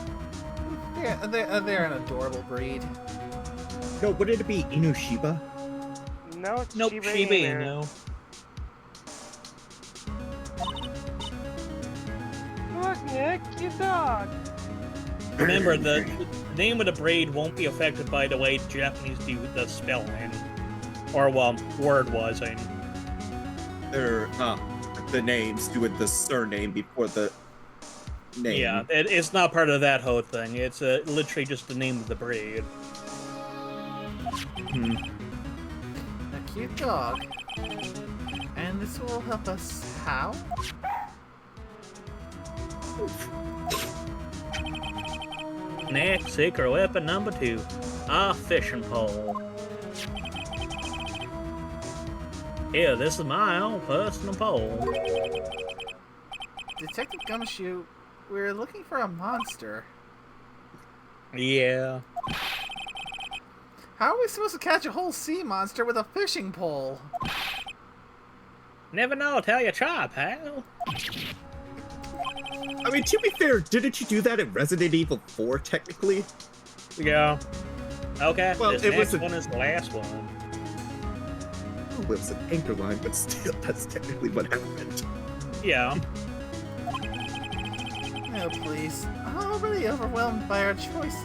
S1: Yeah, they're an adorable breed.
S4: No, wouldn't it be Inushiba?
S3: No, it's
S5: Nope,
S3: Shiba
S5: Shiba
S3: Inu.
S5: Inu.
S3: Look, Nick, cute dog.
S5: Remember, the name of the breed won't be affected by the way Japanese do the spelling. Or, well, word-wazing.
S4: Or, the names doing the surname before the name.
S5: Yeah, it's not part of that whole thing. It's literally just the name of the breed.
S1: A cute dog. And this will help us how?
S5: Next, secret weapon number 2. A fishing pole. Here, this is my own personal pole.
S1: Detective Gumshoe, we're looking for a monster.
S5: Yeah.
S1: How are we supposed to catch a whole sea monster with a fishing pole?
S5: Never know till you try, pal.
S4: I mean, to be fair, didn't you do that in Resident Evil 4, technically?
S5: Yeah. Okay,
S4: Well,
S5: this
S4: it
S5: next
S4: was
S5: one is the last one.
S4: Oh, it was an anchor line, but still, that's technically what happened.
S5: Yeah.
S1: Oh, please. I'm already overwhelmed by our choices.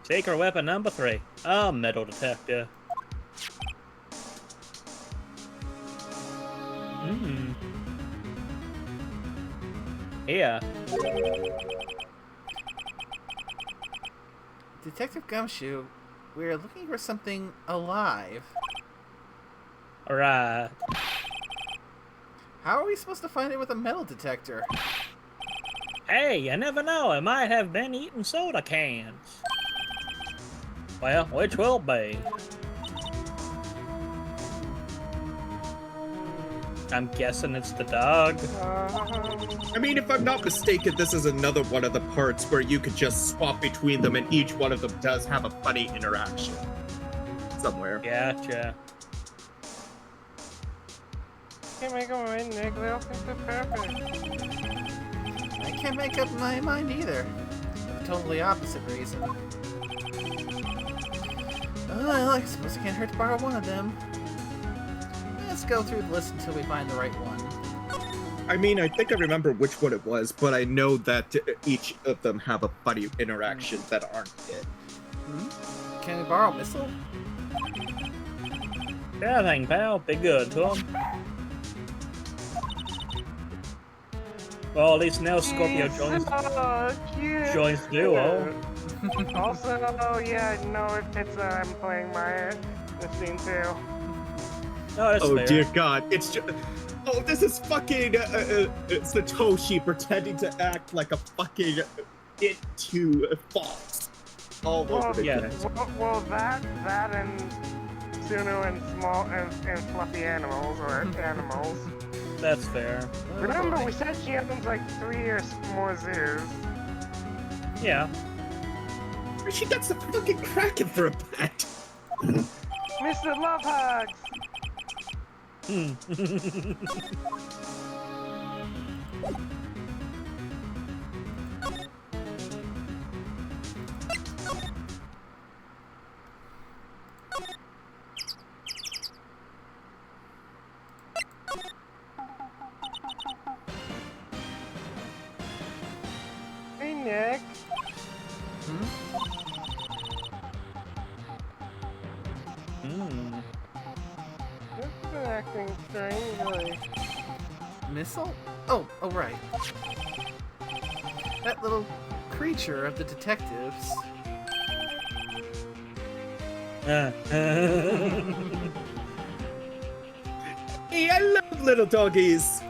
S5: Secret weapon number 3. A metal detector. Here.
S1: Detective Gumshoe, we're looking for something alive.
S5: Alright.
S1: How are we supposed to find it with a metal detector?
S5: Hey, you never know. It might have been eating soda cans. Well, which will be? I'm guessing it's the dog.
S4: I mean, if I'm not mistaken, this is another one of the parts where you could just swap between them and each one of them does have a funny interaction. Somewhere.
S5: Gotcha.
S3: Can't make them right, Nick. They all think they're perfect.
S1: I can't make up my mind either. totally opposite reason. Well, I suppose it can't hurt to borrow one of them. Let's go through the list until we find the right one.
S4: I mean, I think I remember which one it was, but I know that each of them have a funny interaction that aren't it.
S1: Can we borrow a missile?
S5: Yeah, thing, pal. Be good to him. Well, at least now Scorpio joins the duo.
S3: Also, yeah, no, I'm playing my this scene too.
S5: No, that's
S4: Oh
S5: fair.
S4: dear God! It's just. Oh, this is fucking Satoshi pretending to act like a fucking It 2 fox. All over the
S5: yeah.
S4: place.
S3: Well, that and Sunu and small and fluffy animals or animals.
S5: That's fair.
S3: Remember, we said she owns like 3 or more zoos.
S5: Yeah.
S4: She got some fucking Kraken for a pet.
S3: Mr. Love Hugs! Hey, Nick. You've been acting strangely.
S1: Missile? Oh, right. That little creature of the detectives.
S4: Hey, I love little doggies.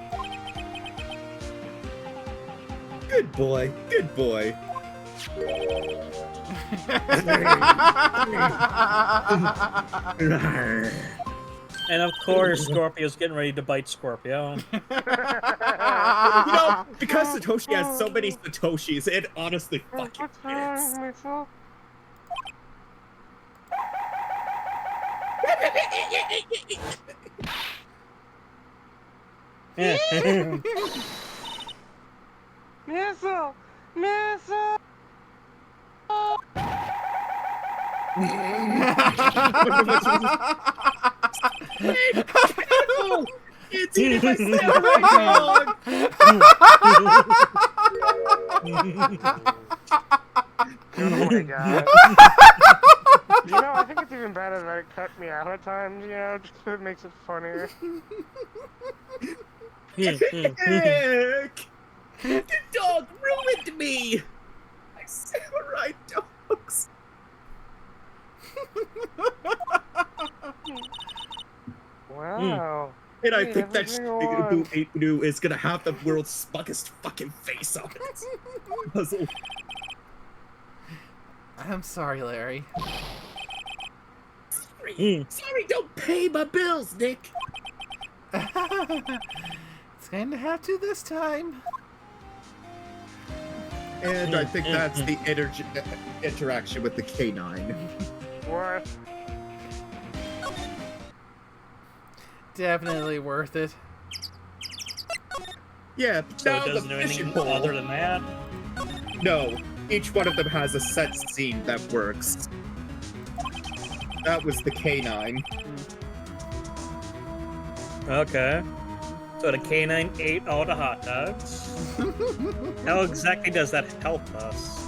S4: Good boy. Good boy.
S5: And of course, Scorpio's getting ready to bite Scorpio.
S4: You know, because Satoshi has so many Satoshis, it honestly fucking
S3: What's wrong
S4: is.
S3: with myself? Missile! Missile!
S4: It's eating my samurai dog!
S3: Oh my god. You know, I think it's even better that it cut me out at times, you know, just 'cause it makes it funnier.
S4: Heck! The dog ruined me! My samurai dogs!
S3: Wow.
S4: And I
S3: Hey,
S4: think that
S3: everything
S4: New is gonna have the world's smuggest fucking face on it. Puzzle.
S1: I'm sorry, Larry.
S4: Sorry, don't pay my bills, Nick!
S1: It's going to have to this time.
S4: And I think that's the interaction with the canine.
S3: What?
S1: Definitely worth it.
S4: Yeah,
S5: So
S4: now
S5: it doesn't
S4: the
S5: do
S4: fishing
S5: anything
S4: pole.
S5: other than that?
S4: No, each one of them has a set scene that works. That was the canine.
S5: Okay. So the canine ate all the hot dogs. How exactly does that help us?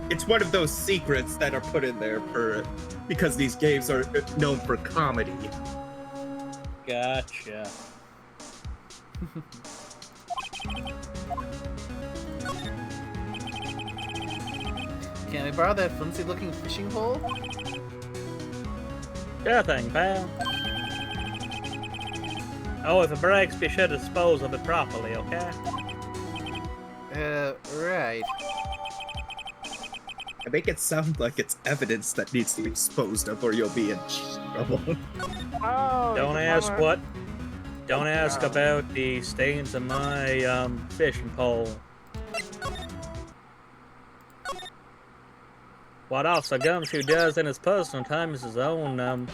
S4: It's one of those secrets that are put in there because these games are known for comedy.
S5: Gotcha.
S1: Can we borrow that flimsy-looking fishing pole?
S5: Sure thing, pal. Oh, if it breaks, be sure to dispose of it properly, okay?
S1: Right.
S4: I make it sound like it's evidence that needs to be disposed of, or you'll be in trouble.
S3: Oh,
S5: Don't
S3: it's a
S5: ask
S3: bummer.
S5: what. Don't ask about the stains of my fishing pole. What Officer Gumshoe does in his personal time is his own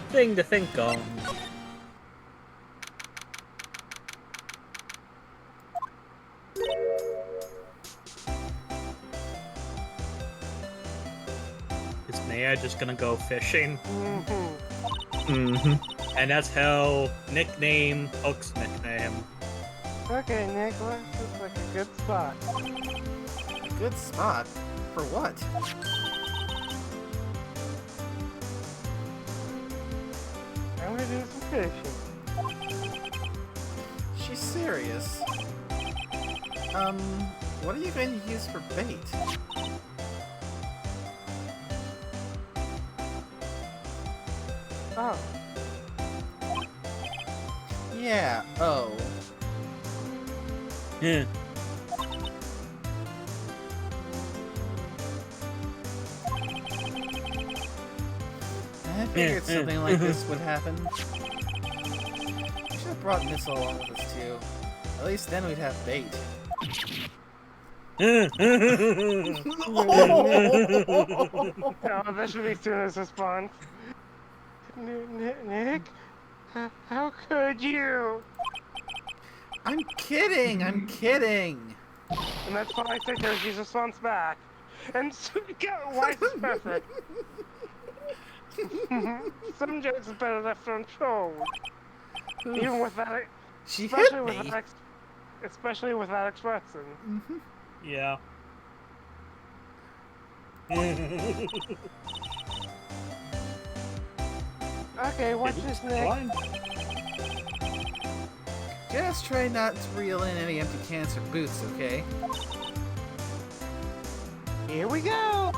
S5: thing to think on.
S2: they are just gonna go fishing. And that's how nickname Hook's nickname.
S3: Okay, Nicholas, this looks like a good spot.
S1: A good spot? For what?
S3: I'm gonna do some fishing.
S1: She's serious. What are you going to use for bait?
S3: Oh,
S1: Yeah, oh.
S2: Yeah.
S1: I figured something like this would happen. We should have brought Missile along with us too. At least then we'd have bait.
S3: no, that should be Tuna's response. Nick? How could you?
S1: I'm kidding! I'm kidding!
S3: And that's why I said Yoshi's response back. And so, why is this perfect? Some jokes are better left untold. Even with that,
S1: She hit
S3: especially
S1: me!
S3: especially with that expression.
S1: Mhm.
S2: Yeah.
S3: Okay, watch this, Nick.
S1: Just try not to reel in any empty cans or boots, okay?
S3: Here we go.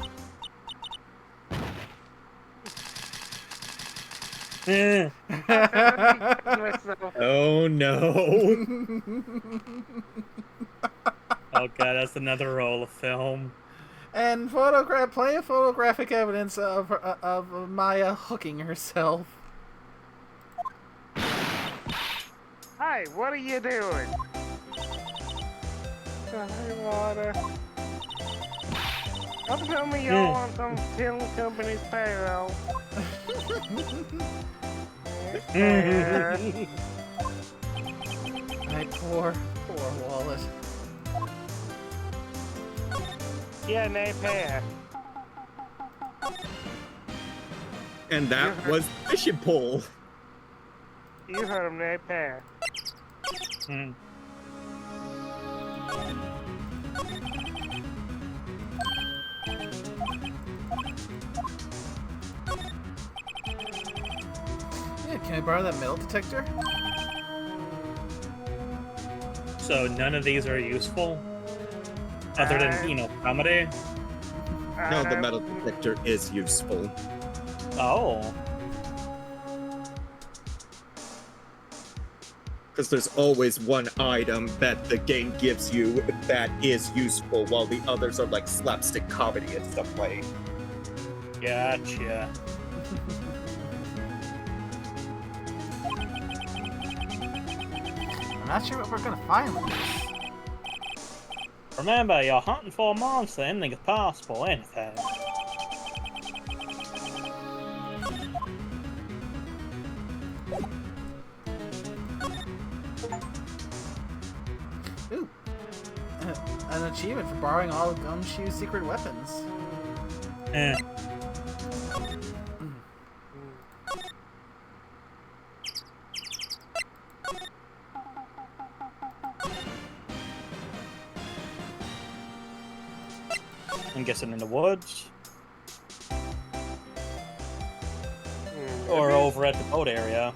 S3: Myself.
S4: Oh no.
S2: Oh god, that's another roll of film.
S1: And plenty of photographic evidence of Maya hooking herself.
S3: Hi, what are you doing? Hi, water. Don't tell me you're on some film company's payroll. Yeah.
S1: My poor wallet.
S3: Yeah, Napier.
S4: And that was fishing pole.
S3: You heard him, Napier.
S2: Hmm.
S1: Yeah, can I borrow that metal detector?
S2: So none of these are useful? Other than, you know, comedy?
S4: No, the metal detector is useful.
S2: Oh.
S4: Because there's always one item that the game gives you that is useful, while the others are like slapstick comedy and stuff like.
S2: Gotcha.
S1: I'm not sure what we're gonna find with this.
S2: Remember, you're hunting for a monster, anything is possible, anything.
S1: Ooh. An achievement for borrowing all of Gumshoe's secret weapons.
S2: Eh. I'm guessing in the woods. Or over at the boat area.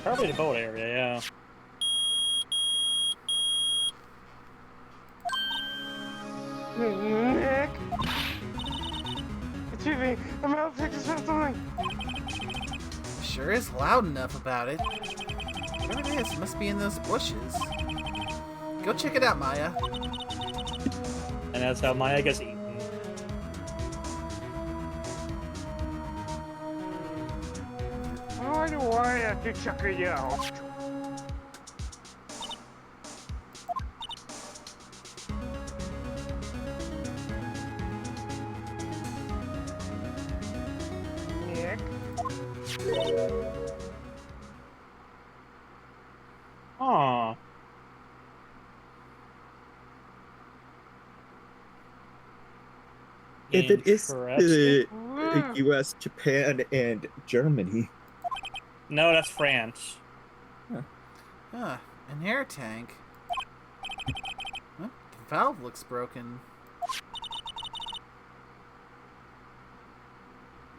S2: Probably the boat area, yeah.
S3: Nick! Excuse me, I'm out to found something.
S1: Sure is loud enough about it. Whatever it is, must be in those bushes. Go check it out, Maya.
S2: And that's how Maya gets eaten.
S3: Why do I have to check it out? Nick?
S2: Aw.
S4: If it is
S2: Interesting.
S4: U.S., Japan, and Germany.
S2: No, that's France.
S1: Huh, an air tank. Huh, the valve looks broken.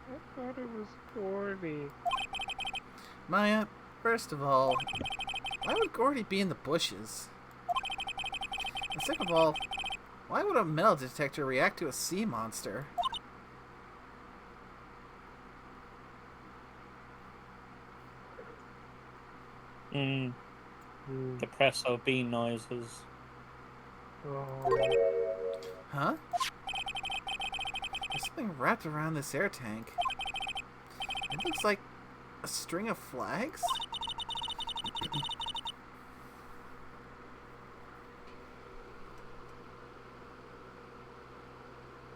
S3: I thought it was Gordy.
S1: Maya, first of all, why would Gordy be in the bushes? And second of all, why would a metal detector react to a sea monster?
S2: Mm. Depresso bean noises.
S3: Oh.
S1: Huh? There's something wrapped around this air tank. It looks like a string of flags?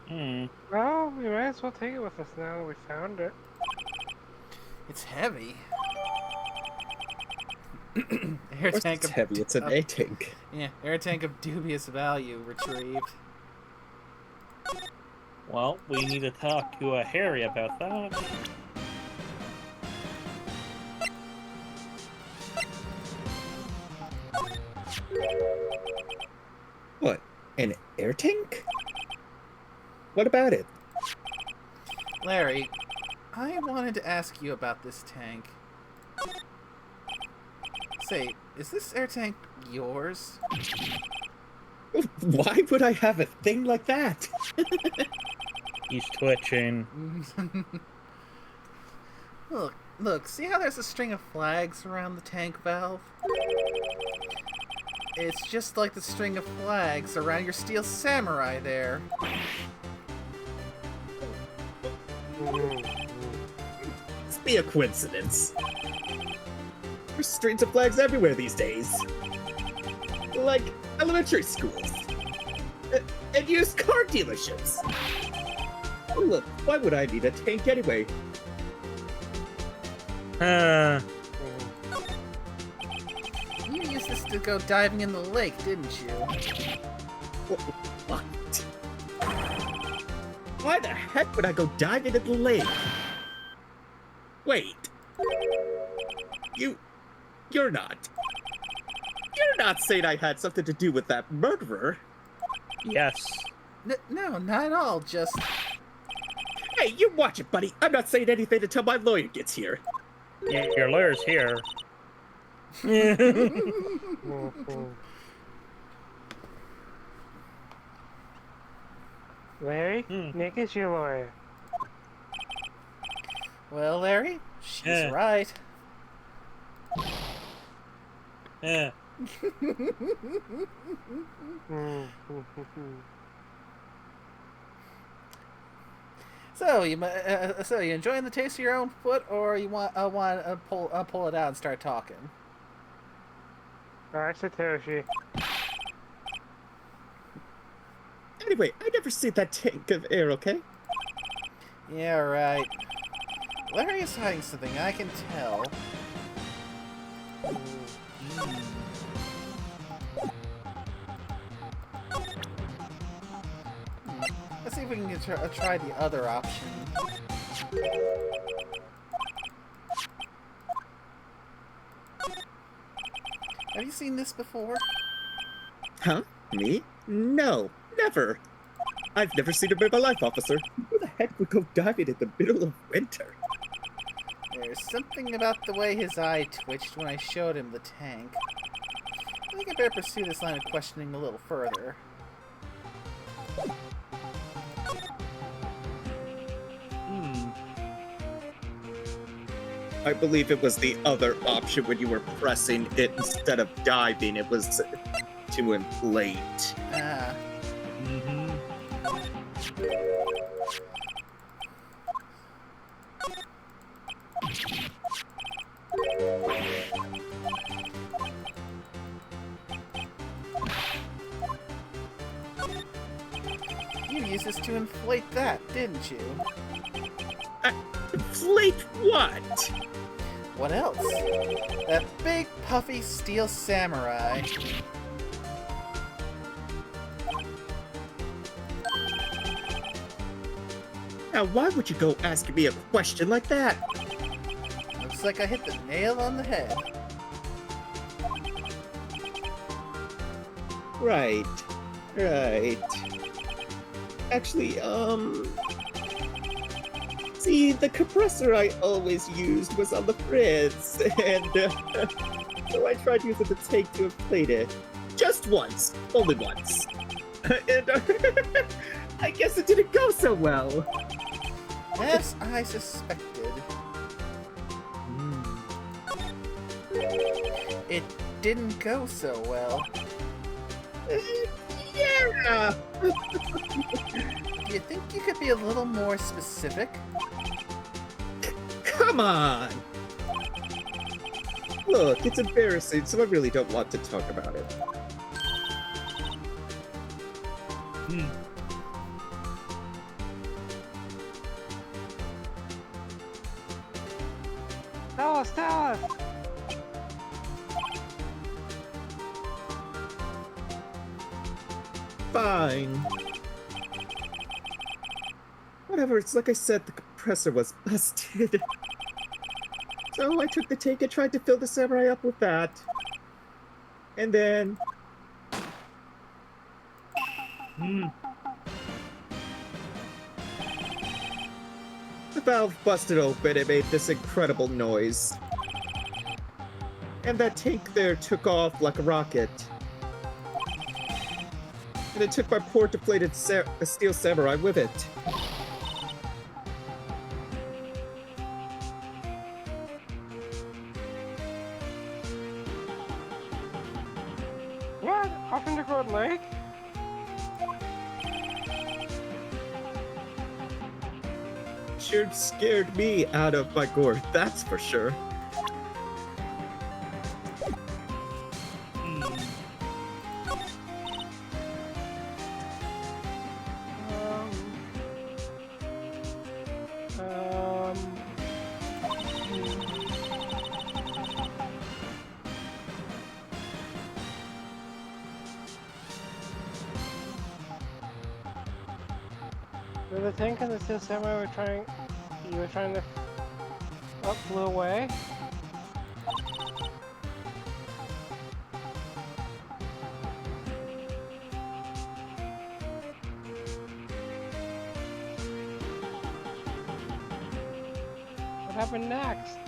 S2: Hmm.
S3: Well, we might as well take it with us now that we found it.
S1: It's heavy.
S4: Of
S1: Air
S4: course
S1: tank
S4: it's heavy. It's an air tank.
S1: Yeah, air tank of dubious value retrieved.
S2: Well, we need to talk to Harry about that.
S4: What? An air tank? What about it?
S1: Larry, I wanted to ask you about this tank. Say, is this air tank yours?
S4: Why would I have a thing like that?
S2: He's twitching.
S1: Look, see how there's a string of flags around the tank valve? It's just like the string of flags around your steel samurai there.
S4: Must be a coincidence. There's strings of flags everywhere these days. Like elementary schools. And used car dealerships. Look, why would I need a tank anyway?
S1: You used this to go diving in the lake, didn't you?
S4: What? Why the heck would I go diving in the lake? Wait. You're not. You're not saying I had something to do with that murderer.
S2: Yes.
S1: No, not at all, just...
S4: Hey, you watch it, buddy. I'm not saying anything until my lawyer gets here.
S2: Your lawyer's here.
S3: Larry, Nick is your lawyer.
S1: Well, Larry, she's
S2: Yeah.
S1: right.
S2: Yeah.
S1: So you enjoying the taste of your own foot, or you want to pull it out and start talking?
S3: Alright, Satoshi.
S4: Anyway, I never seen that tank of air, okay?
S1: Yeah, right. Larry is hiding something, I can tell. Let's see if we can try the other option. Have you seen this before?
S4: Huh? Me? No, never. I've never seen a in my life, officer. Who the heck would go diving in the middle of winter?
S1: There's something about the way his eye twitched when I showed him the tank. I think I better pursue this line of questioning a little further.
S4: I believe it was the other option when you were pressing it instead of diving. It was to inflate.
S1: Ah. You used this to inflate that, didn't you?
S4: Inflate what?
S1: What else? That big, puffy steel samurai.
S4: Now, why would you go asking me a question like that?
S1: Looks like I hit the nail on the head.
S4: Right. Actually, see, the compressor I always used was on the fritz, and so I tried using the tank to inflate it. Just once. Only once. And I guess it didn't go so well.
S1: As I suspected. It didn't go so well.
S4: Yeah!
S1: Do you think you could be a little more specific?
S4: Come on! Look, it's embarrassing, so I really don't want to talk about it.
S3: Tell us!
S4: Fine. Whatever, it's like I said, the compressor was busted. So I took the tank and tried to fill the samurai up with that. And then... the valve busted open and made this incredible noise. And that tank there took off like a rocket. And it took my poor deflated steel samurai with it.
S3: What? Off in the Great Lake?
S4: Sure scared me out of my gourd, that's for sure.
S3: The tank and the steel samurai you were trying to blew away? What happened next?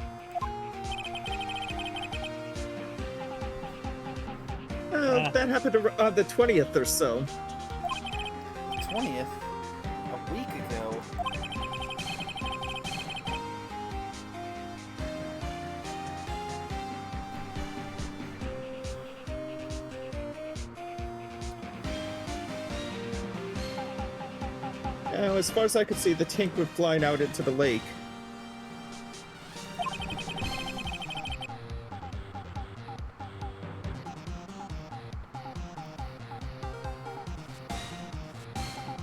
S4: That happened on the 20th or so.
S1: 20th? A week ago.
S4: As far as I could see, the tank went flying out into the lake.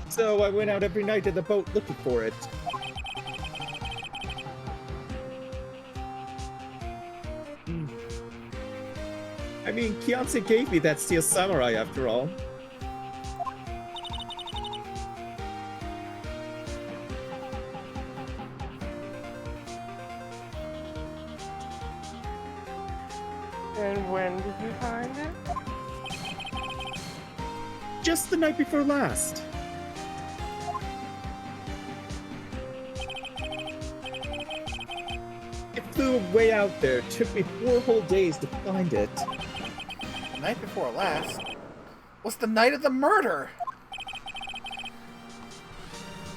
S4: So I went out every night in the boat looking for it. I mean, Kianse gave me that steel samurai after all.
S3: And when did you find it?
S4: Just the night before last. It flew way out there. It took me 4 whole days to find it.
S1: The night before last was the night of the murder!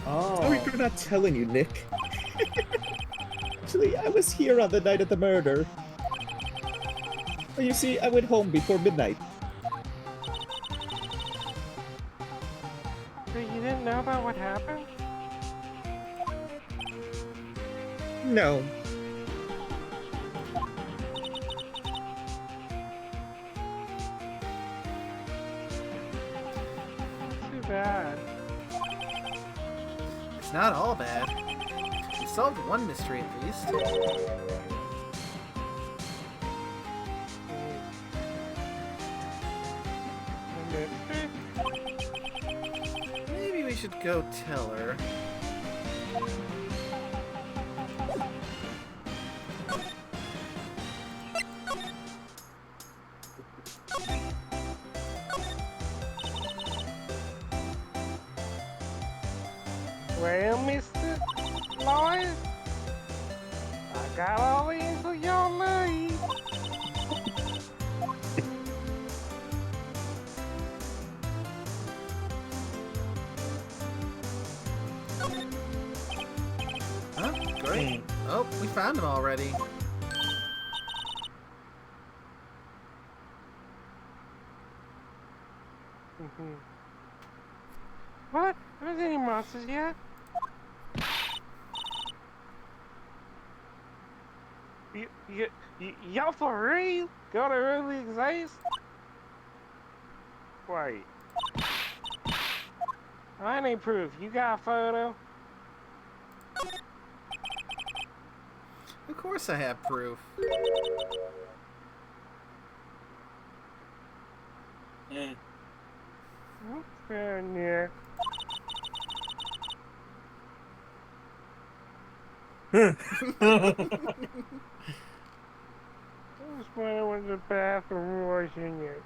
S4: Sorry for not telling you, Nick. Actually, I was here on the night of the murder. Well, you see, I went home before midnight.
S3: So you didn't know about what happened?
S4: No.
S3: Too bad.
S1: It's not all bad. We solved one mystery at least. Maybe we should go tell her.
S3: Well, Mr. Lloyd, I got all the info y'all need.
S1: Huh? Great. Oh, we found him already.
S3: What? Are there any monsters yet? Y'all for real? Gotta really exist? Wait. I need proof. You got a photo?
S1: Of course I have proof.
S3: Yeah. I just wonder what the bathroom was in it.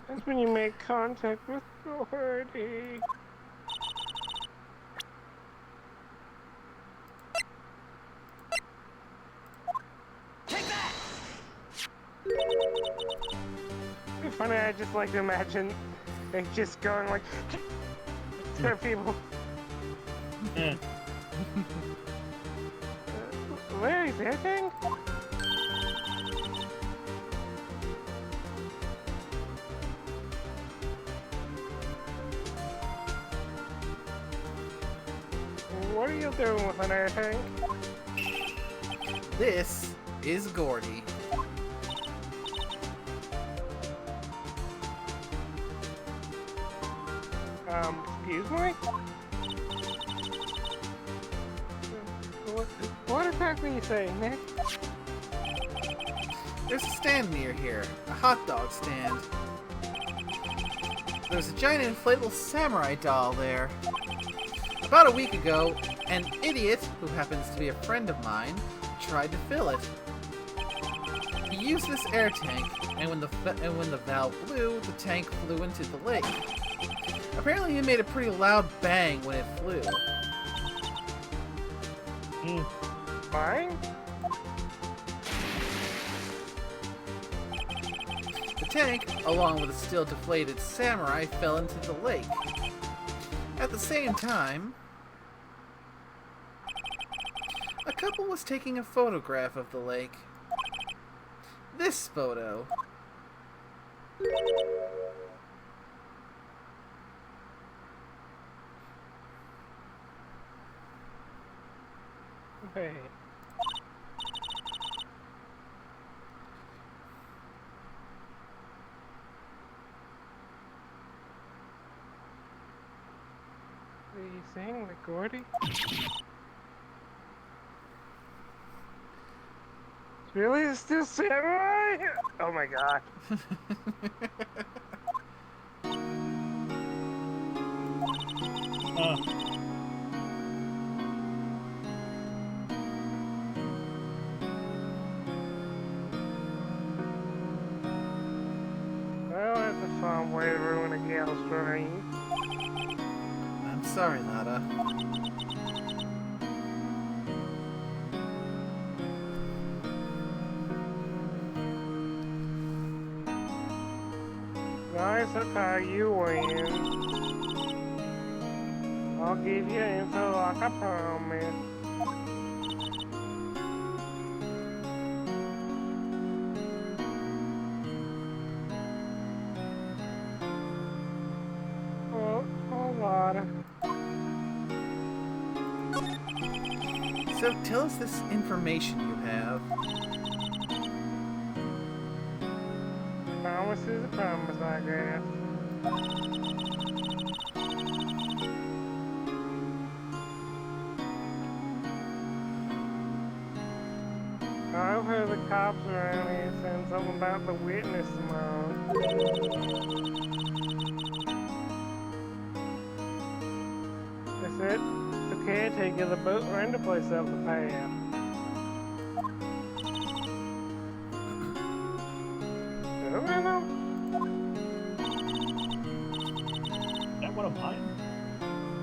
S3: That's when you make contact with authority.
S6: Take that!
S3: It's funny, I just like to imagine they just going like to people. Larry's anything? What are you doing with an air tank?
S1: This is Gordy.
S3: Excuse me? What exactly are you saying, Nick?
S1: There's a stand near here, a hot dog stand. There's a giant inflatable samurai doll there. About a week ago, an idiot, who happens to be a friend of mine, tried to fill it. He used this air tank, and when the valve blew, the tank flew into the lake. Apparently it made a pretty loud bang when it flew.
S3: Bang?
S1: The tank, along with a still deflated samurai, fell into the lake. At the same time, a couple was taking a photograph of the lake. This photo.
S3: Wait. Are you saying the Gordy? Really? It's still samurai? Oh my god. Well, that's a fun way to ruin a gal's dream.
S1: I'm sorry, Nada.
S3: Nice, okay, you win. I'll give you info like I promised. Oh, a lot of...
S1: So tell us this information you have.
S3: Promise is a promise, I guess. I've heard the cops around here saying something about the witness tomorrow. They said the caretaker of the boat ran the place up the path.
S2: online?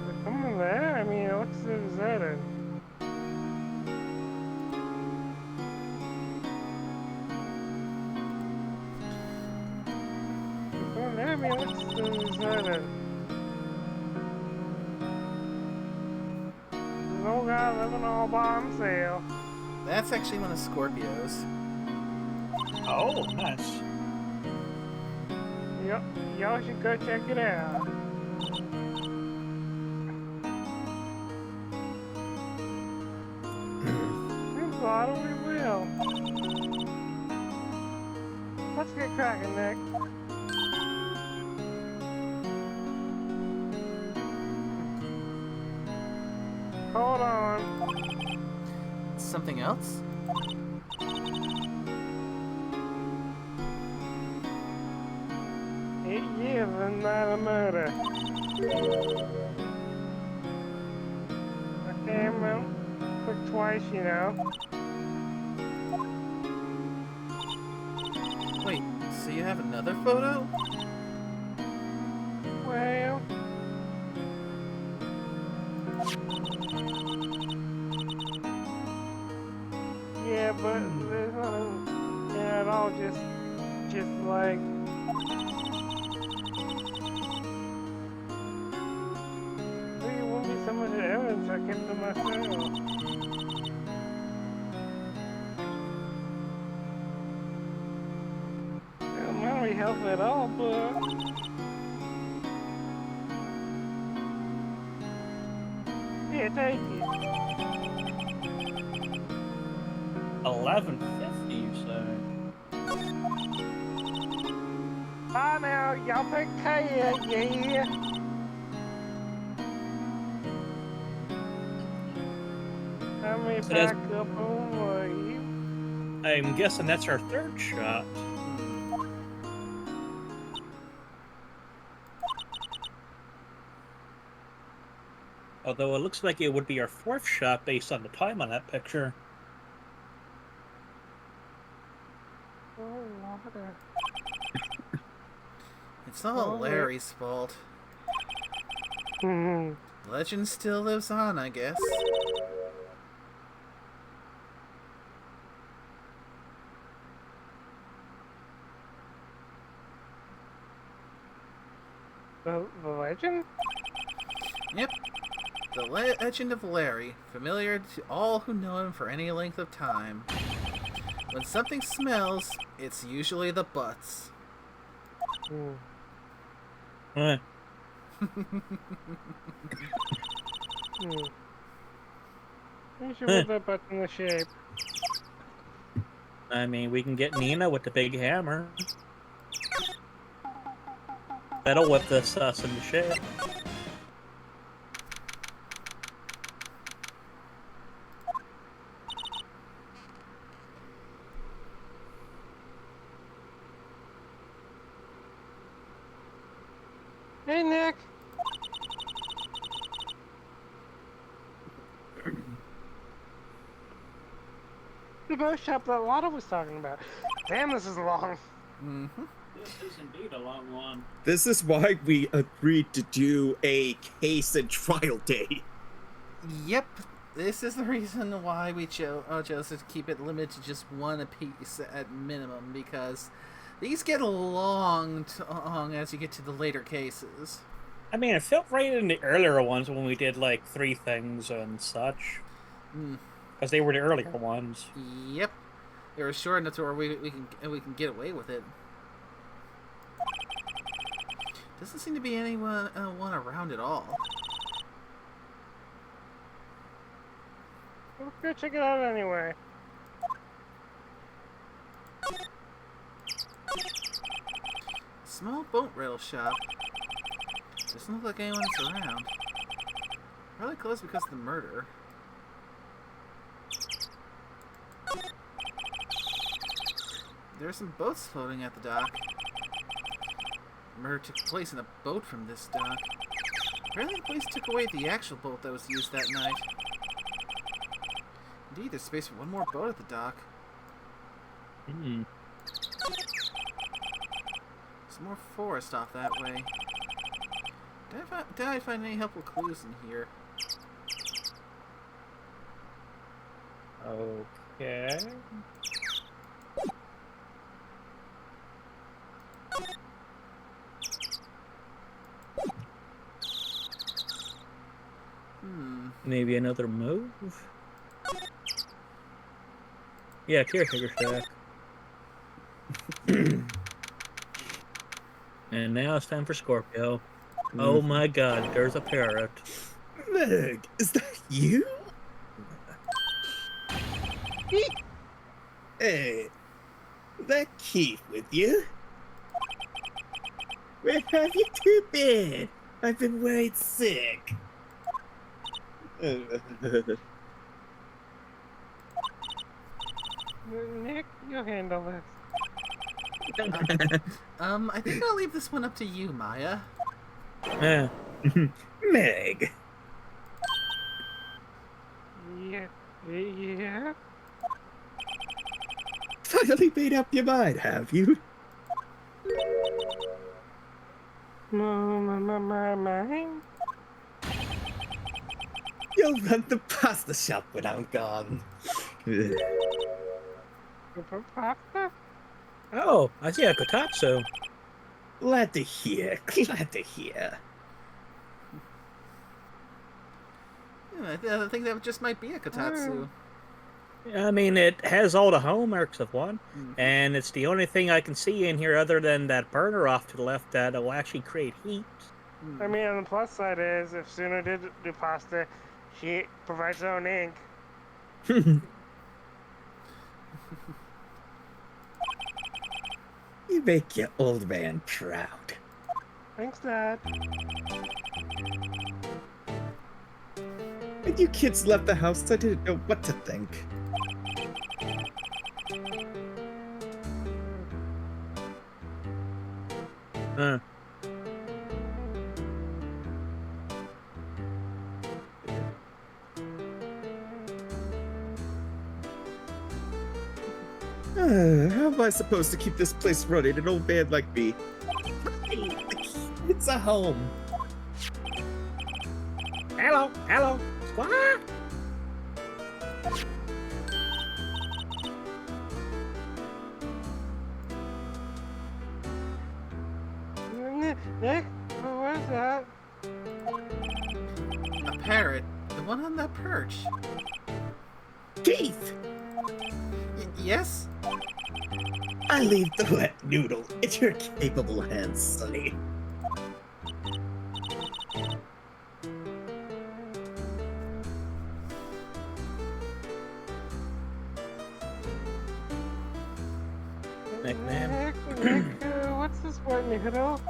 S3: There's someone there? I mean, it looks deserted. There's someone there? I mean, it looks deserted. There's no guy living all by himself.
S1: That's actually one of Scorpio's.
S2: Oh, nice.
S3: Yep, y'all should go check it out. Seems like we will. Let's get cracking, Nick. Hold on.
S1: Something else?
S3: 8 years and not a murder. Okay, well, click twice, you know.
S1: Wait, so you have another photo?
S3: Well, yeah, but there's nothing, yeah, at all, just like, there won't be so much evidence I kept to myself. It might be helpful at all, but yeah, take it.
S2: 1150, you say?
S3: Bye now, y'all take care, yeah. Let me
S2: So that's-
S3: back up over you.
S2: I'm guessing that's our third shot. Although it looks like it would be our fourth shot based on the time on that picture.
S3: Oh, water.
S1: It's all
S3: Oh,
S1: Larry's fault.
S3: Hmm.
S1: Legend still lives on, I guess.
S3: The legend?
S1: Yep. The legend of Larry, familiar to all who know him for any length of time. When something smells, it's usually the butts.
S3: Hmm.
S2: Eh.
S3: Hmm. You should put that button in the shape.
S2: I mean, we can get Nina with the big hammer. That'll whip this us into shape.
S3: Hey, Nick. The boat shop that Lotta was talking about. Damn, this is long.
S1: Mm-hmm.
S2: This is indeed a long one.
S4: This is why we agreed to do a case and trial day.
S1: Yep. This is the reason why we chose to keep it limited to just one apiece at minimum, because these get long as you get to the later cases.
S2: I mean, it felt right in the earlier ones when we did like 3 things and such. Because they were the earlier ones.
S1: Yep. They were short enough to where we can get away with it. Doesn't seem to be anyone one around at all.
S3: Let's go check it out anyway.
S1: Small boat rail shop. Doesn't look like anyone's around. Probably closed because of the murder. There are some boats floating at the dock. The murder took place in a boat from this dock. Apparently the police took away the actual boat that was used that night. Indeed, there's space for one more boat at the dock.
S2: Hmm.
S1: Some more forest off that way. Did I find any helpful clues in here?
S5: Okay. Maybe another move? Yeah, caretaker shack. And now it's time for Scorpio. Oh my god, there's a parrot.
S4: Meg, is that you? Hey, that Keith with you? Where have you two been? I've been worried sick.
S3: Nick, you handle this.
S1: I think I'll leave this one up to you, Maya.
S5: Yeah.
S4: Meg,
S3: Yeah?
S4: finally made up your mind, have you?
S3: Mine?
S4: You'll run the pasta shop when I'm gone.
S3: Pasta?
S5: Oh, I see a Kotatsu.
S4: Glad to hear, glad to hear.
S1: I think that just might be a Kotatsu.
S5: I mean, it has all the hallmarks of one, and it's the only thing I can see in here other than that burner off to the left that will actually create heat.
S3: I mean, on the plus side is, if Suna did do pasta, she provides her own ink.
S4: You make your old man proud.
S3: Thanks, Dad.
S4: When you kids left the house, I didn't know what to think. How am I supposed to keep this place running, an old man like me? It's a home.
S5: Hello, hello, squawk!
S3: Nick, what was that?
S1: A parrot. The one on that perch.
S4: Keith!
S1: Yes?
S4: I leave the wet noodle in your capable hands, Sonny.
S5: Nickname.
S3: Nick, what's this wet noodle?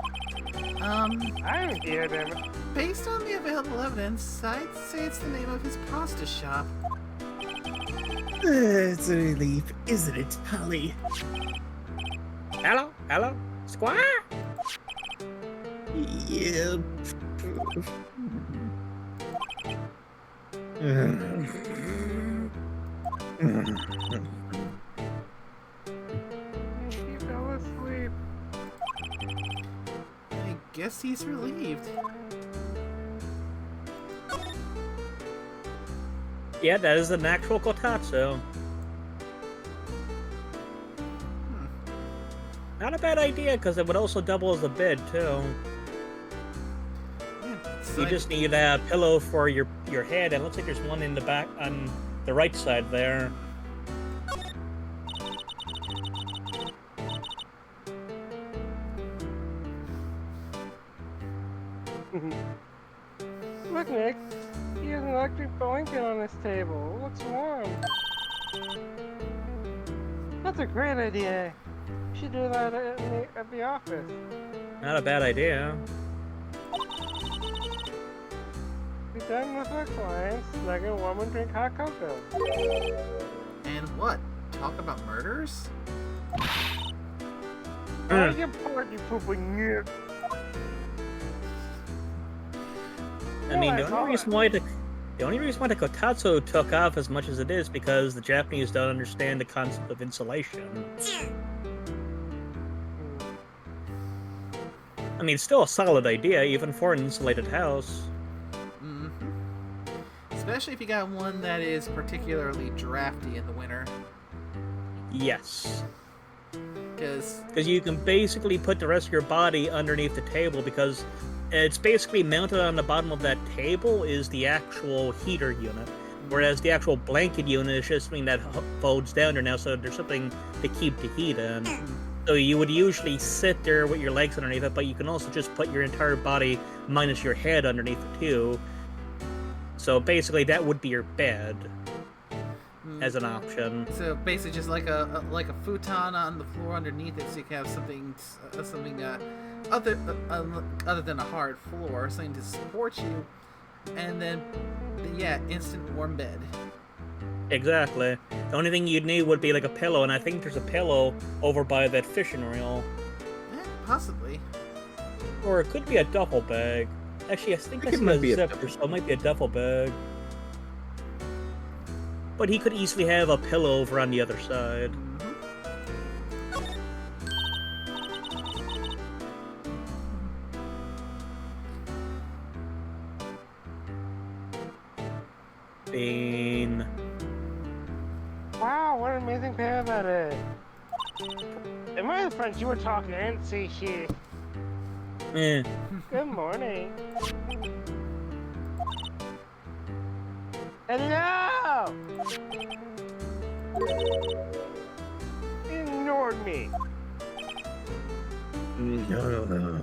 S3: I don't hear them.
S1: Based on the available evidence, I'd say it's the name of his pasta shop.
S4: It's a relief, isn't it, Polly?
S5: Hello, hello, squawk!
S4: Yeah.
S3: He fell asleep.
S1: I guess he's relieved.
S5: Yeah, that is an actual Kotatsu. Not a bad idea, because it would also double as a bed, too.
S1: Yeah, it's
S5: You
S1: like-
S5: just need a pillow for your head, and it looks like there's one in the back on the right side there.
S3: Look, Nick, he has an electric blanket on his table. It looks warm. That's a great idea. You should do that at the office.
S5: Not a bad idea.
S3: Be done with our clients, snug and warm and drink hot cocoa.
S1: And what? Talk about murders?
S3: Oh, you party pooping Nick.
S5: I mean,
S3: Yeah, I saw
S5: the only reason why the Kotatsu took off as much as it is because the Japanese don't understand the concept of insulation. I mean, it's still a solid idea, even for an insulated house.
S1: Hmm. Especially if you got one that is particularly drafty in the winter.
S5: Yes.
S1: Because
S5: Because you can basically put the rest of your body underneath the table, because it's basically mounted on the bottom of that table is the actual heater unit. Whereas the actual blanket unit is just something that folds down there now, so there's something to keep the heat in. So you would usually sit there with your legs underneath it, but you can also just put your entire body minus your head underneath it too. So basically that would be your bed as an option.
S1: So basically, just like a futon on the floor underneath it, so you can have something other than a hard floor, something to support you, and then yeah, instant warm bed.
S5: Exactly. The only thing you'd need would be like a pillow, and I think there's a pillow over by that fishing reel.
S1: Possibly.
S5: Or it could be a duffel bag. Actually, I think
S4: it
S5: that's
S4: might
S5: a
S4: be a
S5: zipper, so it might be a duffel bag. But he could easily have a pillow over on the other side. Bean.
S3: Wow, what an amazing pair that is. And my friends, you were talking, I didn't see shit.
S5: Eh.
S3: Good morning. Hello! Ignored me.
S4: No.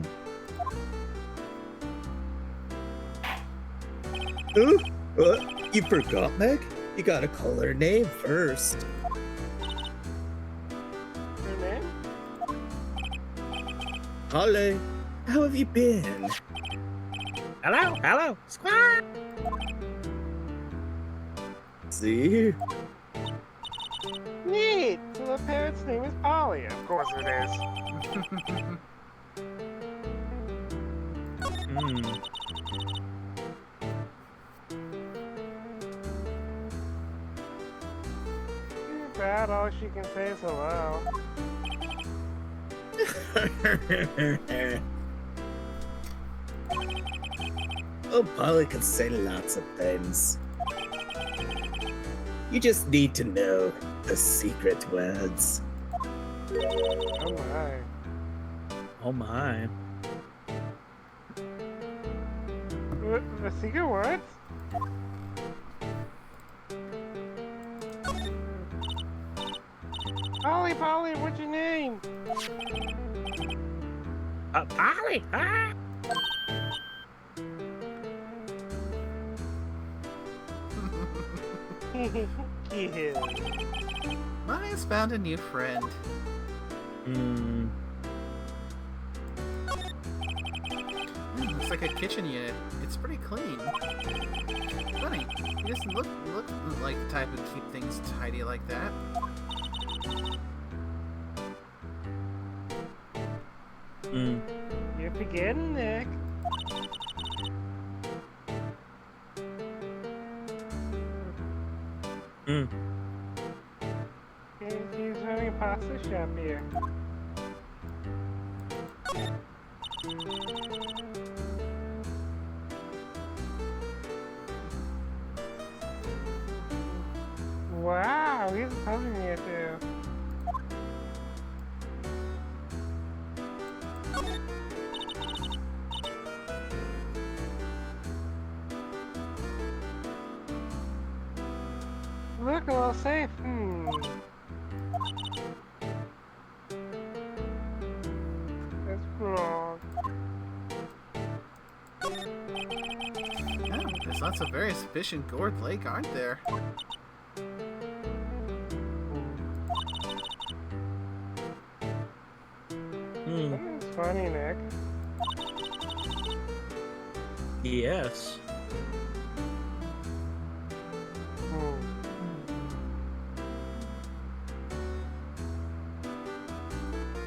S4: Ooh, what? You forgot, Meg? You gotta call her name first.
S3: Your name?
S4: Holly, how have you been?
S5: Hello, squad!
S4: See?
S3: Neat! So the parrot's name is Polly. Of course it is. Too bad all she can say is hello.
S4: Oh, Polly can say lots of things. You just need to know the secret words.
S3: Oh my.
S5: Oh my.
S3: The secret words? Polly, what's your name?
S5: Polly! Ah!
S3: Cute.
S1: Maya's found a new friend. Looks like a kitchen unit. It's pretty clean. Funny, he doesn't look like the type who keep things tidy like that.
S3: You're forgetting, Nick. He's running a pasta shop here. Wow, he's coming here too. Look, a little safe. That's wrong.
S1: Yeah, there's lots of very sufficient gourd lake, aren't there?
S3: It's funny, Nick.
S5: Yes.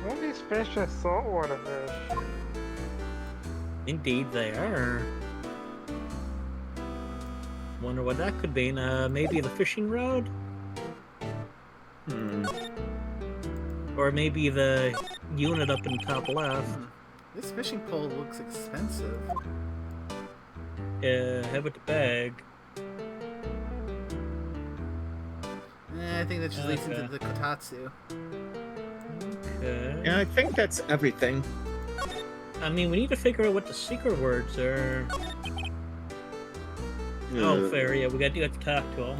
S3: Well, these fish are saltwater fish.
S5: Indeed they are. Wonder what that could be. Maybe the fishing rod? Or maybe the unit up in the top left.
S1: This fishing pole looks expensive.
S5: Yeah, head with the bag.
S1: I think that just leads
S5: Okay.
S1: into the kotatsu.
S5: Okay.
S4: Yeah, I think that's everything.
S5: I mean, we need to figure out what the secret words are. Oh, fair. Yeah, we got to talk to him.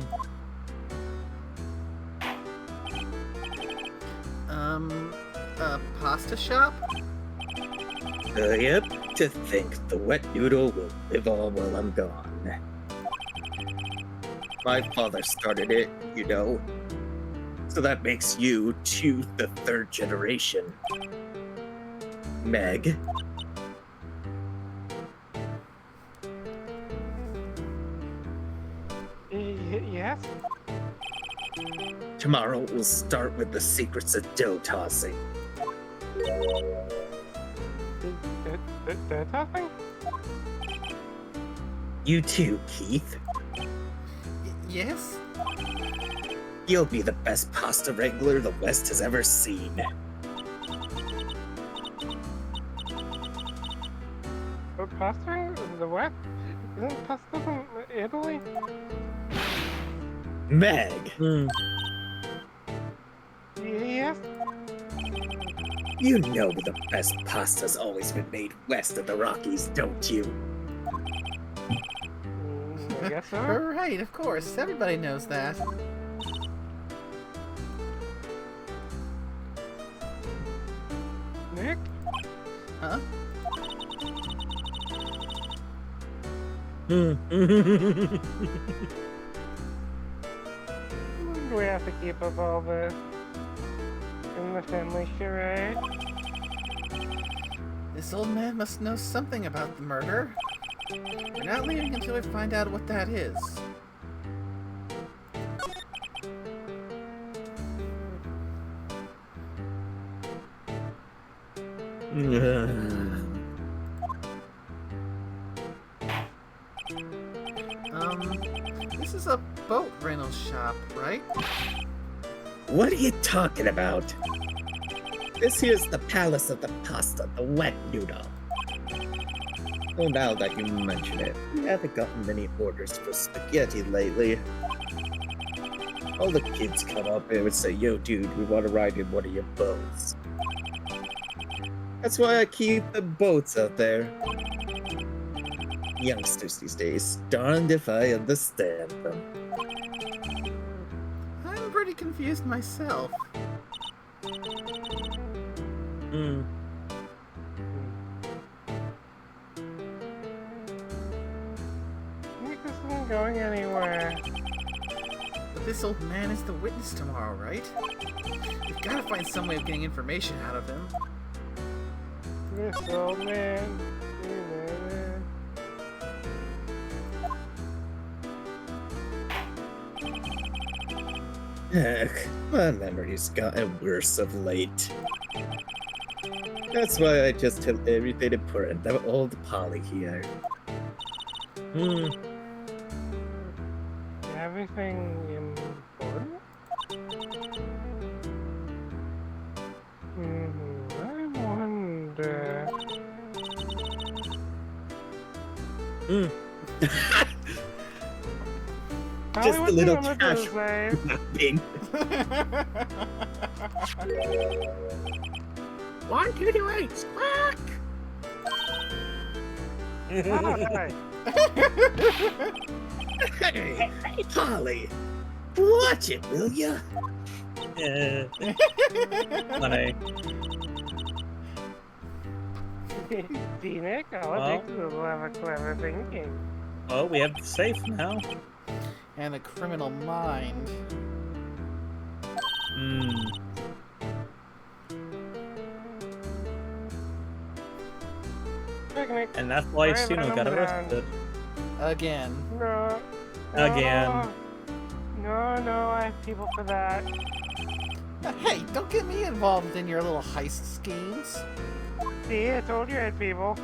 S1: A pasta shop?
S4: Yep. To think the wet noodle will live on while I'm gone. My father started it, you know. So that makes you the third generation. Meg.
S3: Yes?
S4: Tomorrow we'll start with the secrets of dough tossing.
S3: They're tossing?
S4: You too, Keith.
S1: Yes?
S4: You'll be the best pasta wrangler the West has ever seen.
S3: Pasta? The what? Isn't pasta from Italy?
S4: Meg!
S3: Yes?
S4: You know the best pasta's always been made west of the Rockies, don't you?
S3: I guess so.
S1: Right, of course. Everybody knows that.
S3: Nick?
S1: Huh?
S3: Do we have to keep up all this in the family charade?
S1: This old man must know something about the murder. We're not leaving until we find out what that is. This is a boat rental shop, right?
S4: What are you talking about? This here's the palace of the pasta, the wet noodle. Oh, now that you mention it, we haven't gotten many orders for spaghetti lately. All the kids come up and would say, "Yo, dude, we want to ride in one of your boats." That's why I keep the boats out there. Youngsters these days, darned if I understand them.
S1: I'm pretty confused myself.
S3: Nick isn't going anywhere.
S1: But this old man is the witness tomorrow, right? We've got to find some way of getting information out of him.
S3: This old man.
S4: Heck, my memory's gotten worse of late. That's why I just tell everything important to old Polly here.
S3: Everything important? I wonder.
S4: Just a little cash
S3: Save.
S4: mapping.
S5: 1, 2, 3, squawk!
S3: Hi.
S4: Hey, Polly, watch it, will ya?
S5: Funny.
S3: See, Nick, all
S5: Well.
S3: it takes is a little of clever thinking.
S5: Well, we have the safe now.
S1: And a criminal mind.
S3: Picnic.
S5: And that's why
S3: Right,
S5: Suno
S3: right
S5: got
S3: on
S5: arrested.
S1: Again.
S3: No.
S5: Again.
S3: No, I have people for that.
S1: Hey, don't get me involved in your little heist schemes.
S3: See, I told you I had people.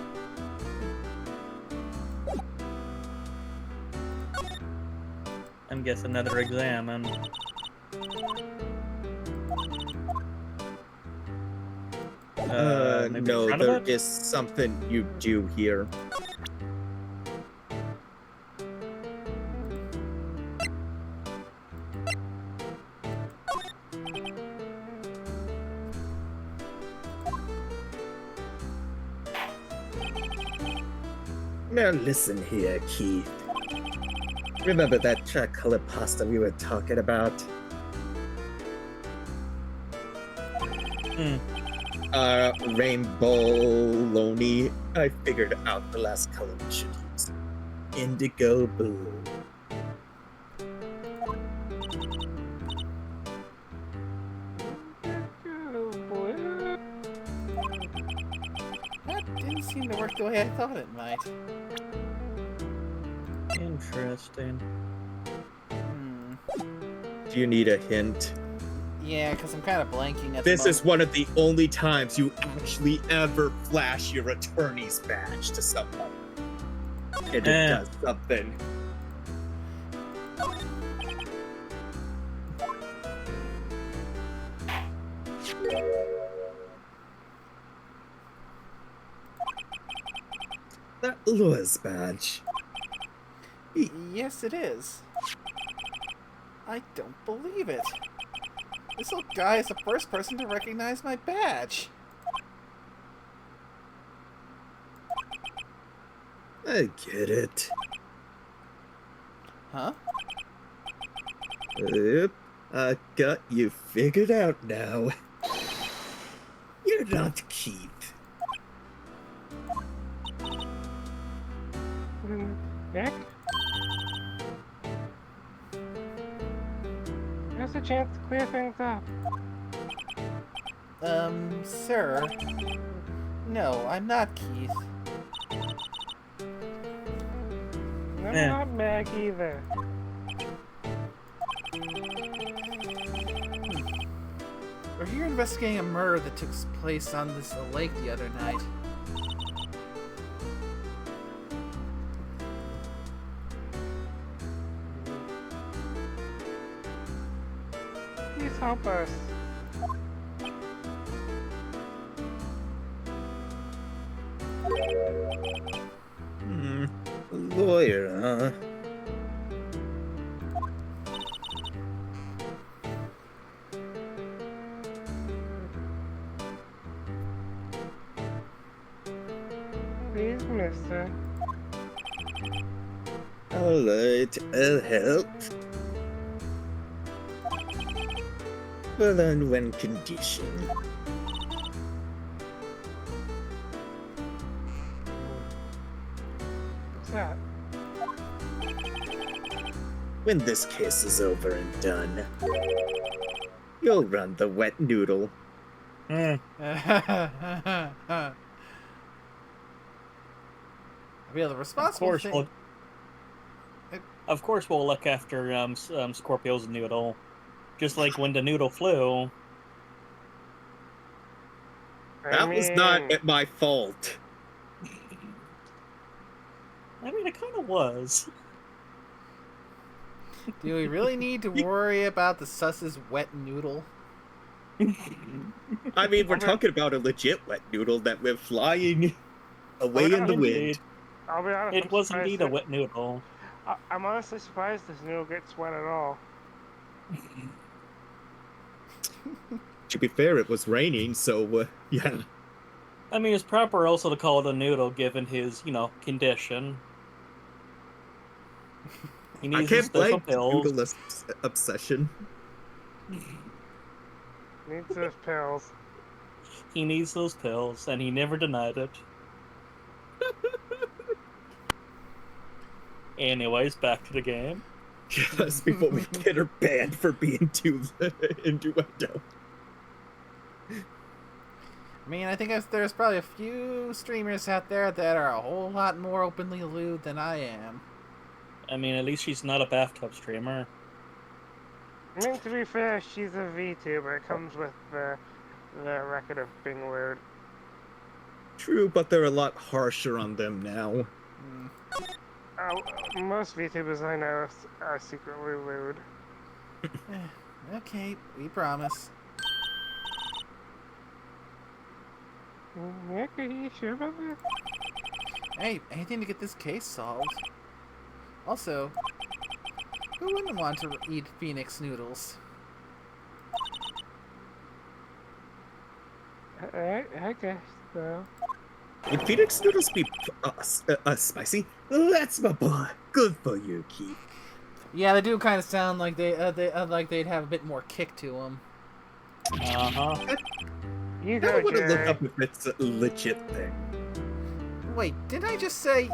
S5: I'm guessing another exam, and
S2: Maybe
S4: No,
S2: in front of
S4: there
S2: it?
S4: is something you do here. Now listen here, Keith. Remember that chocolate pasta we were talking about? Rainbow Loney. I figured out the last color we should use. Indigo blue.
S1: That didn't seem to work the way I thought it might.
S2: Interesting.
S4: Do you need a hint?
S1: Yeah, because I'm kind of blanking at
S4: This
S1: the
S4: is one of the only times you actually ever flash your attorney's badge to someone. And it does something. That Lewis badge.
S1: Yes, it is. I don't believe it. This little guy is the first person to recognize my badge.
S4: I get it.
S1: Huh?
S4: Yep, I got you figured out now. You're not Keith.
S3: Nick? Here's a chance to clear things up.
S1: Sir. No, I'm not Keith.
S3: I'm not Meg either.
S1: We're here investigating a murder that took place on this lake the other night.
S3: Please help us.
S4: A lawyer, huh?
S3: Please, mister.
S4: Alright, I'll help. But on one condition.
S3: What's that?
S4: When this case is over and done, you'll run the wet noodle.
S1: I feel the responsible thing.
S2: Of course, we'll look after Scorpio's noodle, just like when the noodle flew.
S4: That was not my fault.
S2: I mean, it kind of was.
S1: Do we really need to worry about the sus's wet noodle?
S4: I mean, we're talking about a legit wet noodle that went flying away in the wind.
S3: I'll be honest.
S2: It was indeed a wet noodle.
S3: I'm honestly surprised this noodle gets wet at all.
S4: To be fair, it was raining, so yeah.
S2: I mean, it's proper also to call it a noodle given his, condition. He
S4: I
S2: needs his
S4: can't blame
S2: special pills.
S4: noodle obsession.
S3: Needs those pills.
S2: He needs those pills, and he never denied it. Anyways, back to the game.
S4: Yes, before we get her banned for being too innuendo.
S1: I mean, I think there's probably a few streamers out there that are a whole lot more openly lewd than I am.
S2: I mean, at least she's not a bathtub streamer.
S3: I mean, to be fair, she's a VTuber. It comes with the record of being weird.
S4: True, but they're a lot harsher on them now.
S3: Most VTubers I know are secretly lewd.
S1: Okay, we promise.
S3: Nick, are you sure about that?
S1: Hey, anything to get this case solved. Also, who wouldn't want to eat Phoenix noodles?
S3: I guess so.
S4: Would Phoenix noodles be spicy? That's my boy. Good for you, Keith.
S1: Yeah, they do kind of sound like like they'd have a bit more kick to them.
S3: You
S4: I
S3: go,
S4: want to look
S3: Jerry.
S4: up if it's a legit thing.
S1: Wait, did I just say?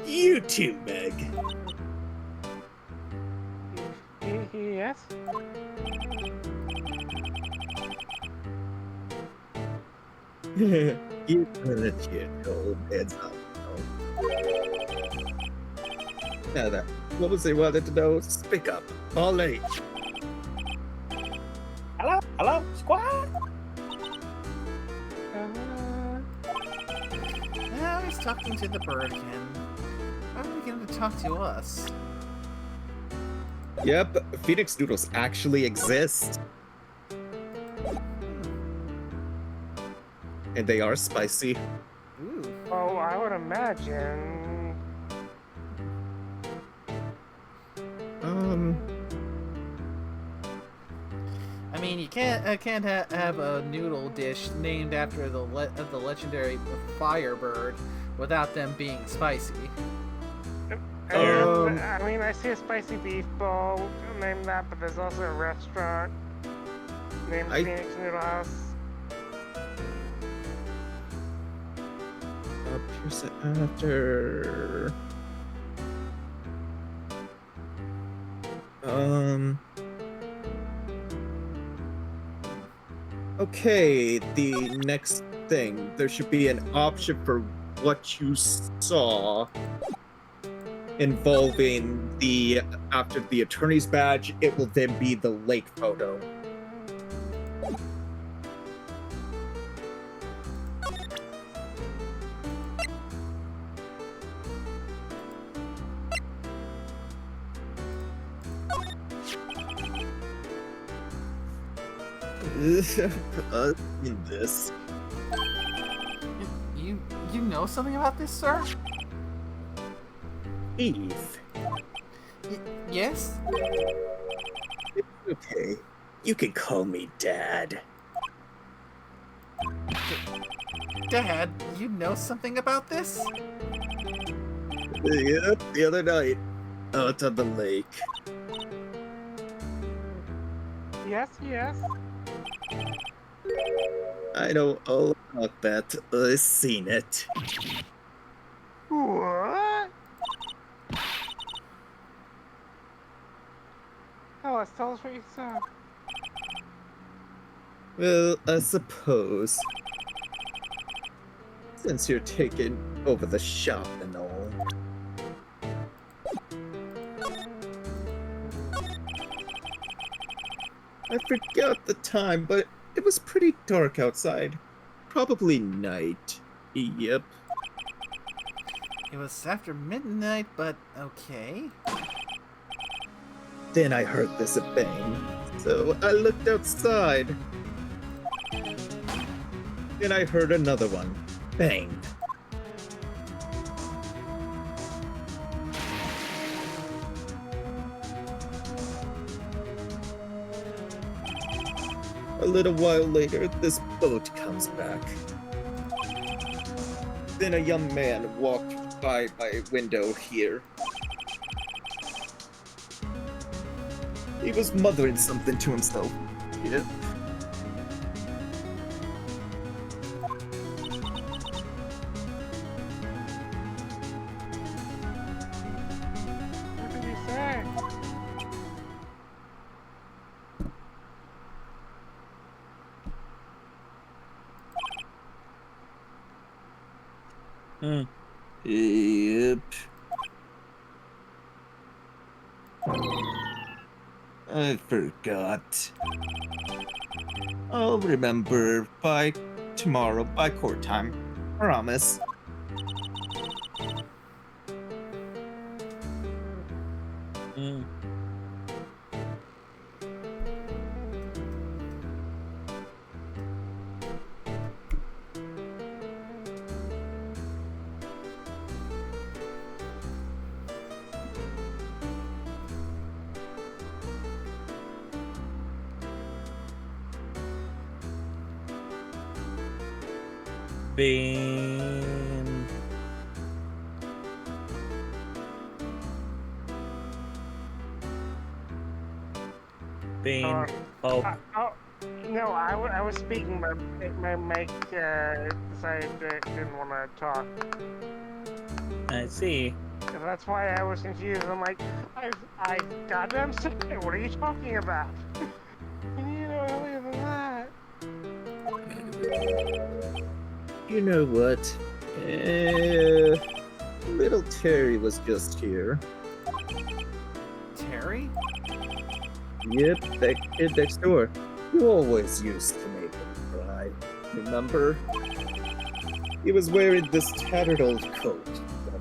S4: You too, Meg.
S3: Yes?
S4: You legit old heads up. Now that, what was they wanted to know? Speak up. All late.
S5: Hello, squad?
S1: Now he's talking to the bird again. How are we going to talk to us?
S4: Yep, Phoenix noodles actually exist. And they are spicy.
S1: Ooh.
S3: Oh, I would imagine.
S1: I mean, you can't have a noodle dish named after the legendary Firebird without them being spicy.
S3: I mean, I see a spicy beef bowl named that, but there's also a restaurant named Phoenix Noodle House.
S4: After. Okay, the next thing. There should be an option for what you saw involving the after the attorney's badge. It will then be the lake photo. In this.
S1: You know something about this, sir?
S4: Eve.
S1: Yes?
S4: Okay. You can call me Dad.
S1: Dad, you know something about this?
S4: Yep, the other night. Out on the lake.
S3: Yes.
S4: I know all about that. I've seen it.
S3: What? Alice, tell us what you saw.
S4: Well, I suppose. Since you're taking over the shop and all. I forgot the time, but it was pretty dark outside. Probably night. Yep.
S1: It was after midnight, but okay.
S4: Then I heard this a bang, so I looked outside. Then I heard another one. Bang. A little while later, this boat comes back. Then a young man walked by my window here. He was muttering something to himself. Yep.
S3: What did he say?
S4: Yep. I forgot. I'll remember by tomorrow, by court time. Promise.
S5: Bean. Bean. Oh.
S3: No, I was speaking, but my mic decided it didn't want to talk.
S5: I see.
S3: So that's why I was confused. I'm like, I goddamn said it. What are you talking about? You know earlier than that.
S4: You know what? Little Terry was just here.
S1: Terry?
S4: Yep, that kid next door. You always used to make him cry. Remember? He was wearing this tattered old coat.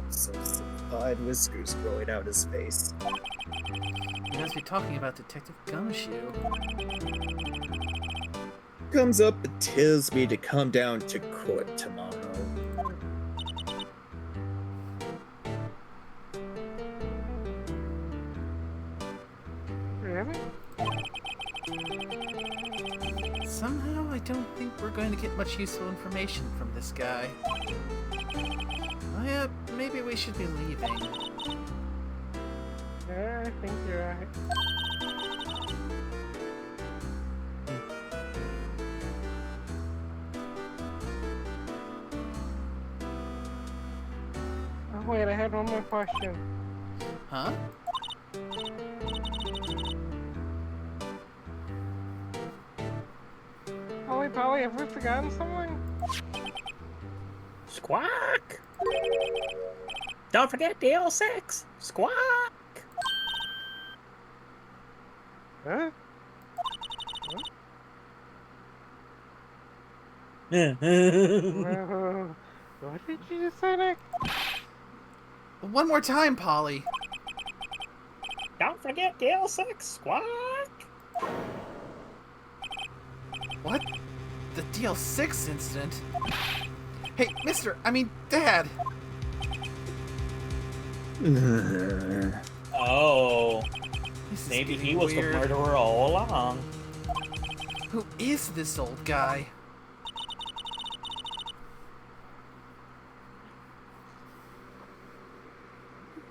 S4: So simplified, whiskers growing out his face.
S1: You must be talking about Detective Gumshoe.
S4: Comes up and tells me to come down to court tomorrow.
S3: Really?
S1: Somehow, I don't think we're going to get much useful information from this guy. Oh yeah, maybe we should be leaving.
S3: Yeah, I think you're right. Oh wait, I had one more question.
S1: Huh?
S3: Polly, Polly, have we forgotten someone?
S5: Squawk! Don't forget DL6! Squawk!
S3: Huh? Whoa. What did you just say, Nick?
S1: One more time, Polly.
S5: Don't forget DL6! Squawk!
S1: What? The DL6 incident? Hey, Dad!
S5: Oh,
S1: This is
S5: maybe he
S1: getting
S5: was
S1: weird.
S5: the murderer all along.
S1: Who is this old guy?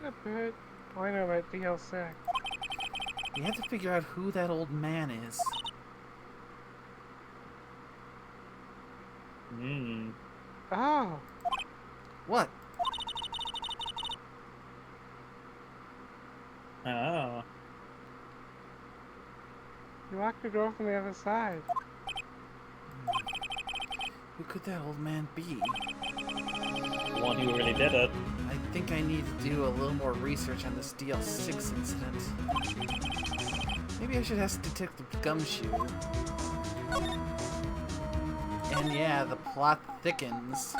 S3: A good point about DL6.
S1: We have to figure out who that old man is.
S5: Hmm.
S3: Oh,
S1: What?
S5: Oh.
S3: you locked the door from the other side.
S1: Who could that old man be?
S5: The one who really did it.
S1: I think I need to do a little more research on this DL6 incident. Maybe I should ask Detective Gumshoe. And yeah, the plot thickens.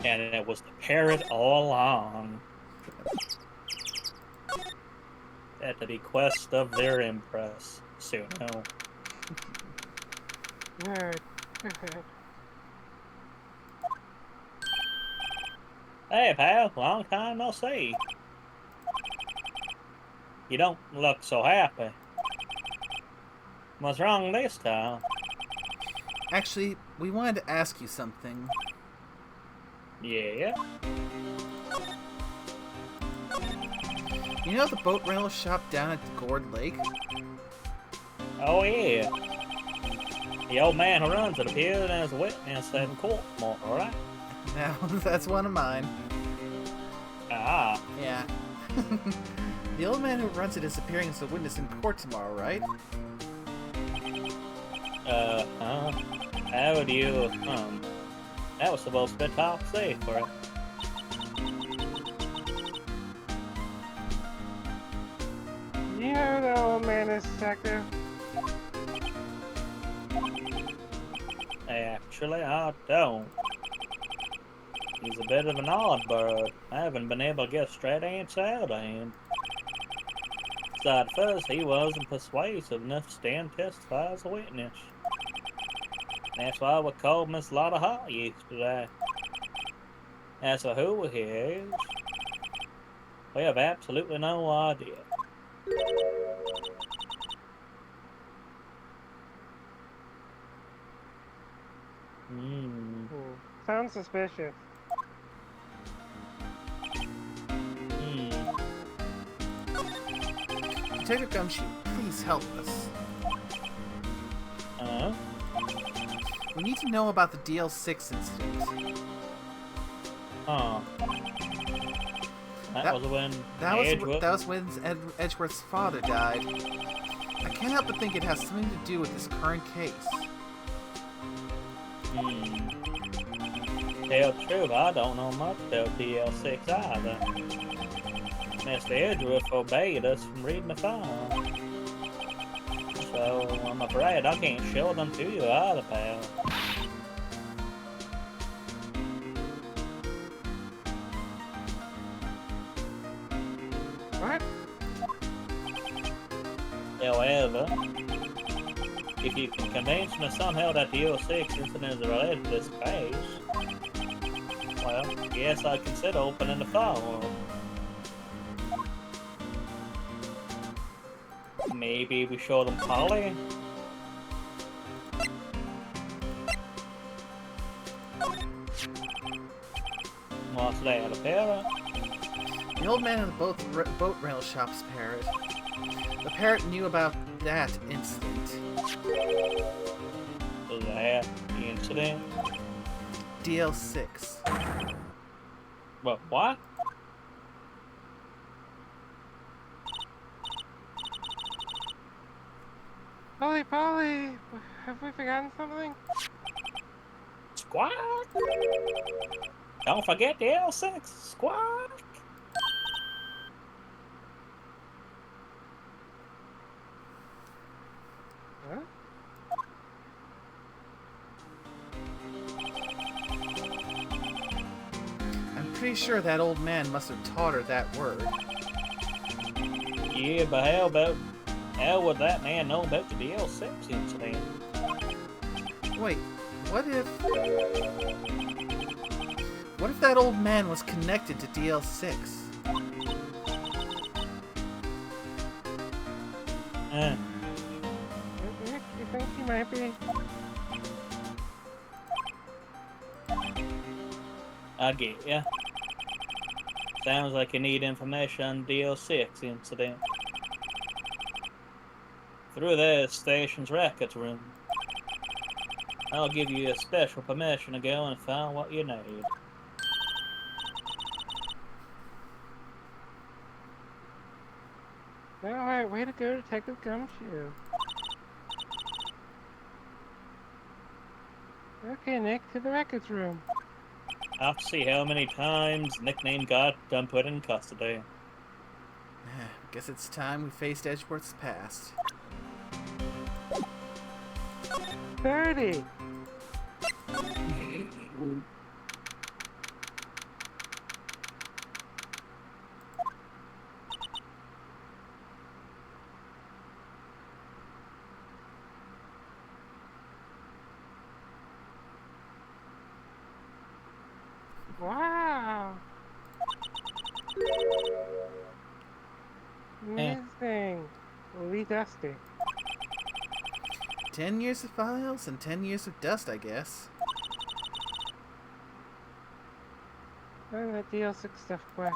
S5: And it was the parrot all along. At the bequest of their empress. Soon, no.
S3: Nerd.
S5: Hey, pal, long time no see. You don't look so happy. What's wrong this time?
S1: Actually, we wanted to ask you something.
S5: Yeah?
S1: You know the boat rental shop down at the Gourd Lake?
S5: Oh, yeah. The old man who runs it appeared as a witness in court tomorrow, alright?
S1: Now, that's one of mine.
S5: Ah,
S1: Yeah. The old man who runs it is appearing as a witness in court tomorrow, right?
S5: how do you, that was supposed to be top safe, right?
S3: You know the old man is detective.
S5: Actually, I don't. He's a bit of an odd bird. I haven't been able to get a straight answer out of him. So at first, he wasn't persuasive enough to stand testify as a witness. That's why we called Miss Lotta Hart yesterday. As for who he is, we have absolutely no idea.
S3: sounds suspicious.
S1: Detective Gumshoe, please help us. We need to know about the DL6 incident.
S5: Huh. That was when
S1: That was when Edgeworth's father died. I can't help but think it has something to do with this current case.
S5: Tell the truth, I don't know much about DL6 either. Mr. Edgeworth forbade us from reading the file. So, I'm afraid I can't show them to you either, pal.
S3: What?
S5: However, if you can convince me somehow that the 06 incident is related to this case, well, yes, I'd consider opening the file. Maybe we show them Polly? What's that, a parrot?
S1: The old man in the boat rail shop's parrot. The parrot knew about that incident.
S5: That incident?
S1: DL6.
S5: What?
S3: Polly, have we forgotten something?
S5: Squawk! Don't forget the L6. Squawk!
S3: Huh?
S1: I'm pretty sure that old man must have taught her that word.
S5: Yeah, but how would that man know about the DL6 incident?
S1: Wait, what if that old man was connected to DL6?
S3: Nick, you think he might be?
S5: I get ya. Sounds like you need information on DL6 incident. Through the station's records room. I'll give you a special permission to go and find what you need.
S3: Alright, way to go, Detective Gumshoe. Okay, Nick, to the records room.
S5: I'll see how many times nickname got put in custody.
S1: Guess it's time we faced Edgeworth's past.
S3: 30! Wow! Amazing! Really dusty.
S1: 10 years of files and 10 years of dust, I guess.
S3: Oh, that DL6 stuff quick.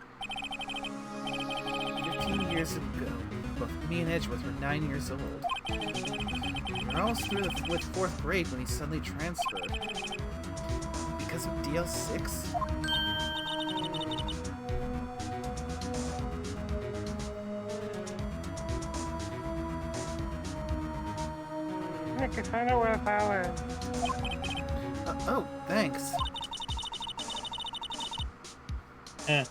S1: 15 years ago, both me and Edgeworth were 9 years old. We were almost through with 4th grade when he suddenly transferred. Because of DL6?
S3: Nick, I found out where the file is.
S1: Oh, thanks.
S3: Tell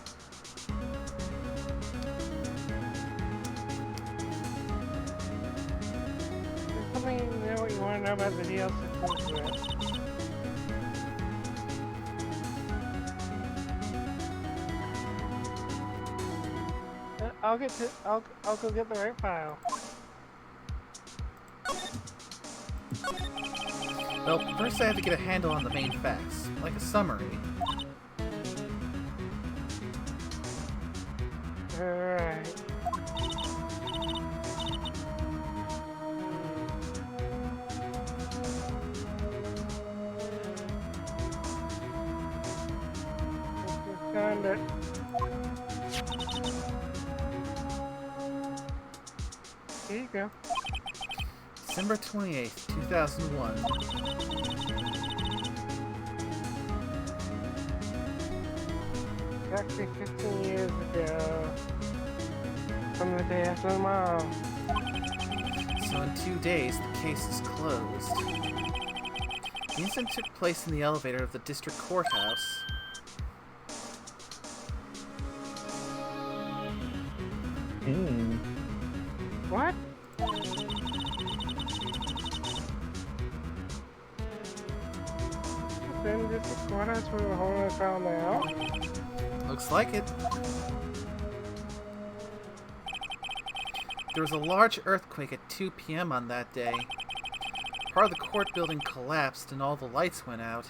S3: me what you want to know about the DL6 incident. I'll go get the right file.
S1: Well, first I have to get a handle on the main facts, like a summary.
S3: Alright. Here you go.
S1: December 28th, 2001.
S3: Exactly 15 years ago. From the day after tomorrow.
S1: So in 2 days, the case is closed. The incident took place in the elevator of the district courthouse.
S3: What? Then this is courthouse where the whole found out?
S1: Looks like it. There was a large earthquake at 2 p.m. on that day. Part of the court building collapsed and all the lights went out.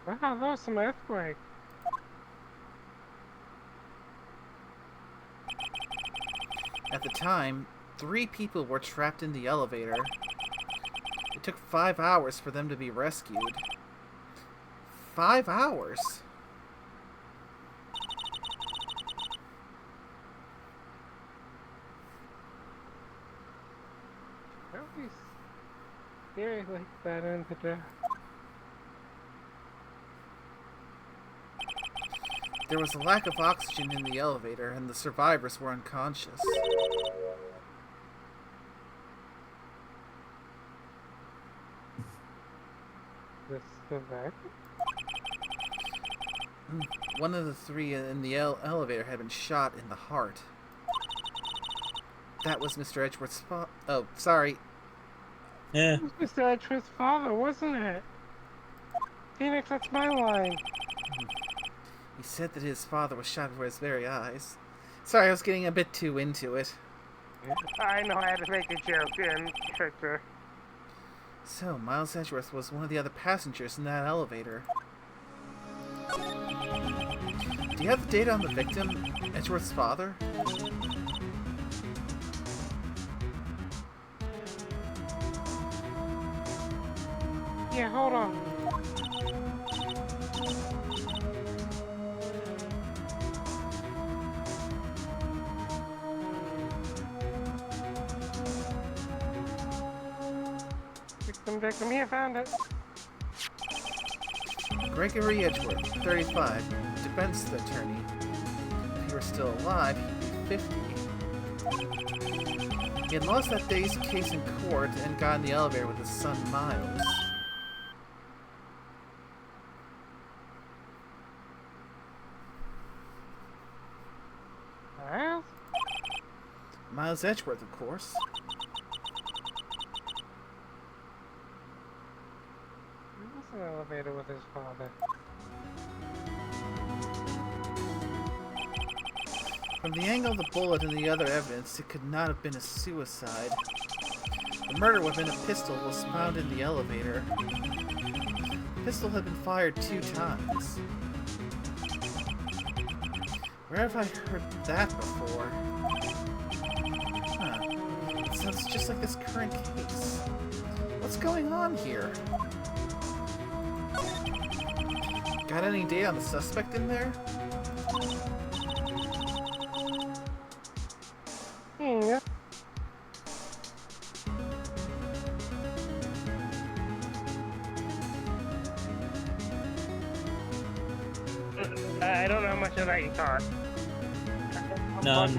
S3: Wow, that was some earthquake.
S1: At the time, 3 people were trapped in the elevator. It took 5 hours for them to be rescued. 5 hours?
S3: Don't be scary like that into death.
S1: There was a lack of oxygen in the elevator, and the survivors were unconscious.
S3: The survivor?
S1: One of the 3 in the elevator had been shot in the heart. That was Mr. Edgeworth's Oh, sorry.
S2: Yeah.
S3: It was Mr. Edgeworth's father, wasn't it? Phoenix, that's my line.
S1: He said that his father was shot before his very eyes. Sorry, I was getting a bit too into it.
S3: I know I had to make a joke in character.
S1: So, Miles Edgeworth was one of the other passengers in that elevator. Do you have the data on the victim, Edgeworth's father?
S3: Yeah, hold on. Victim, here, found it.
S1: Gregory Edgeworth, 35, defense attorney. If he were still alive, he'd be 50. He had lost that day's case in court and got in the elevator with his son Miles.
S3: Miles?
S1: Miles Edgeworth, of course.
S3: He was in an elevator with his father.
S1: From the angle of the bullet and the other evidence, it could not have been a suicide. The murder weapon, a pistol, was found in the elevator. The pistol had been fired 2 times. Where have I heard that before? Huh. It sounds just like this current case. What's going on here? Got any data on the suspect in there?
S3: Yeah. I don't know how much of that you caught.
S2: None.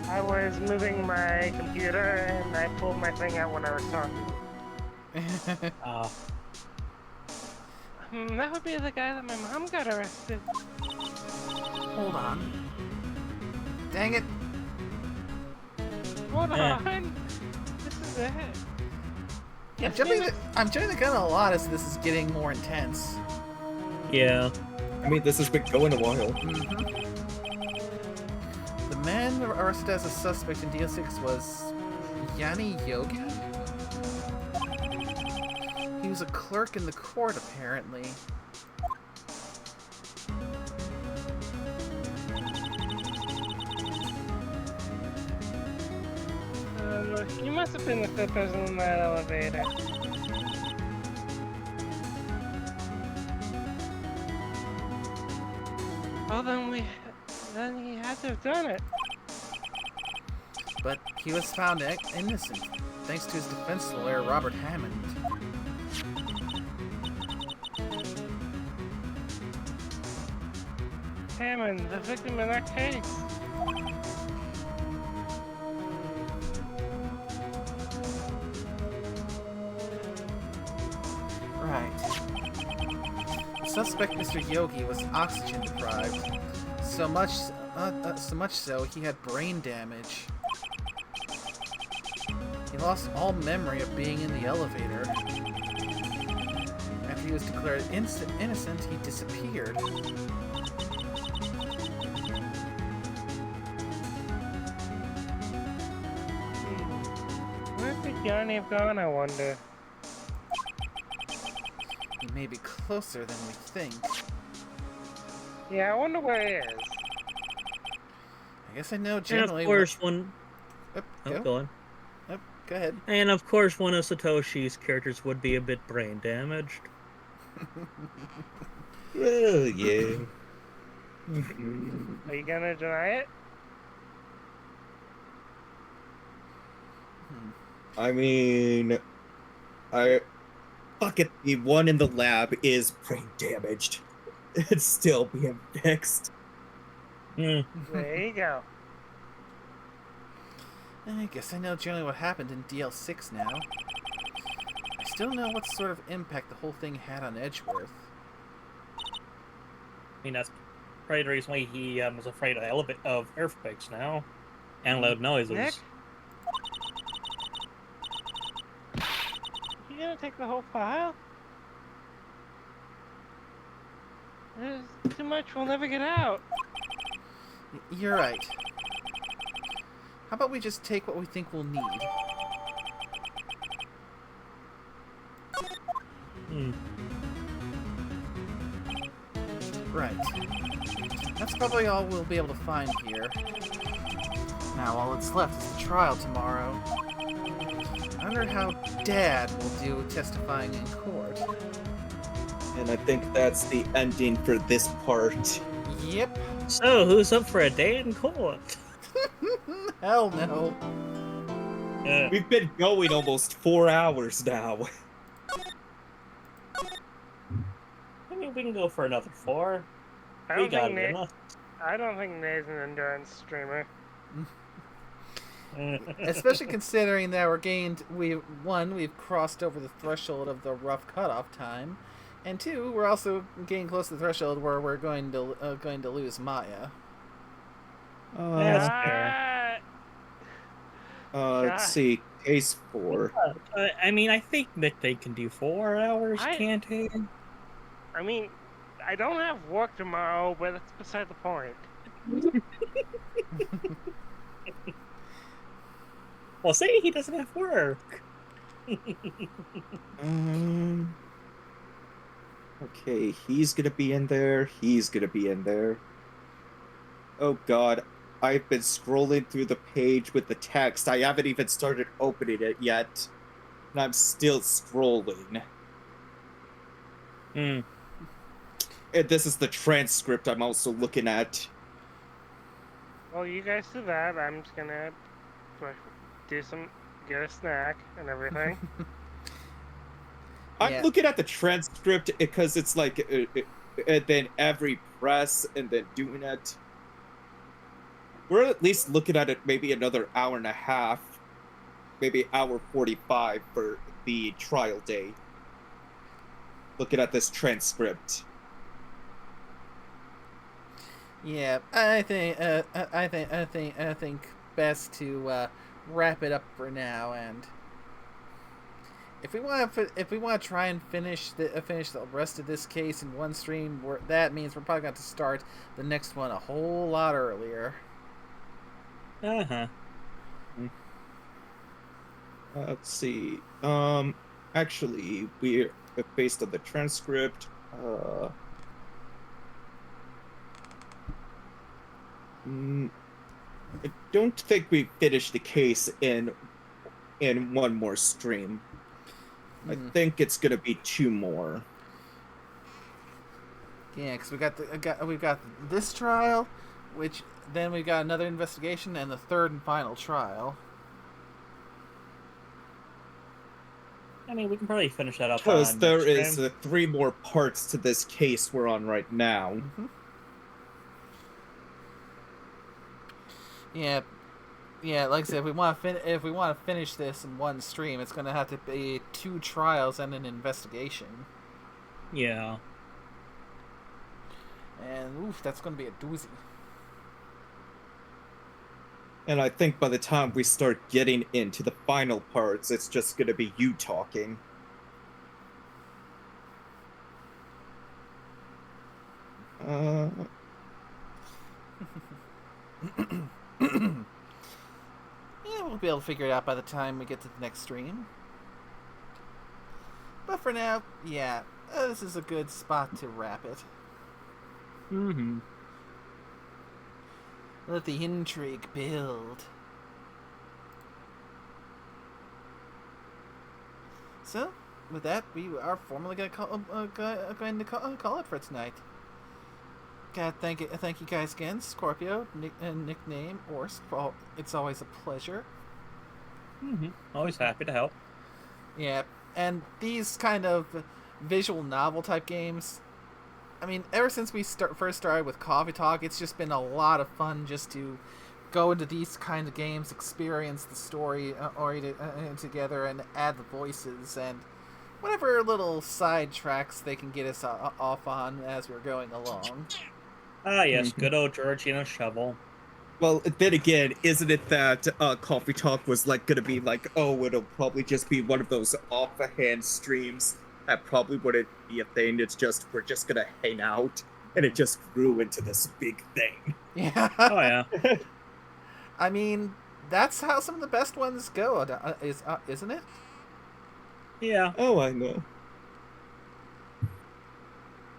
S3: I was moving my computer and I pulled my thing out when I was talking. That would be the guy that my mom got arrested.
S1: Hold on. Dang it!
S3: Hold
S2: Yeah.
S3: on. This is it.
S1: I'm jumping the gun a lot as this is getting more intense.
S2: Yeah.
S4: I mean, this has been going a while.
S1: The man arrested as a suspect in DO6 was Yanni Yogi? He was a clerk in the court, apparently.
S3: You must have been the third person in that elevator. Well, then he had to have done it.
S1: But he was found innocent, thanks to his defense lawyer, Robert Hammond.
S3: Hammond, the victim in that case.
S1: Right. The suspect, Mr. Yogi, was oxygen deprived. So much so he had brain damage. He lost all memory of being in the elevator. After he was declared innocent, he disappeared.
S3: Where could Johnny have gone, I wonder?
S1: He may be closer than we think.
S3: Yeah, I wonder where he is.
S1: I guess I know
S5: And
S1: generally.
S5: of course, one.
S1: Yep,
S5: Oh,
S1: go.
S5: go on.
S1: Yep, go ahead.
S5: And of course, one of Satoshi's characters would be a bit brain damaged.
S4: Well, yeah.
S3: Are you gonna deny it?
S4: I mean, fuck it. The one in the lab is brain damaged. It's still being fixed.
S5: Hmm.
S3: There you go.
S1: I guess I know generally what happened in DL6 now. I still don't know what sort of impact the whole thing had on Edgeworth.
S5: I mean, that's probably the reason why he was afraid of earthquakes now, and loud noises.
S3: Nick? You gonna take the whole file? There's too much, we'll never get out.
S1: You're right. How about we just take what we think we'll need?
S5: Hmm.
S1: Right. That's probably all we'll be able to find here. Now all that's left is the trial tomorrow. I wonder how Dad will do testifying in court.
S4: And I think that's the ending for this part.
S1: Yep.
S5: So, who's up for a day in court?
S1: Hell no.
S4: We've been going almost 4 hours now.
S5: I mean, we can go for another 4.
S3: I
S5: We
S3: don't
S5: got
S3: think
S5: it enough.
S3: I don't think Nate's an endurance streamer.
S1: Especially considering that we've crossed over the threshold of the rough cutoff time, and 2, we're also getting close to the threshold where we're going to lose Maya.
S5: That's fair.
S4: Let's see. Case 4.
S5: I mean, I think that they can do 4 hours, can't they?
S3: I mean, I don't have work tomorrow, but that's beside the point.
S5: Well, say he doesn't have work.
S4: Okay, he's gonna be in there. He's gonna be in there. Oh god, I've been scrolling through the page with the text. I haven't even started opening it yet. And I'm still scrolling.
S5: Hmm.
S4: And this is the transcript I'm also looking at.
S3: Well, you guys do that. I'm just gonna get a snack and everything.
S4: I'm
S1: Yeah.
S4: looking at the transcript because it's like, and then every press and then doing it. We're at least looking at it maybe another hour and a half, maybe hour 45 for the trial day. Looking at this transcript.
S1: Yeah, I think best to wrap it up for now. And if we want to try and finish the rest of this case in one stream, that means we're probably going to start the next one a whole lot earlier.
S5: Uh-huh.
S4: Let's see. Actually, we're based on the transcript. I don't think we finished the case in in one more stream. I
S1: Hmm.
S4: think it's gonna be 2 more.
S1: Yeah, because we've got this trial, which then we've got another investigation and the third and final trial.
S5: I mean, we can probably finish that up
S4: Because
S5: on
S4: there
S5: next
S4: is
S5: stream.
S4: 3 more parts to this case we're on right now.
S1: Mm-hmm. Yeah, yeah. Like I said, if we want to finish this in one stream, it's going to have to be 2 trials and an investigation.
S5: Yeah.
S1: And oof, that's going to be a doozy.
S4: And I think by the time we start getting into the final parts, it's just gonna be you talking. Uh,
S1: Yeah, we'll be able to figure it out by the time we get to the next stream. But for now, yeah, this is a good spot to wrap it.
S5: Mm-hmm.
S1: Let the intrigue build. So, with that, we are formally going to call it for tonight. God, thank you guys again, Scorpio, nickname Orsk. It's always a pleasure.
S5: Mm-hmm. Always happy to help.
S1: Yeah, and these kind of visual novel type games, I mean, ever since we first started with Coffee Talk, it's just been a lot of fun just to go into these kind of games, experience the story together, and add the voices and whatever little side tracks they can get us off on as we're going along.
S5: Ah, yes, good old Georgina Shovel.
S4: well, then again, isn't it that Coffee Talk was like gonna be like, oh, it'll probably just be one of those off-the-hand streams that probably wouldn't be a thing. It's just we're just gonna hang out, and it just grew into this big thing.
S1: Yeah.
S5: Oh, yeah.
S1: I mean, that's how some of the best ones go, isn't it?
S5: Yeah.
S4: Oh, I know.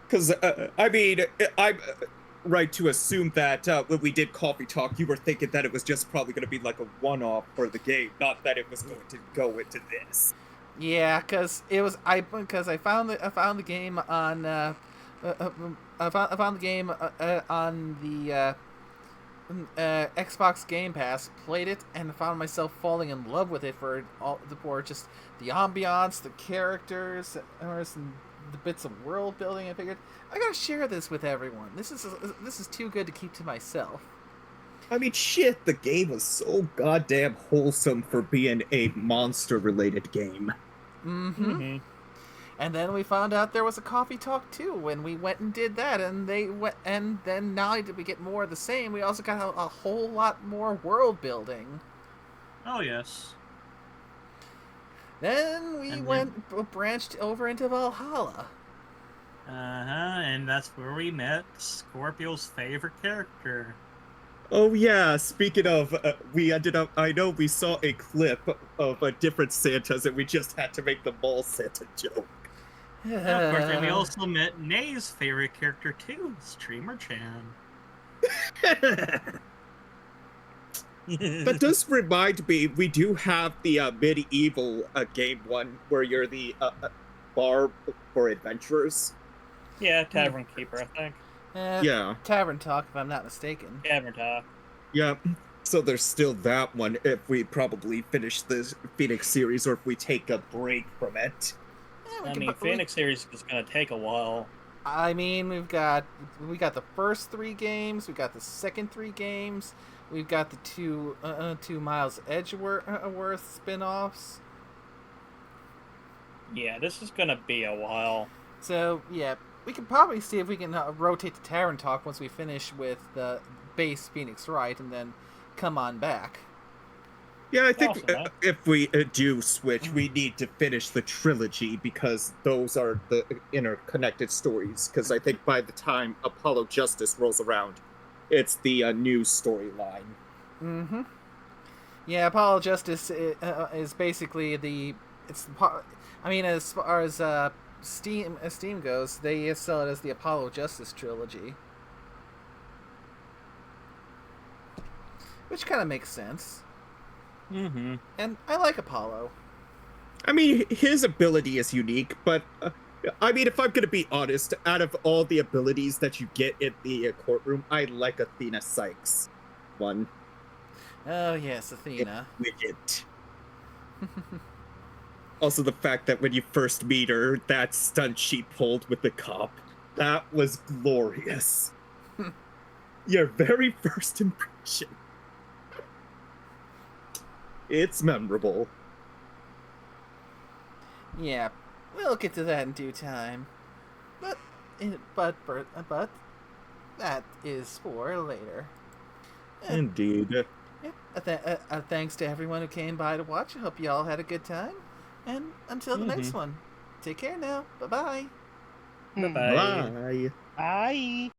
S4: Because I mean, I'm right to assume that when we did Coffee Talk, you were thinking that it was just probably going to be like a one-off for the game, not that it was going to go into this.
S1: Yeah, because I found the game on I found the game on the Xbox Game Pass, played it, and found myself falling in love with it for just the ambiance, the characters, or some the bits of world building. I figured I gotta share this with everyone. This is too good to keep to myself.
S4: I mean, shit, the game was so goddamn wholesome for being a monster-related game.
S1: Mm-hmm.
S5: Mm-hmm.
S1: And then we found out there was a Coffee Talk too when we went and did that, and then not only did we get more of the same, we also got a whole lot more world building.
S5: Oh, yes.
S1: Then we branched over into Valhalla.
S5: Uh-huh, and that's where we met Scorpio's favorite character.
S4: Oh yeah, speaking of, we ended up, I know we saw a clip of different Santas and we just had to make the mall Santa joke.
S5: And of course, then we also met Nay's favorite character too, Streamer Chan.
S4: That does remind me, we do have the medieval game one where you're the bar for adventurers.
S5: Yeah, Tavern Keeper, I think.
S4: Yeah.
S1: Tavern Talk, if I'm not mistaken.
S5: Tavern Talk.
S4: Yeah. So there's still that one if we probably finish this Phoenix series or if we take a break from it.
S5: I mean, Phoenix series is gonna take a while.
S1: I mean, we got the first 3 games, we got the second 3 games, we've got the two Miles Edgeworth spin-offs.
S5: Yeah, this is gonna be a while.
S1: So yeah, we can probably see if we can rotate to Tavern Talk once we finish with the base Phoenix Wright, and then come on back.
S4: Yeah, I think
S5: Awesome,
S4: if we do switch, we need to finish the trilogy because those are the interconnected stories. Because I think by the time Apollo Justice rolls around, it's the new storyline.
S1: Mm-hmm. Yeah, Apollo Justice is basically I mean, as far as Steam goes, they sell it as the Apollo Justice trilogy, which kind of makes sense.
S2: Mm-hmm.
S1: And I like Apollo.
S4: I mean, his ability is unique, but I mean, if I'm gonna be honest, out of all the abilities that you get in the courtroom, I like Athena Sykes one.
S1: Oh yes, Athena.
S4: Widget. Also, the fact that when you first meet her, that stunt she pulled with the cop, that was glorious. Your very first impression. It's memorable.
S1: Yeah, we'll get to that in due time. But that is for later.
S4: Indeed.
S1: Yeah, thanks to everyone who came by to watch. I hope you all had a good time. And until the next one, take care now. Bye-bye.
S2: Bye-bye.
S4: Bye.
S3: Bye.